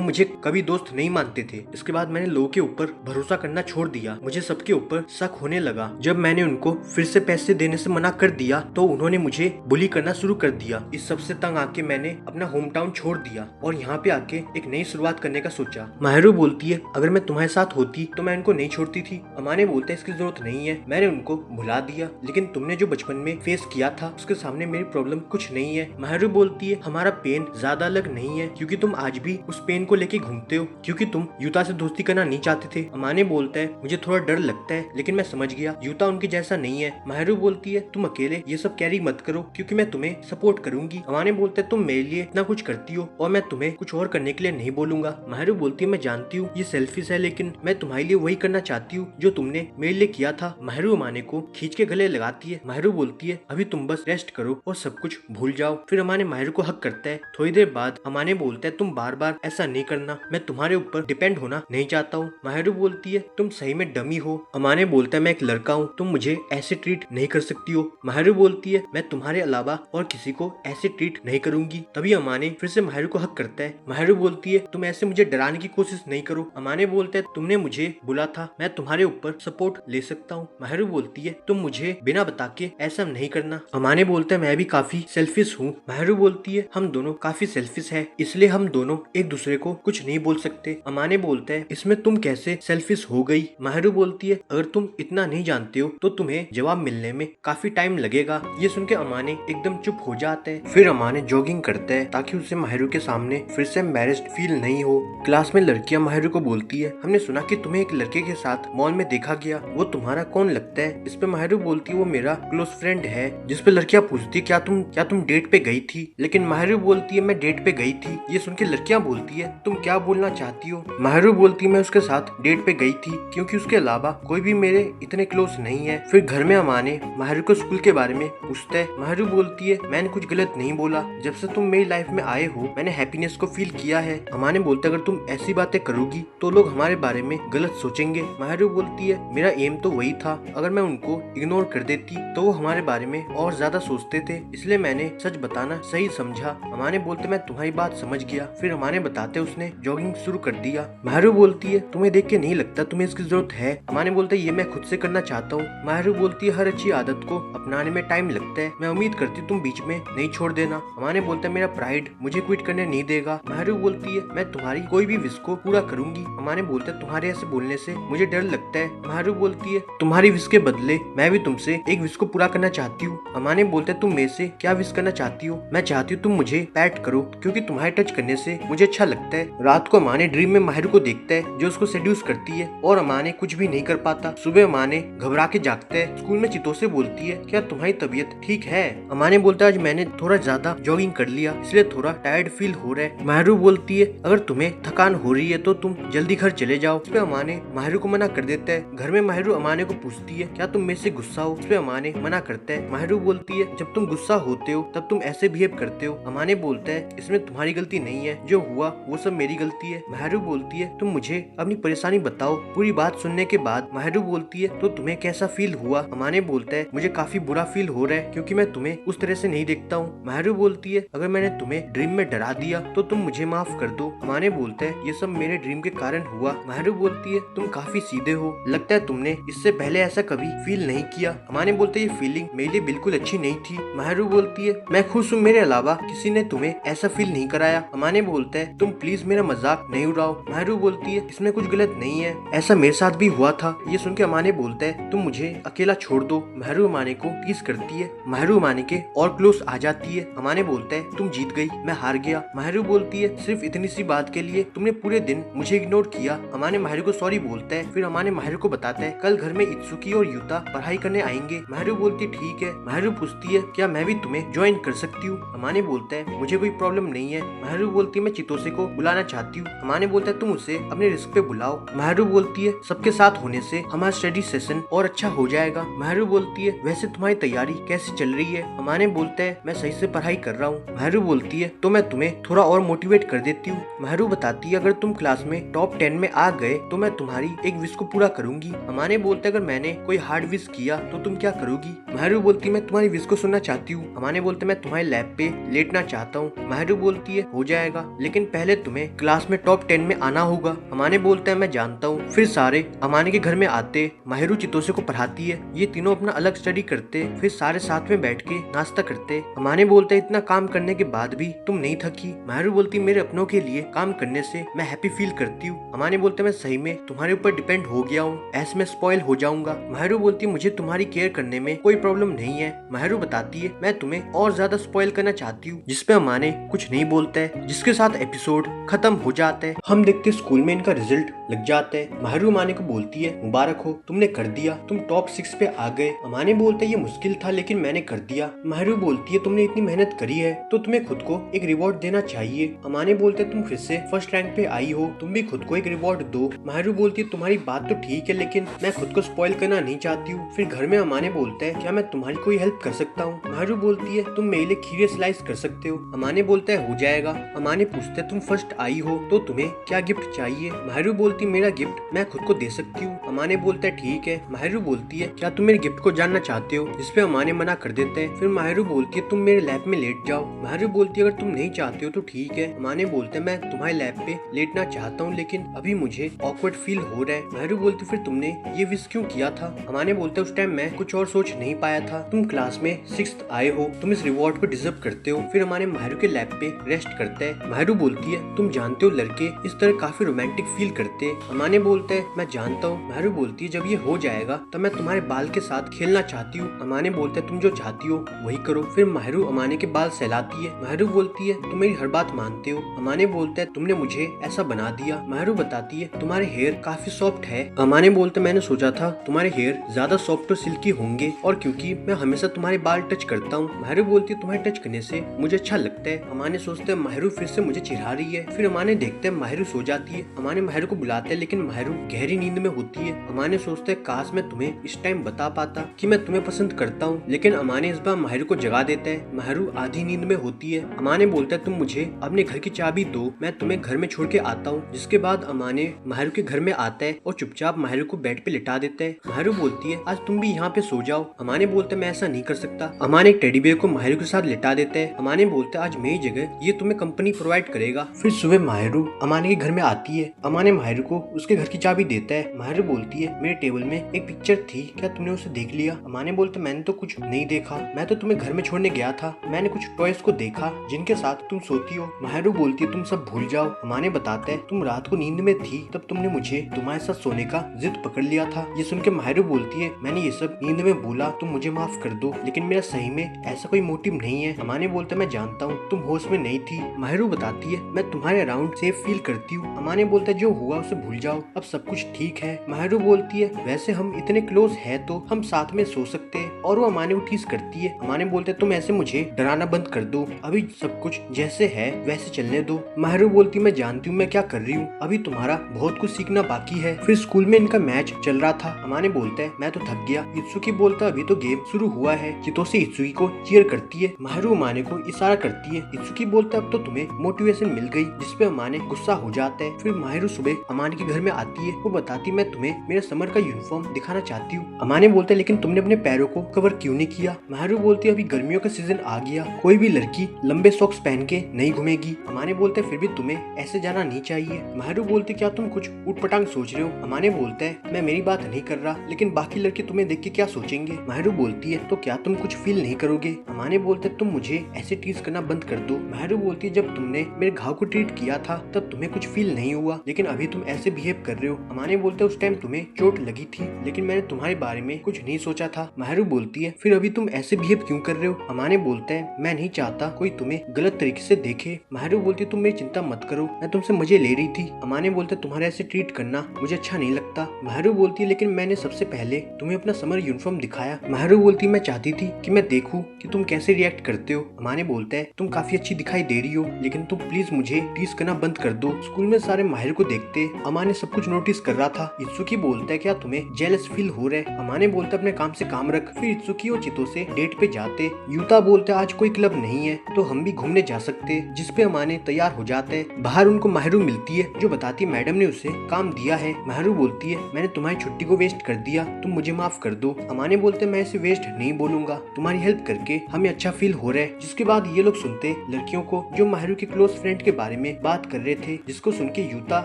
मुझे कभी दोस्त नहीं मानते थे। इसके बाद मैंने लोगों के ऊपर भरोसा करना छोड़ दिया। मुझे सबके ऊपर शक होने लगा। जब मैंने उनको फिर से पैसे देने से मना कर दिया तो उन्होंने मुझे बुली करना शुरू कर दिया। इस सबसे तंग आके मैंने अपना होम टाउन छोड़ दिया और यहाँ पे आके एक नई शुरुआत करने का सोचा। माहरू बोलती है अगर मैं तुम्हारे साथ होती तो मैं इनको नहीं छोड़ती थी। अमाने बोलते है इसकी जरूरत नहीं है, मैंने उनको भुला दिया, लेकिन तुमने जो बचपन में फेस किया था उसके सामने मेरी प्रॉब्लम कुछ नहीं है। माहरू बोलती है हमारा पेन ज्यादा अलग नहीं है, क्योंकि तुम आज भी उस पेन को लेके घूमते हो, क्योंकि तुम यूता से दोस्ती करना नहीं चाहते थे। अमाने बोलता है मुझे थोड़ा डर लगता है, लेकिन मैं समझ गया यूता उनके जैसा नहीं है। माहरू बोलती है तुम अकेले ये सब कैरी मत करो, क्योंकि मैं तुम्हें सपोर्ट करूंगी। अमाने बोलते है तुम मेरे लिए इतना कुछ करती हो और मैं तुम्हें कुछ और करने के लिए नहीं बोलूंगा। माहरू बोलती है मैं जानती हूँ ये सेल्फिश है, लेकिन मैं तुम्हारे लिए वही करना चाहती हूँ जो तुमने मेरे लिए किया था। माहरू अमाने को खींच के गले लगाती है। माहरू बोलती है अभी तुम बस रेस्ट करो और सब कुछ भूल जाओ। फिर अमाने माहरू को हक करता है। थोड़ी देर बाद अमाने बोलता है तुम बार बार ऐसा नहीं करना, मैं तुम्हारे ऊपर डिपेंड होना नहीं चाहता हूँ। माहरू बोलती है तुम सही में डमी हो। अमाने बोलता है मैं एक लड़का हूँ, तुम मुझे ऐसे ट्रीट नहीं कर सकती हो। माहरू बोलती है मैं तुम्हारे अलावा और किसी को ऐसे ट्रीट नहीं करूंगी। तभी अमाने फिर से माहरू को हक करता है। माहरू बोलती है तुम ऐसे मुझे डराने की कोशिश नहीं करो। अमाने बोलता है तुमने मुझे बोला था मैं तुम्हारे ऊपर सपोर्ट ले सकता हूँ। माहरू बोलती है तुम मुझे बिना बता के ऐसा नहीं करना। अमाने बोलता है मैं भी काफी सेल्फिश हूँ। माहरू बोलती है हम दोनों काफी सेल्फिश है, इसलिए हम दोनों एक दूसरे को कुछ नहीं बोल सकते। अमाने बोलता है इसमें तुम कैसे सेल्फिश हो गई। माहरू बोलती है अगर तुम इतना नहीं जानते हो तो तुम्हें जवाब मिलने में काफी टाइम लगेगा। ये सुन के अमाने एकदम चुप हो जाते हैं। फिर अमाने जॉगिंग करता है ताकि उसे माहरू के सामने फिर से एम्बैरेस्ड फील नहीं हो। क्लास में लड़कियां माहरू को बोलती है हमने सुना कि तुम्हें एक लड़के के साथ मॉल में देखा गया, वो तुम्हारा कौन लगता है। इस पे माहरू बोलती है वो मेरा क्लोज फ्रेंड है। जिस पे लड़कियां पूछती है क्या तुम डेट पे गई थी, लेकिन माहरू बोलती है मैं डेट पे गई थी। ये सुन के लड़कियां बोलती है तुम क्या बोलना चाहती हो। माहरू बोलती है मैं उसके साथ डेट पे गई थी क्योंकि उसके अलावा कोई भी मेरे इतने क्लोज नहीं है। फिर घर में अमाने माहरू को स्कूल के बारे में पूछता है। माहरू बोलती है मैंने कुछ गलत नहीं बोला, जब से तुम मेरी लाइफ में आए हो मैंने हैप्पीनेस को फील किया है। अमाने बोलते अगर तुम ऐसी बातें करोगी तो लोग हमारे बारे में गलत सोचेंगे। माहरू बोलती है मेरा एम तो वही था, अगर मैं उनको इग्नोर कर देती तो वो हमारे बारे में और ज्यादा सोचते थे, इसलिए मैंने सच बताना सही समझा। अमाने बोलते मैं तुम्हारी बात समझ गया। फिर अमाने बताते उसने जॉगिंग शुरू कर दिया। माहरू बोलती है तुम्हें देख के नहीं लगता तुम्हें इसकी जरूरत है। अमाने बोलते ये मैं खुद से करना चाहता हूँ। माहरू बोलती है हर अच्छी आदत को अपनाने में टाइम लगता है, मैं उम्मीद करती तुम बीच में नहीं छोड़ देना। अमाने बोलता है मेरा प्राइड मुझे क्विट करने नहीं देगा। माहरू बोलती है मैं तुम्हारी कोई भी विश को पूरा करूंगी। अमाने बोलते है तुम्हारे ऐसे बोलने से मुझे डर लगता है। माहरू बोलती है तुम्हारी विश के बदले मैं भी तुमसे एक विश को पूरा करना चाहती हूँ। अमाने बोलते है तुम मेरे से क्या विश करना चाहती हो। मैं चाहती हूँ तुम मुझे पैट करो, क्योंकि तुम्हारे टच करने से मुझे अच्छा लगता है। रात को अमाने ड्रीम में माहरू को देखता है जो उसको सेड्यूस करती है और अमाने कुछ भी नहीं कर पाता। सुबह अमाने घबरा के जागता है। स्कूल में चितो से बोलती है क्या तुम्हारी तबीयत ठीक है। अमाने बोलता है आज मैंने थोड़ा ज्यादा जॉगिंग कर लिया इसलिए थोड़ा टायर्ड फील हो रहा है। माहरू बोलती है अगर तुम्हें थकान हो रही है तो तुम जल्दी घर चले जाओ। इस पे अमाने माहरू को मना कर देता है। घर में माहरू अमाने को पूछती है क्या तुम मेरे से गुस्सा हो। इस पे अमाने मना करता है। माहरू बोलती है जब तुम गुस्सा होते हो तब तुम ऐसे बिहेव करते हो। अमाने बोलता है इसमें तुम्हारी गलती नहीं है, जो हुआ वो सब मेरी गलती है। माहरू बोलती है तुम मुझे अपनी परेशानी बताओ। पूरी बात सुनने के बाद माहरू बोलती है तो तुम्हें कैसा फील हुआ। अमाने बोलता है मुझे काफी बुरा फील हो रहा है क्योंकि मैं तुम्हें उस तरह से नहीं देखता हूँ। माहरू बोलती है अगर मैंने तुम्हें ड्रीम में डरा दिया तो तुम मुझे माफ कर दो। अमाने बोलता है ये सब मेरे ड्रीम के कारण हुआ। माहरू बोलती है तुम काफी सीधे हो, लगता है तुमने इससे पहले ऐसा कभी फील नहीं किया। अमाने बोलते ये फीलिंग मेरे लिए बिल्कुल अच्छी नहीं थी। माहरू बोलती है मैं खुश हूँ, मेरे अलावा किसी ने तुम्हें ऐसा फील नहीं कराया। अमाने बोलता है तुम प्लीज मेरा मजाक नहीं उड़ाओ। माहरू बोलती है इसमें कुछ गलत नहीं है, ऐसा मेरे साथ भी हुआ था। ये सुन के अमाने बोलता है तुम मुझे अकेला छोड़ दो। माहरू अमाने को टीज करती है। माहरू अमाने के और क्लोज आ जाती है। अमाने बोलता है तुम जीत गई, मैं हार गया। माहरू बोलती है सिर्फ इतनी सी बात के लिए तुमने पूरे दिन मुझे इग्नोर किया। अमाने माहरू को सॉरी बोलता है। फिर अमाने माहरू को बताता है कल घर में इत्सुकी और और युता पढ़ाई करने आएंगे। महरू बोलती ठीक है। महरू पूछती है क्या मैं भी तुम्हें ज्वाइन कर सकती हूँ? अमाने बोलता है मुझे कोई प्रॉब्लम नहीं है। महरू बोलती है मैं चितोसे को बुलाना चाहती हूँ। अमाने बोलता है तुम उसे अपने रिस्क पे बुलाओ। महरू बोलती है सबके साथ होने से हमारा स्टडी सेशन और अच्छा हो जाएगा। महरू बोलती है वैसे तुम्हारी तैयारी कैसी चल रही है? अमाने बोलता है मैं सही से पढ़ाई कर रहा हूँ। महरू बोलती है तो मैं तुम्हें थोड़ा और मोटिवेट कर देती हूँ। महरू बताती है अगर तुम क्लास में टॉप 10 में आ गए तो मैं तुम्हारी एक विश को पूरा करूंगी। अमाने बोलते अगर मैंने कोई हार्ड विश किया तो तुम क्या करोगी? महरू बोलती मैं तुम्हारी विश को सुनना चाहती हूँ। अमाने बोलते मैं तुम्हारे लैब पे लेटना चाहता हूँ। महरू बोलती है हो जाएगा लेकिन पहले तुम्हें क्लास में टॉप 10 में आना होगा। अमाने बोलते है मैं जानता हूँ। फिर सारे अमाने के घर में आते। महरू चितोसे को पढ़ाती है। ये तीनों अपना अलग स्टडी करते। फिर सारे साथ में बैठ के नाश्ता करते। अमाने बोलते इतना काम करने के बाद भी तुम नहीं थकी? महरू बोलती मेरे अपनों के लिए काम करने से मैं हैप्पी फील करती हूँ। अमाने बोलते मैं सही में तुम्हारे ऊपर डिपेंड हो गया हूँ, ऐसे में स्पॉइल हो जाऊंगा। महरू बोलती मुझे तुम्हारी केयर करने में कोई प्रॉब्लम नहीं है। महरू बताती है मैं तुम्हें और ज्यादा स्पॉइल करना चाहती हूँ। जिसपे अमाने कुछ नहीं बोलता है, जिसके साथ एपिसोड खत्म हो जाता है। हम देखते स्कूल में इनका रिजल्ट लग जाता है। महरू अमाने को बोलती है मुबारक हो, तुमने कर दिया, तुम टॉप 6 पे आ गए। अमाने बोलते ये मुश्किल था लेकिन मैंने कर दिया। महरू बोलती है तुमने इतनी मेहनत करी है तो तुम्हें खुद को एक रिवॉर्ड देना चाहिए। अमाने बोलते तुम फिर से फर्स्ट रैंक पे आई हो, तुम भी खुद को एक रिवॉर्ड दो। महरू बोलती है तुम्हारी बात तो ठीक है लेकिन मैं खुद को स्पॉइल करना नहीं चाहती हूँ। फिर घर में अमाने बोलता है क्या मैं तुम्हारी कोई हेल्प कर सकता हूँ? महरू बोलती है तुम मेरे लिए खीरे स्लाइस कर सकते हो। अमाने बोलता है हो जाएगा। अमाने पूछते है तुम फर्स्ट आई हो तो तुम्हें क्या गिफ्ट चाहिए? महरू बोलती मेरा गिफ्ट मैं खुद को दे सकती हूँ। अमाने बोलता है ठीक है। महरू बोलती है क्या तुम मेरे गिफ्ट को जानना चाहते हो? जिसपे अमाने मना कर देते हैं। फिर महरू बोलती है तुम मेरे लैब में लेट जाओ। महरू बोलती है अगर तुम नहीं चाहते हो तो ठीक है। अमाने बोलते हैं मैं तुम्हारे लैब पे लेटना चाहता हूँ लेकिन अभी मुझे ऑकवर्ड फील हो रहा है। महरू बोलती फिर तुमने ये विश क्यों किया था? अमाने बोलते उस टाइम मैं कुछ और सोच नहीं पाया था, तुम क्लास में 6th आए हो, तुम इस रिवॉर्ड को डिजर्व करते हो। फिर अमाने महरू के लैब पे रेस्ट करता है। महरू बोलती है तुम जानते हो लड़के इस तरह काफी रोमांटिक फील करते हैं। अमाने बोलते है मैं जानता हूँ। महरू बोलती है जब ये हो जाएगा तो मैं तुम्हारे बाल के साथ खेलना चाहती हूँ। अमाने बोलते है तुम जो चाहती हो वही करो। फिर महरू अमाने के बाल सहलाती है। महरू बोलती है तुम मेरी हर बात मानते हो। अमाने बोलता है तुमने मुझे ऐसा बना दिया। महरू बताती है तुम्हारे हेयर काफी सॉफ्ट है। अमाने बोलते मैंने सोचा था तुम्हारे हेयर ज्यादा सॉफ्ट और सिल्की होंगे और क्योंकि मैं हमेशा तुम्हारे बाल टच करता हूँ। महरू बोलती है तुम्हारे टच करने से मुझे अच्छा लगता है। अमाने सोचते हैं महरू फिर से मुझे चिढ़ा रही है। फिर अमाने देखते हैं महरू सो जाती है। अमाने महरू को बुलाते हैं लेकिन महरू गहरी नींद में होती है। अमाने सोचते हैं काश मैं तुम्हें इस टाइम बता पाता कि मैं तुम्हें पसंद करता हूँ, लेकिन अमाने इस बार महरू को जगा देता है। महरू आधी नींद में होती है। अमाने बोलता है तुम मुझे अपने घर की चाबी दो, मैं तुम्हें घर में छोड़ के आता हूँ। जिसके बाद अमाने महरू के घर में आता है और चुपचाप महरू को बेड पे लिटा देता है। महरू बोलती है आज तुम भी यहाँ पे सो जाओ। अमाने बोलते मैं ऐसा नहीं कर सकता। अमाने एक टेडी बेयर को महरू के साथ लिटा देता है। अमाने बोलते आज मेरी जगह ये तुम्हें कंपनी प्रोवाइड करेगा। फिर सुबह महरू अमाने के घर में आती है। अमाने महरू को उसके घर की चाबी देता है। महरू बोलती है मेरे टेबल में एक पिक्चर थी, क्या तुमने उसे देख लिया? अमाने बोलते मैंने तो कुछ नहीं देखा, मैं तो तुम्हें घर में छोड़ने गया था, मैंने कुछ टॉयज को देखा जिनके साथ तुम सोती हो। महरू बोलती है तुम सब भूल जाओ। अमाने बताता है तुम रात को नींद में थी तब तुमने मुझे तुम्हारे साथ सोने का जिद पकड़ लिया था। ये सुन के महरू बोलती है मैंने ये सब नींद में भूला, तुम मुझे माफ कर दो, लेकिन मेरा सही में ऐसा कोई मोटिव नहीं है। अमाने बोलते मैं जानता हूँ तुम होश में नहीं थी। महरू बताती है मैं तुम्हारे अराउंड सेफ फील करती हूँ। अमाने बोलता है जो हुआ उसे भूल जाओ, अब सब कुछ ठीक है। महरू बोलती है वैसे हम इतने क्लोज है तो हम साथ में सो सकते हैं, और वो अमाने को टीज करती है। अमाने बोलते तुम ऐसे मुझे डराना बंद कर दो, अभी सब कुछ जैसे है वैसे चलने दो। महरू बोलती मैं जानती हूँ मैं क्या कर रही हूँ, अभी तुम्हारा बहुत कुछ सीखना बाकी है। फिर स्कूल में इनका मैच चल रहा था। अमाने बोलता है मैं तो थक गया। इत्सुकी बोलता अभी तो गेम शुरू हुआ है। चितोसे इत्सुकी को चीयर करती है। महरू अमाने को इशारा करती है। इत्सुकी बोलता अब तो तुम्हें मोटिवेशन मिल गई, जिसपे अमाने गुस्सा हो जाता है। फिर महरू सुबह अमाने के घर में आती है। वो बताती मैं तुम्हें मेरे समर का यूनिफॉर्म दिखाना चाहती हूँ। अमाने बोलते लेकिन तुमने अपने पैरों को कवर क्यों नहीं किया? महरू बोलती अभी गर्मियों का सीजन आ गया, कोई भी लड़की लंबे सॉक्स पहन के नहीं घूमेगी। अमाने बोलते फिर भी तुम्हें ऐसे जाना नहीं चाहिए। महरू बोलती क्या तुम कुछ उटपटांग सोच रहे हो? अमाने बोलता है मैं मेरी बात नहीं कर रहा, लेकिन बाकी लड़के तुम्हें देख के क्या सोचेंगे? महरू बोलती है तो क्या तुम कुछ फील नहीं करोगे? अमाने बोलते तुम मुझे ऐसे टीज करना बंद कर दो। महरू बोलती है जब तुमने मेरे घाव को ट्रीट किया था तब तुम्हें कुछ फील नहीं हुआ, लेकिन अभी तुम ऐसे बिहेव कर रहे हो। अमाने बोलते उस टाइम तुम्हें चोट लगी थी, लेकिन मैंने तुम्हारे बारे में कुछ नहीं सोचा था। महरू बोलती है फिर अभी तुम ऐसे बिहेव क्यों कर रहे हो? अमाने बोलते हैं मैं नहीं चाहता कोई तुम्हें गलत तरीके से देखे। महरू बोलती तुम मेरी चिंता मत करो, मैं तुमसे मजे ले रही थी। अमाने बोलते तुम्हारे ऐसे ट्रीट करना मुझे अच्छा नहीं लगता। महरू बोलती है लेकिन मैंने सबसे पहले तुम्हें अपना समर यूनिफॉर्म दिखाया। माहरू बोलती मैं चाहती थी कि मैं देखूं कि तुम कैसे रिएक्ट करते हो। अमाने बोलता है तुम काफी अच्छी दिखाई दे रही हो, लेकिन तुम प्लीज मुझे टीज करना बंद कर दो। स्कूल में सारे माहिर को देखते अमाने सब कुछ नोटिस कर रहा था। इत्सुकी बोलता है क्या तुम्हें जेलस फील हो रहा है? अमाने बोलता है अपने काम से काम रख। फिर इत्सुकी और चितोसे डेट पे जाते। यूता बोलता है आज कोई क्लब नहीं है तो हम भी घूमने जा सकते, जिसपे अमाने तैयार हो जाते हैं। बाहर उनको माहरू मिलती है जो बताती है मैडम ने उसे काम दिया है। माहरू बोलती है मैंने तुम्हारी छुट्टी को वेस्ट कर दिया, तुम मुझे माफ कर दो। अमाने बोलते मैं इसे वेस्ट नहीं बोलूंगा, तुम्हारी हेल्प करके हमें अच्छा फील हो रहा है। जिसके बाद ये लोग सुनते लड़कियों को जो माहरू के क्लोज फ्रेंड के बारे में बात कर रहे थे, जिसको सुन के यूता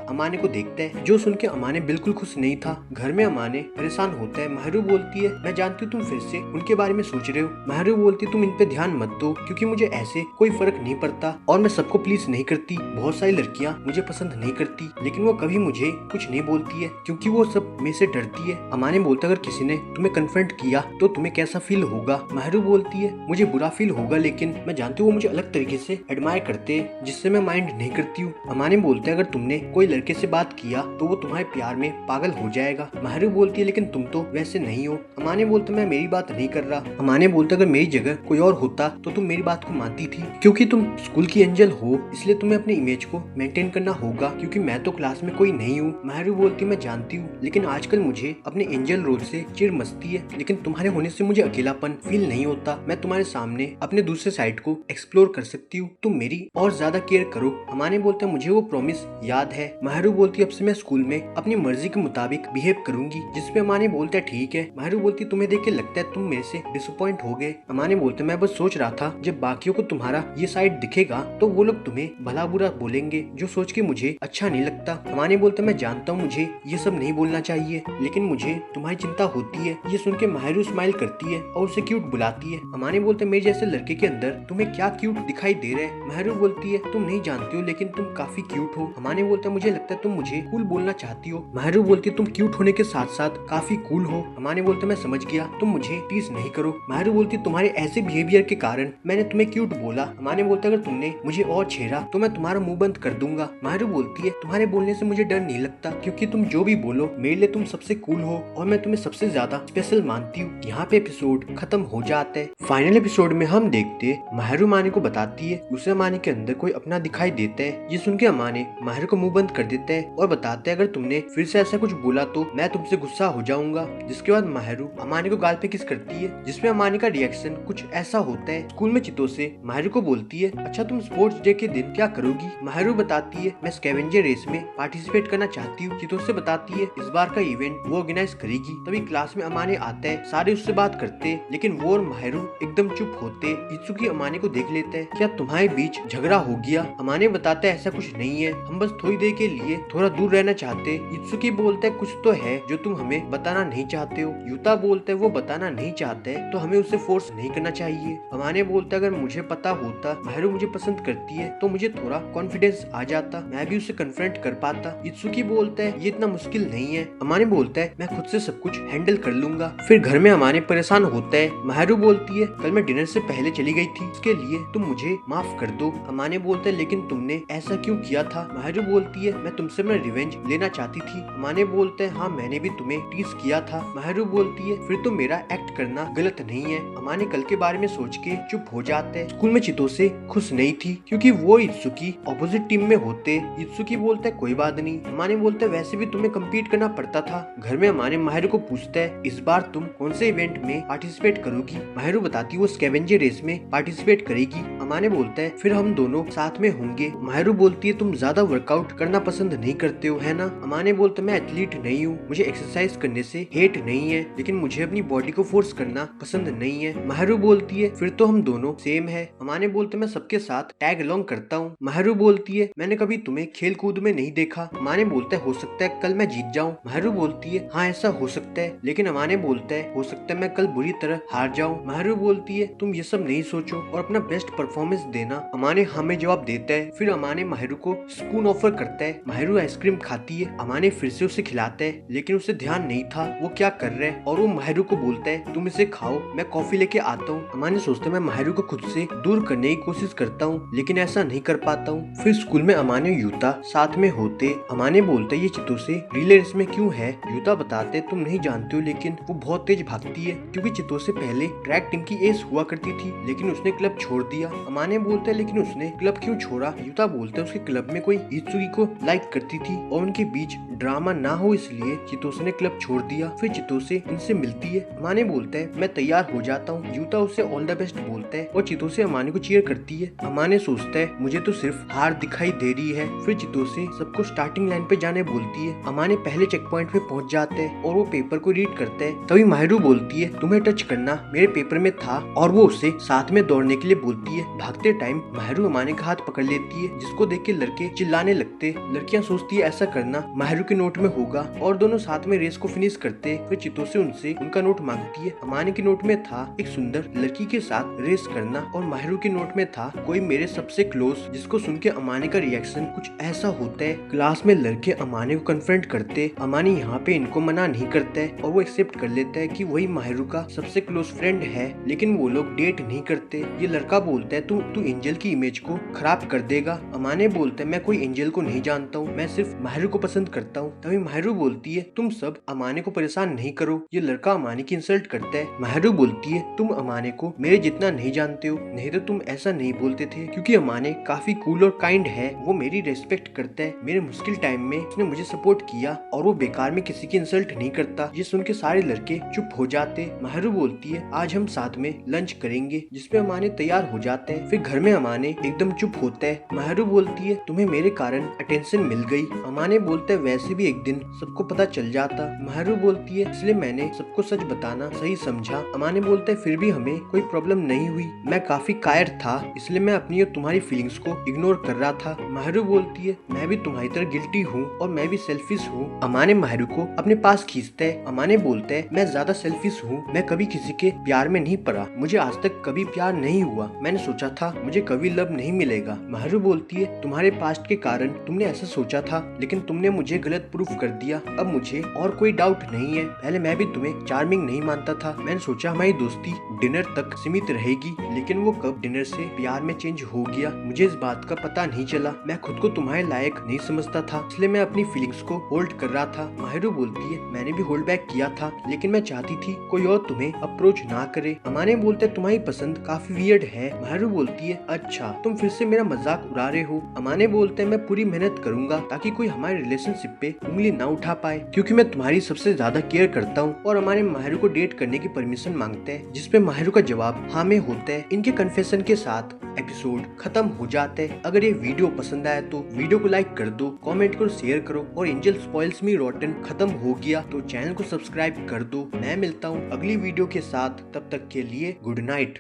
अमाने को देखता है, जो सुन के अमाने बिल्कुल खुश नहीं था। घर में अमाने परेशान होता है। माहरू बोलती है मैं जानती हूँ तुम फिर से उनके बारे में सोच रहे हो। माहरू बोलती तुम इन पे ध्यान मत दो क्योंकि मुझे ऐसे कोई फर्क नहीं पड़ता और मैं सबको प्लीज नहीं करती। बहुत सारी लड़कियाँ मुझे पसंद नहीं करती, लेकिन वो कभी मुझे कुछ नहीं बोलती है क्योंकि वो सब मेरे से डरती है। अमाने बोलता अगर किसी ने तुम्हें कन्फ्रंट किया तो तुम्हें कैसा फील होगा? माहरू बोलती है मुझे बुरा फील होगा, लेकिन मैं जानती हूँ वो मुझे अलग तरीके से एडमायर करते हैं जिससे मैं माइंड नहीं करती हूँ। अमाने बोलते अगर तुमने कोई लड़के से बात किया तो वो तुम्हारे प्यार में पागल हो जाएगा। माहरू बोलती है लेकिन तुम तो वैसे नहीं हो। अमाने बोलते मैं मेरी बात नहीं कर रहा। अमाने बोलते अगर मेरी जगह कोई और होता तो तुम मेरी बात को मानती थी, क्योंकि तुम स्कूल की एंजल हो इसलिए तुम्हें अपने इमेज को मेंटेन करना होगा, क्योंकि मैं तो क्लास में कोई नहीं हूँ। माहरू बोलती मैं जानती हूँ, लेकिन आजकल मुझे अपने एंजल रोल से चिढ़ मचती है, लेकिन तुम्हारे होने से मुझे अकेलापन फील नहीं होता। मैं तुम्हारे सामने अपने दूसरे साइड को एक्सप्लोर कर सकती हूँ, तुम मेरी और ज्यादा केयर करो। अमाने बोलते मुझे वो प्रॉमिस याद है। माहरू बोलती अब से मैं स्कूल में अपनी मर्जी के मुताबिक बिहेव करूंगी, जिसपे अमाने बोलता है ठीक है। माहरू बोलती तुम्हें देख के लगता है तुम मेरे से डिसअपॉइंट हो गए। अमाने बोलते मैं बस सोच रहा था जब बाकियों को तुम्हारा ये साइड दिखेगा तो वो लोग तुम्हें भला बुरा बोलेंगे, जो सोच के मुझे अच्छा नहीं लगता। अमाने बोलते मैं जानता हूँ मुझे ये सब नहीं बोलना चाहिए, लेकिन मुझे तुम्हारी चिंता होती है। ये सुन के माहरू स्माइल करती है और उसे क्यूट बुलाती है। अमाने बोलते मेरे जैसे लड़के के अंदर तुम्हें क्या क्यूट दिखाई दे रहा है? माहरू बोलती है तुम नहीं जानती हो, लेकिन तुम काफी क्यूट हो। अमाने बोलते मुझे लगता है तुम मुझे कूल बोलना चाहती हो। माहरू बोलती तुम क्यूट होने के साथ साथ काफी कूल हो। अमाने बोलते मैं समझ गया, तुम मुझे टीज नहीं करो। माहरू बोलती तुम्हारे ऐसे बिहेवियर के कारण मैंने तुम्हें क्यूट बोला। अमाने बोलते अगर तुमने मुझे और छेड़ा तो मैं तुम्हारा मुंह बंद कर दूंगा। माहरू बोलती है तुम्हारे बोलने से मुझे डर नहीं लगता, क्योंकि तुम जो भी बोलो मेरे लिए तुम सबसे कूल हो और मैं तुम्हें सबसे ज्यादा स्पेशल मानती हूँ। यहाँ पे एपिसोड खत्म हो जाता है। फाइनल एपिसोड में हम देखते माहरू अमाने को बताती है उसे अमाने के अंदर कोई अपना दिखाई देता है। ये सुन के अमाने माहरू को मुंह बंद कर देता है और बताते है अगर तुमने फिर से ऐसा कुछ बोला तो मैं तुमसे गुस्सा हो जाऊंगा। जिसके बाद माहरू अमाने को गाल पे किस करती है, जिसमें अमाने का रिएक्शन कुछ ऐसा होता है। स्कूल में चितोसे माहरू को बोलती है अच्छा तुम स्पोर्ट्स डे के दिन क्या करोगी? माहरू बताती है मैं स्कैवेंजर रेस में पार्टिसिपेट करना चाहती हूँ। चितोसे बताती है इस बार का इवेंट वो ऑर्गेनाइज करेगी। तभी क्लास में अमाने आता है, सारे उससे बात करते लेकिन वो और माहरू एकदम चुप होते। इत्सुकी अमाने को देख लेता है क्या तुम्हारे बीच झगड़ा हो गया? अमाने बताता है ऐसा कुछ नहीं है, हम बस थोड़ी देर के लिए थोड़ा दूर रहना चाहते। इत्सुकी बोलता है कुछ तो है जो तुम हमें बताना नहीं चाहते हो। यूता बोलता है वो बताना नहीं चाहते तो हमें उसे फोर्स नहीं करना चाहिए। अमाने बोलता है अगर मुझे पता होता माहरू मुझे पसंद करती है तो मुझे थोड़ा कॉन्फिडेंस आ जाता, मैं भी उसे कन्फ्रंट कर पाता। इत्सुकी बोलता है ये इतना मुश्किल नहीं है। अमाने बोलता है मैं खुद से सब कुछ हैंडल कर लूंगा। फिर घर में अमाने परेशान होता है। माहरू बोलती है कल मैं डिनर से पहले चली गई थी, इसके लिए तुम मुझे माफ कर दो। अमाने बोलते है लेकिन तुमने ऐसा क्यों किया था? माहरू बोलती है मैं तुमसे मैं रिवेंज लेना चाहती थी। अमाने बोलते है हाँ मैंने भी तुम्हें टीज किया था। माहरू बोलती है फिर तो मेरा एक्ट करना गलत नहीं है। अमाने कल के बारे में सोच के चुप हो जाते हैं। स्कूल में चितोसे खुश नहीं थी क्योंकि वो इत्सुकी ऑपोजिट टीम में होते। इत्सुकी बोलता है कोई बात नहीं। अमाने बोलते है वैसे भी तुम्हें कम्पीट करना पड़ता था। घर में अमाने माहरू को पूछता है इस बार तुम कौन से इवेंट में पार्टिसिपेट करोगी? माहरू बताती वो स्कैवेंजर रेस में पार्टिसिपेट करेगी। अमाने बोलता है फिर हम दोनों साथ में होंगे। माहरू बोलती है तुम ज्यादा वर्कआउट करना पसंद नहीं करते हो है ना? अमाने बोलते मैं एथलीट नहीं हूँ, मुझे एक्सरसाइज करने से हेट नहीं है, लेकिन मुझे अपनी बॉडी को फोर्स करना पसंद नहीं है। माहरू बोलती है फिर तो हम दोनों सेम है। अमाने बोलते मैं सबके साथ टैग अलोंग करता हूँ। माहरू बोलती है मैंने कभी तुम्हें खेल कूद में नहीं देखा। अमाने बोलता है हो सकता है कल मैं जीत जाऊँ। माहरू बोलती है हाँ ऐसा हो सकता है, लेकिन अमाने बोलता है हो सकता है मैं कल बुरी तरह हार जाऊँ। माहरू बोलती है तुम ये सब नहीं सोचो और अपना बेस्ट परफॉर्मेंस देना। अमाने हमें जवाब देता है। फिर अमाने माहरू को स्पून ऑफर करता है। माहरू आइसक्रीम खाती है। अमाने फिर से उसे खिलाता है, लेकिन उसे ध्यान नहीं था वो क्या कर रहा है और वो माहरू को बोलता है तुम इसे खाओ, मैं कॉफी लेके आता हूँ। अमाने सोचते मैं माहरू को खुद से दूर करने की कोशिश करता हूँ, लेकिन ऐसा नहीं कर पाता हूँ। फिर स्कूल में अमाने यूता साथ में होते। अमाने बोलते ये चितोसे रिले रेस में क्यों है? यूता बताते तुम नहीं जानते हो लेकिन वो बहुत तेज भागती है, क्योंकि चितो से पहले ट्रैक टीम की एस हुआ करती थी, लेकिन उसने क्लब छोड़ दिया। अमाने बोलता है लेकिन उसने क्लब क्यों छोड़ा? युता बोलता है उसके क्लब में कोई इत्सुकी को लाइक करती थी और उनके बीच ड्रामा ना हो इसलिए चितोसे ने क्लब छोड़ दिया। फिर चितोसे इनसे मिलती है। अमाने बोलता है मैं तैयार हो जाता हूँ। युता उसे ऑल द बेस्ट बोलता है और चितोसे अमाने को चीयर करती है। अमाने सोचता है मुझे तो सिर्फ हार दिखाई दे रही है। फिर चितोसे सबको स्टार्टिंग लाइन पे जाने बोलती है। अमाने पहले चेक पॉइंट पे पहुंच जाते हैं और वो पेपर को रीड करता है। तभी माहिरू बोलती है तुम्हें टच करना मेरे पेपर में था, और वो उससे साथ में दौड़ने के लिए बोलती है। भागते टाइम माहिरू अमाने का हाथ पकड़ लेती है, जिसको देख के लड़के चिल्लाने लगते। लड़कियां सोचती है ऐसा करना माहिरू के नोट में होगा और दोनों साथ में रेस को फिनिश करते। फिर चितोसे उनसे उनका नोट मांगती है। अमाने के नोट में था एक सुंदर लड़की के साथ रेस करना और माहिरू के नोट में था कोई मेरे सबसे क्लोज, जिसको सुन के अमाने का रिएक्शन कुछ ऐसा होता है। क्लास में लड़के अमाने को कन्फ्रंट करते। अमाने यहाँ पे इनको मना नहीं करता है और वो एक्सेप्ट कर लेता है कि वही माहिरू का सबसे क्लोज फ्रेंड है, लेकिन वो लोग डेट नहीं करते। ये लड़का बोलता है तू एंजल की इमेज को खराब कर देगा। अमाने बोलता है मैं कोई एंजल को नहीं जानता हूँ, मैं सिर्फ माहिरू को पसंद करता हूँ। तभी माहिरू बोलती है तुम सब अमाने को परेशान नहीं करो। ये लड़का अमाने की इंसल्ट करता है। माहिरू बोलती है तुम अमाने को मेरे जितना नहीं जानते हो, नहीं तो तुम ऐसा नहीं बोलते थे, क्योंकि अमाने काफी कूल और काइंड है, वो मेरी रेस्पेक्ट करता है। मेरे मुश्किल टाइम में उसने मुझे सपोर्ट किया और वो बेकार में किसी की इंसल्ट नहीं करता। ये सुन के सारे लड़के चुप हो जाते। माहिरू बोलती है आज हम साथ में लंच करेंगे, जिसपे अमाने तैयार हो जाते हैं। फिर घर में अमाने एकदम चुप होता है। माहिरू बोलती है तुम्हें मेरे कारण अटेंशन मिल गई। अमाने बोलते है वैसे भी एक दिन सबको पता चल जाता। माहिरू बोलती है इसलिए मैंने सबको सच बताना सही समझा। अमाने बोलते है फिर भी हमें कोई प्रॉब्लम नहीं हुई, मैं काफी कायर था इसलिए मैं अपनी और तुम्हारी फीलिंग्स को इग्नोर कर रहा था। माहिरू बोलती है मैं भी तुम्हारी तरह गिल्टी हूँ और मैं भी सेल्फिश हूँ। अमाने माहिरू को अपने पास खींचता है। अमाने बोलते है मैं ज्यादा सेल्फिश हूँ, मैं कभी किसी के प्यार में नहीं पड़ा, मुझे आज तक कभी प्यार नहीं हुआ, मैंने सोचा था मुझे कभी लव नहीं मिलेगा। माहिरू बोलती है तुम्हारे पास्ट के कारण तुमने ऐसा सोचा था, लेकिन तुमने मुझे गलत प्रूफ कर दिया। अब मुझे और कोई डाउट नहीं है, पहले मैं भी तुम्हें चार्मिंग नहीं मानता था, मैंने सोचा हमारी दोस्ती डिनर तक सीमित रहेगी, लेकिन वो कब डिनर से प्यार में चेंज हो गया मुझे इस बात का पता नहीं चला। मैं खुद को तुम्हारे लायक नहीं समझता था, इसलिए मैं अपनी फीलिंग्स को होल्ड कर रहा था। माहिरू बोलती है मैंने भी होल्ड बैक किया था, लेकिन मैं चाहती थी कोई और तुम्हें अप्रोच ना करे। अमाने बोलते है तुम्हारी पसंद काफी वियर्ड है। माहिरू बोलती है अच्छा तुम फिर से मेरा मजाक उड़ा रहे हो। अमाने बोलते है मैं पूरी मेहनत करूंगा ताकि कोई हमारे रिलेशनशिप पे उंगली ना उठा पाए, क्योंकि मैं तुम्हारी सबसे ज्यादा केयर करता हूँ। और अमाने माहिरू को डेट करने की परमिशन मांगते हैं, जिसपे माहिरू का जवाब हाँ में होता है। इनके कन्फेशन के साथ एपिसोड खत्म हो जाते हैं। अगर ये वीडियो पसंद आया तो वीडियो को लाइक कर दो, कमेंट करो, शेयर करो। और एंजल स्पॉइल्स मी रॉटन खत्म हो गया तो चैनल को सब्सक्राइब कर दो। मैं मिलता हूँ अगली वीडियो के साथ, तब तक के लिए गुड नाइट।